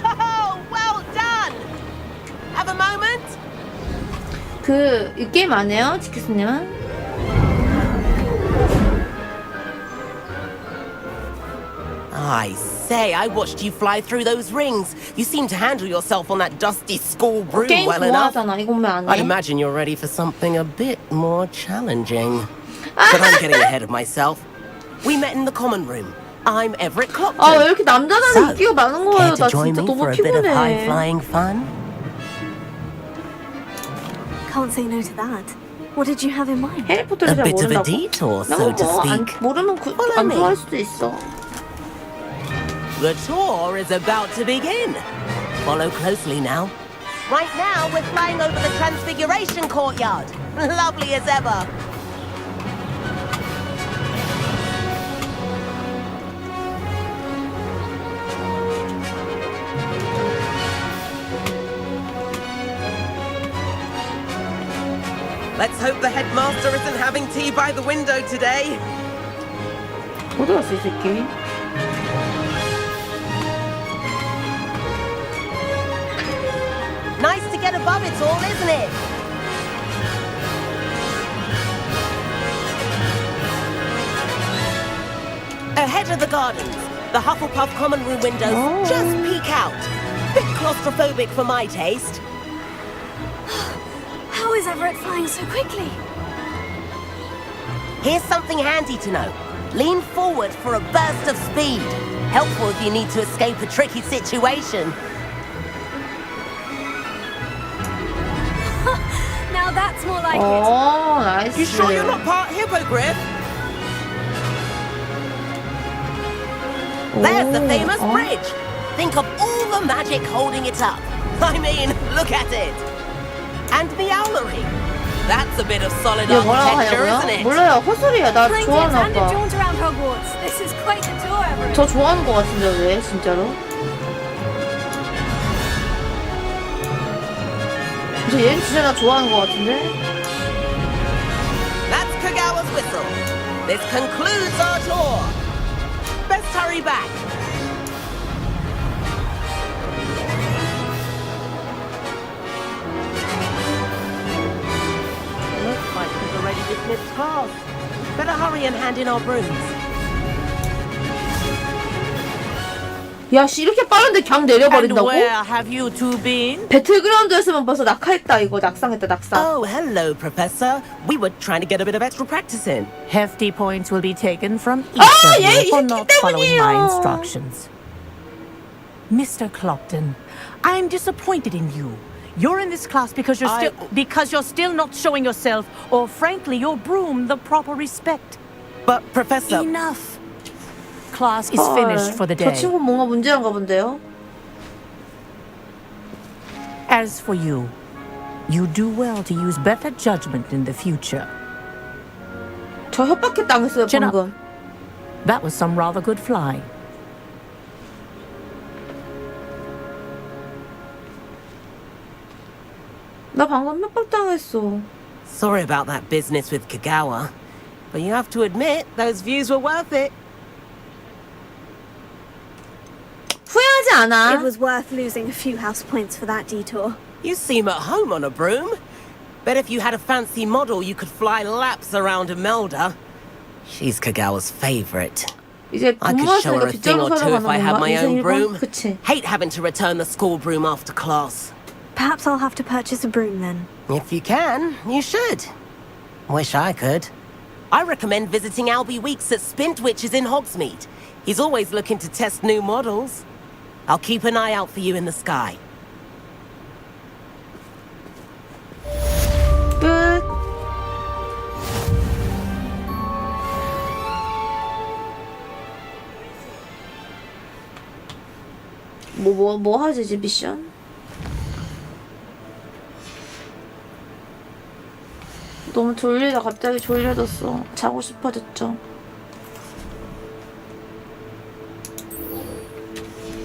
Oh, well done. Have a moment. 이 게임 안 해요? 지키스님은? I say, I watched you fly through those rings. You seem to handle yourself on that dusty school broom 게임 well enough. 좋아하잖아. 이거 왜 안 I'd 해? imagine you're ready for something a bit more challenging. But I'm getting ahead of myself. We met in the common room. I'm Everett Clopton. 아, 왜 이렇게 남자다는 인기가 많은 거예요? Care to 나 join 진짜 me 너무 for a bit of 피곤해. high-flying fun? Can't say no to that. What did you have in mind? 해리포터를 A 잘 bit of a 모른다고? detour, so to speak. 모르면 Follow 안 me. 좋아할 수도 있어. The tour is about to begin. Follow closely now. Right now, we're flying over the Transfiguration Courtyard. Lovely as ever. Let's hope the headmaster isn't having tea by the window today. 어디 갔어, 이 새끼? Nice to get above it all, isn't it? Ahead of the gardens, the Hufflepuff common room windows just peek out. Bit claustrophobic for my taste. How is Everett flying so quickly? Here's something handy to know. Lean forward for a burst of speed. Helpful if you need to escape a tricky situation. Now that's more like Oh, nice. You sure you're not part hippogriff? There's the famous bridge. Think of all the magic holding it up. I mean, look at it. And the owlery. That's a bit of solid 얘 뭐라고 architecture, isn't 하냐고요? it? 몰라요. 헛소리야. 나 Plaintiffs 좋아하나 and a 봐. jaunt around Hogwarts. This is quite the tour, everyone. 저 좋아하는 거 같은데 왜 진짜로? 저 얘는 진짜 나 좋아하는 거 같은데? That's Kagawa's whistle. This concludes our tour. Best hurry back. Looks like we've already dismissed class. Better hurry and hand in our brooms. 야, 씨, 이렇게 빠른데 그냥 And 내려버린다고? where have you two been? 배틀그라운드에서만 봐서 낙하했다, 이거. 낙상했다, 낙상. Oh, hello, Professor. We were trying to get a bit of extra practice in. Hefty points will be taken from each of 얘 you for 이렇게 not following my 때문이에요. instructions. Mr. Clopton, I'm disappointed in you. You're in this class because you're still not showing yourself, or frankly, your broom the proper respect. But Professor, enough. Class is finished for the 저 day. 친구 뭔가 문제한가 본데요? As for you, you do well to use better judgment in the future. 저 협박해 당했어요, Chin up. 방금. That was some rather good flying. 나 방금 협박당했어. sorry about that business with Kagawa. But you have to admit, those views were worth it. 후회하지 않아. It was worth losing a few house points for that detour. You seem at home on a broom. Bet if you had a fancy model, you could fly laps around Imelda. She's Kagawa's favorite. 이제 I could show her a thing or two if I had my own broom. 그치. Hate having to return the school broom after class. Perhaps I'll have to purchase a broom then. If you can, you should. Wish I could. I recommend visiting Albie Weeks at Spintwitches in Hogsmeade. He's always looking to test new models. I'll keep an eye out for you in the sky. 끝. 뭐 하지, 이제 미션? 너무 졸리다, 갑자기 졸려졌어. 자고 싶어졌죠.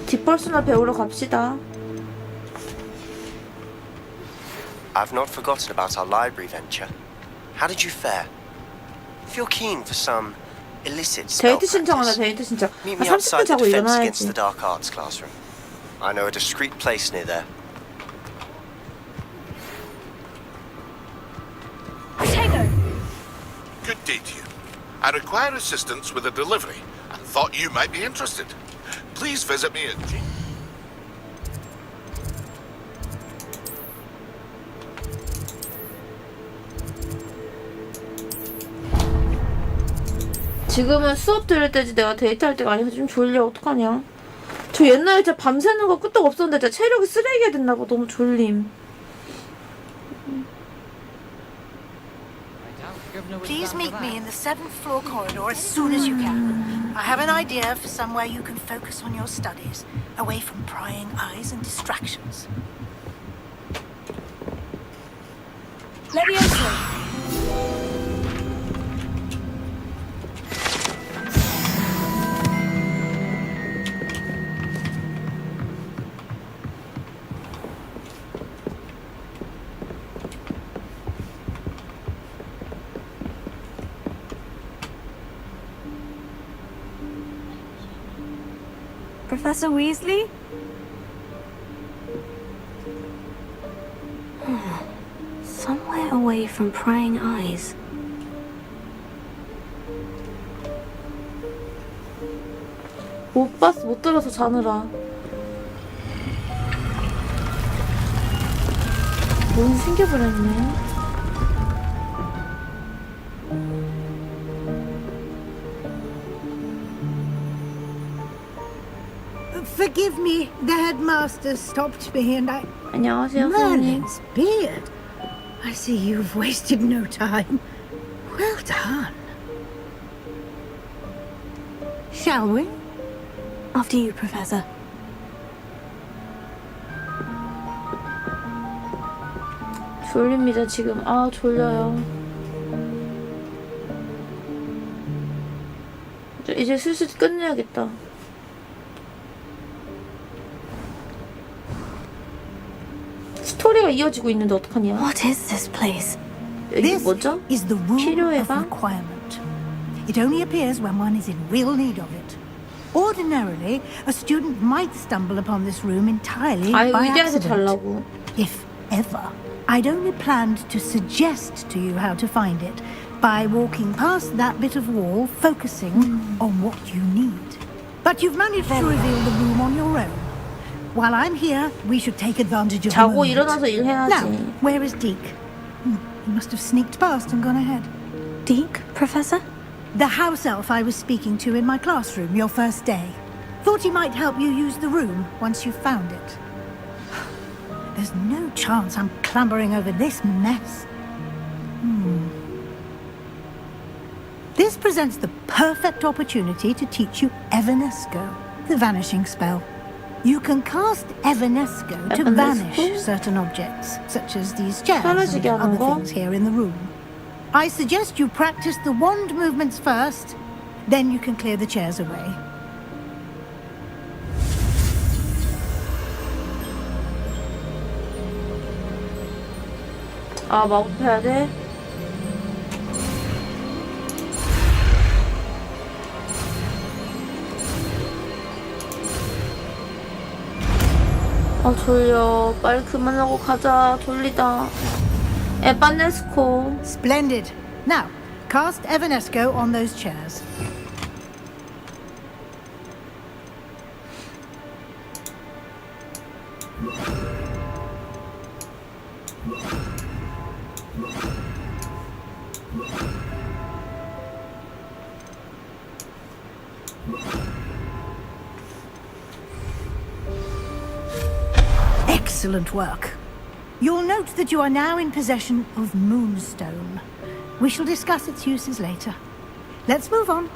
뒷벌스나 배우러 갑시다. I've not forgotten about our library venture. How did you fare? If you're keen for some illicit spell 데이트 신청하자, practice, 데이트 신청. meet 한 me 30분 outside the 자고 defense against 일어나야지. the dark arts classroom. I know a discreet place near there. Good day to you. I require assistance with a delivery and thought you might be interested. Please visit me at 지금은 수업 들을 때지 내가 데이트할 때가 아니어서 좀 졸려. 어떡하냐. 저 옛날에 진짜 밤새는 거 끄떡 없었는데 진짜 체력이 쓰레기가 됐나봐. 너무 졸림. Please meet me in the 7th floor corridor as soon as you can. I have an idea for somewhere you can focus on your studies, away from prying eyes and distractions. Leviosa. Professor Weasley? Somewhere away from prying eyes. 못 들어서 자느라. 뭔 생겨버렸네. Forgive me, the headmaster stopped me and I... 안녕하세요, 선생님. Merlin's beard. I see you've wasted no time. Well done. Shall we? After you, Professor. 졸립니다 지금. 아 졸려요. 이제 슬슬 끝내야겠다. 스토리가 이어지고 있는데 어떡하냐? What is this place? 이게 뭐죠? Is the room 필요해 of 봐? requirement. It only appears when one is in real need of it. Ordinarily, a student might stumble upon this room entirely 아유 by 의자에서 accident. 잘라고. If ever. I'd only planned to suggest to you how to find it by walking past that bit of wall, focusing on what you need. But you've managed to reveal the room on your own. While I'm here, we should take advantage of the 자고 moment. 일어나서 일해야지. Now, where is Deke? He must have sneaked past and gone ahead. Deke, Professor? The house elf I was speaking to in my classroom your first day. Thought he might help you use the room once you found it. There's no chance I'm clambering over this mess. This presents the perfect opportunity to teach you Evanesco, the vanishing spell. You can cast Evanesco to vanish certain objects, such as these chairs and other things here in the room. I suggest you practice the wand movements first, then you can clear the chairs away. 아 마법 해야 돼? 아 졸려. 빨리 그만하고 가자. 졸리다. 에바네스코. Splendid. Now, cast Evanesco on those chairs. Excellent work. You'll note that you are now in possession of Moonstone. We shall discuss its uses later. Let's move on.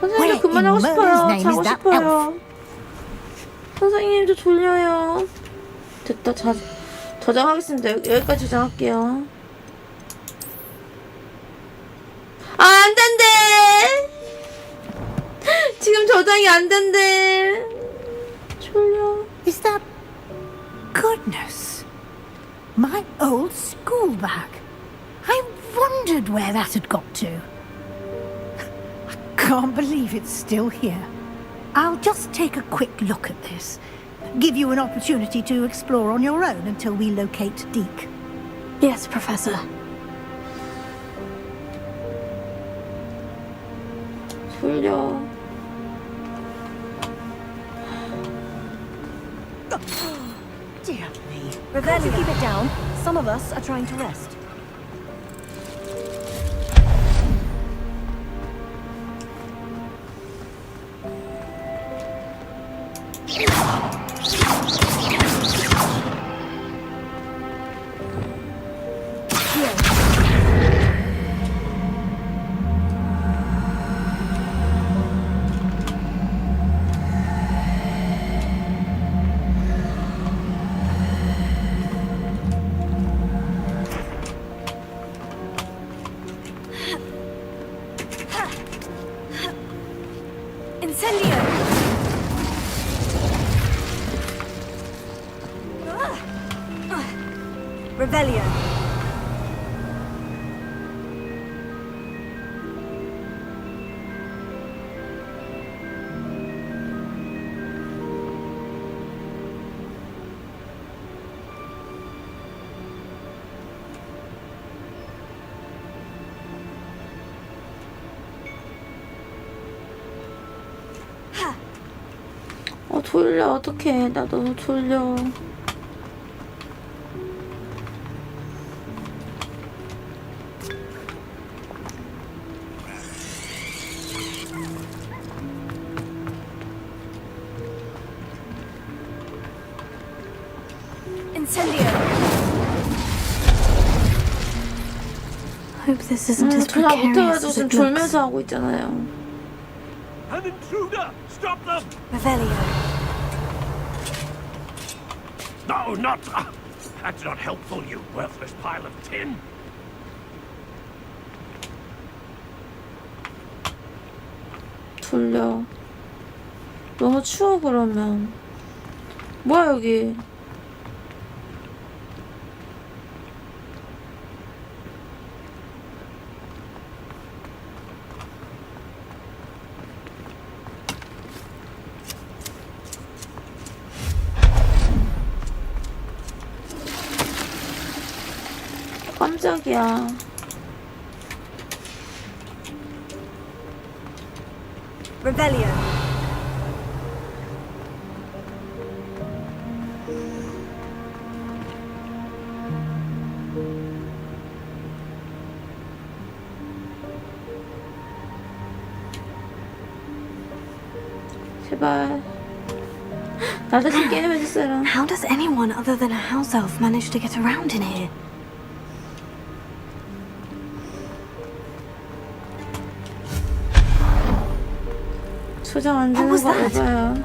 선생님 그만하고 싶어요. 자고 싶어요. 선생님 저 졸려요. 됐다. 저장하겠습니다. 여기까지 저장할게요. 아, 안 된대. 지금 저장이 안 된대. 졸려. Is that... Goodness. My old school bag. I wondered where that had got to. I can't believe it's still here. I'll just take a quick look at this. Give you an opportunity to explore on your own until we locate Deke. Yes, Professor. 졸려. Dear me. Can't you keep it down? Some of us are trying to rest. Revelio. 졸려. 어떡해. 나 너무 졸려. Hope this isn't as 그냥 precarious 못해가지고 as 지금 it looks. 졸면서 하고 있잖아요. An intruder! Stop them! Revelio. No, not... that's not helpful, you worthless pile of tin. 돌려. 너무 추워 그러면. 뭐야 여기. 깜짝이야. Revelio. 제발. 나 대신 게임 해주세요. How does anyone other than a house elf manage to get around in here? 소장 안 되는 거 봐요.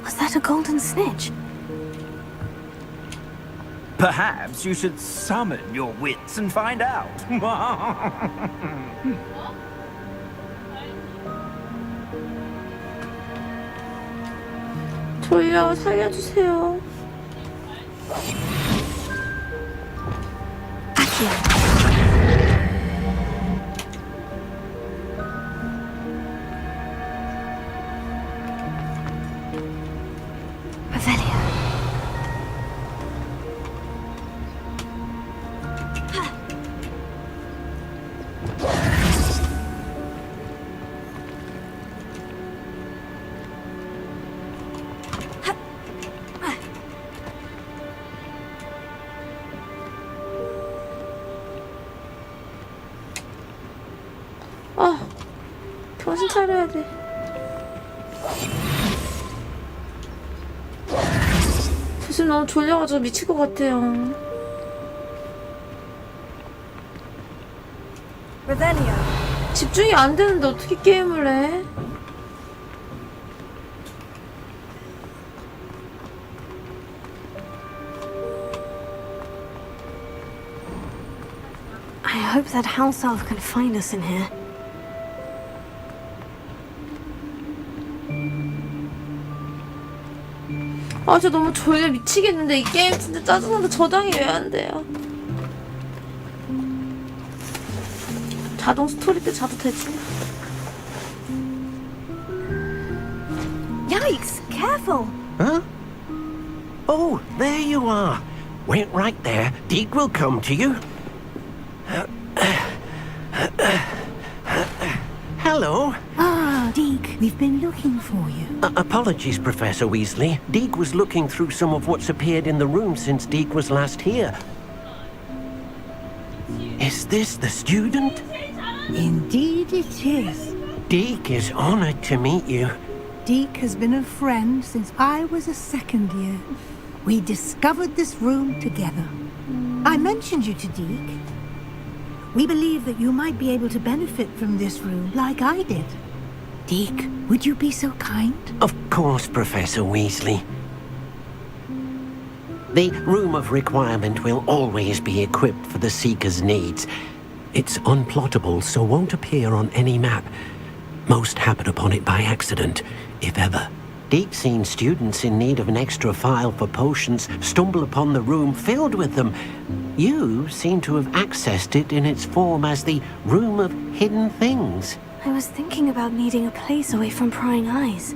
Was that a golden snitch? Perhaps you should summon your wits and find out. 돌려 살려주세요. 정신 차려야 돼. 사실 너무 졸려가지고 미칠 것 같아요. Revelio. 집중이 안 되는데 어떻게 게임을 해? I hope that house elf can find us in here. 아, 저 너무 졸려 미치겠는데 이 게임 진짜 짜증나는데 저장이 왜 안 돼요? 자동 스토리 때 자도 되지. Yikes! Careful! Huh? Oh, there you are. Wait right there. Deke will come to you. Hello. Ah, Deke, we've been looking for you. Apologies, Professor Weasley. Deke was looking through some of what's appeared in the room since Deke was last here. Is this the student? Indeed it is. Deke is honored to meet you. Deke has been a friend since I was a second year. We discovered this room together. I mentioned you to Deke. We believe that you might be able to benefit from this room like I did. Deke, would you be so kind? Of course, Professor Weasley. The Room of Requirement will always be equipped for the Seeker's needs. It's unplottable, so won't appear on any map. Most happen upon it by accident, if ever. Deep-seen students in need of an extra file for potions stumble upon the room filled with them. You seem to have accessed it in its form as the Room of Hidden Things. I was thinking about needing a place away from prying eyes.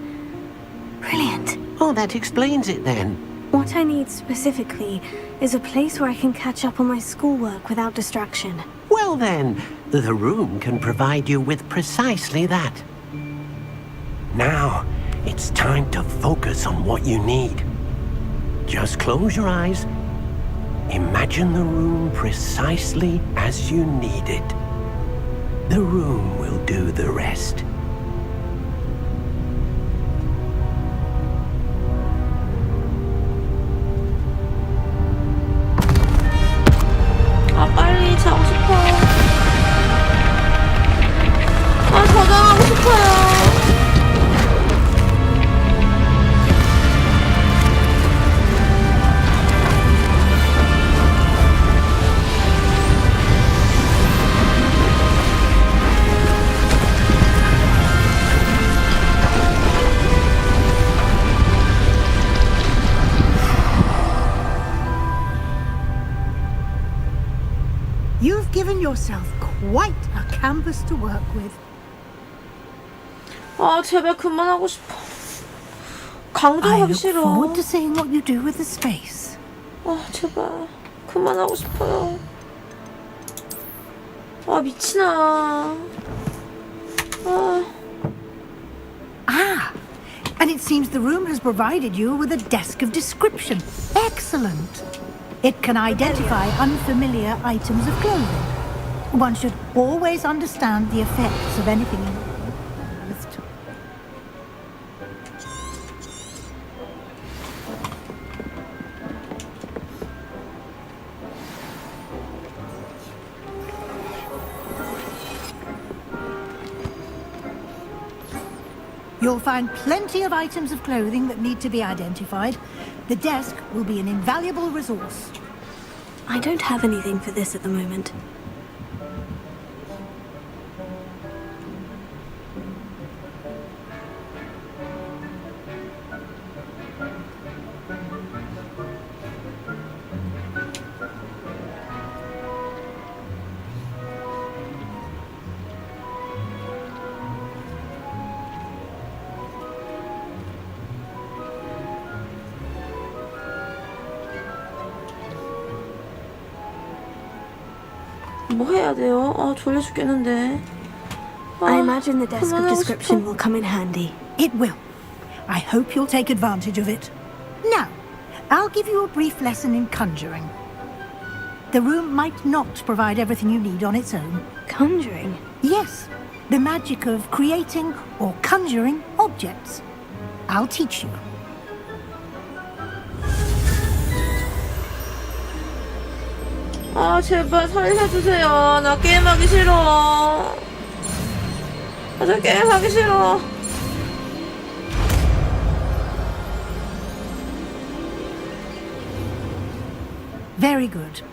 Brilliant. Oh, that explains it then. What I need specifically is a place where I can catch up on my schoolwork without distraction. Well then, the room can provide you with precisely that. Now, it's time to focus on what you need. Just close your eyes. Imagine the room precisely as you need it. The room will do the rest. 아, 빨리 자고 싶어. 아, 저장하고 싶어요. given yourself quite a canvas to work with. 아, 제발 그만하고 싶어. I 강조하기 look 싫어. forward to seeing what you do with the space. 아, 제발 그만하고 싶어요. 아, 미치나. And it seems the room has provided you with a desk of description. Excellent. It can identify unfamiliar items of clothing. One should always understand the effects of anything used. You'll find plenty of items of clothing that need to be identified. The desk will be an invaluable resource. I don't have anything for this at the moment. 뭐 해야 돼요? 아, 졸려 죽겠는데. I imagine the desk of 그만하고 description 싶어. will come in handy. It will. I hope you'll take advantage of it. Now, I'll give you a brief lesson in conjuring. The room might not provide everything you need on its own. Conjuring? Yes, the magic of creating or conjuring objects. I'll teach you. 아, 제발 살려주세요. 나 게임하기 싫어. 아, 저 게임하기 싫어. Very good.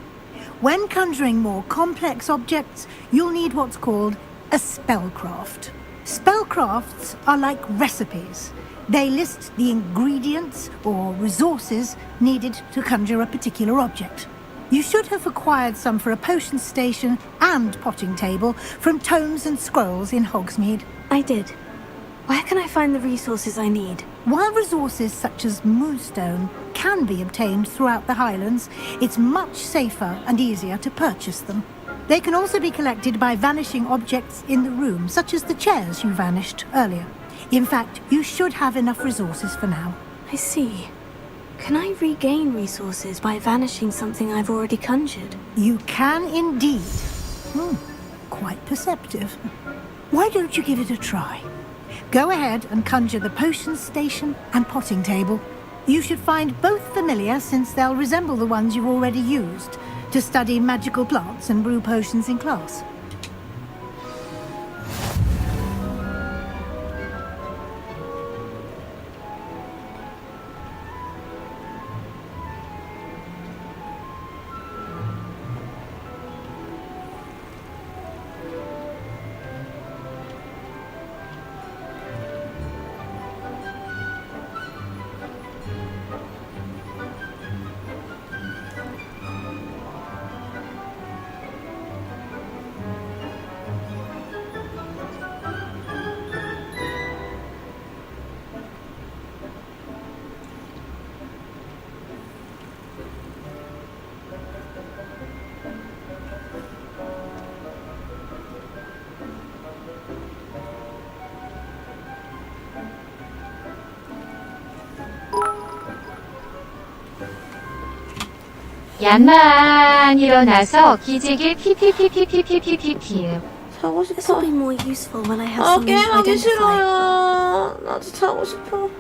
When conjuring more complex objects, you'll need what's called a spellcraft. Spellcrafts are like recipes. They list the ingredients or resources needed to conjure a particular object. You should have acquired some for a potion station and potting table from tomes and scrolls in Hogsmeade. I did. Where can I find the resources I need? While resources such as moonstone can be obtained throughout the Highlands, it's much safer and easier to purchase them. They can also be collected by vanishing objects in the room, such as the chairs you vanished earlier. In fact, you should have enough resources for now. I see. Can I regain resources by vanishing something I've already conjured? You can indeed. Quite perceptive. Why don't you give it a try? Go ahead and conjure the potion station and potting table. You should find both familiar, since they'll resemble the ones you've already used to study magical plants and brew potions in class. 얌만 일어나서 기지개 피피피피피피피피. 자고 This will 싶어. be more useful when I have 아, something to 게임하기 identify. 싫어요. 나도 자고 싶어.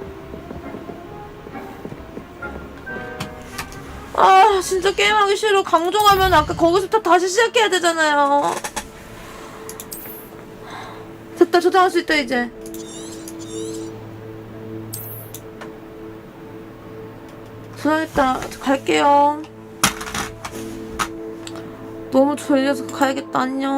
아, 진짜 게임하기 싫어. 강종하면 아까 거기서부터 다시 시작해야 되잖아요. 됐다, 저장할 수 있다, 이제. 저장했다. 갈게요. 너무 졸려서 가야겠다. 안녕.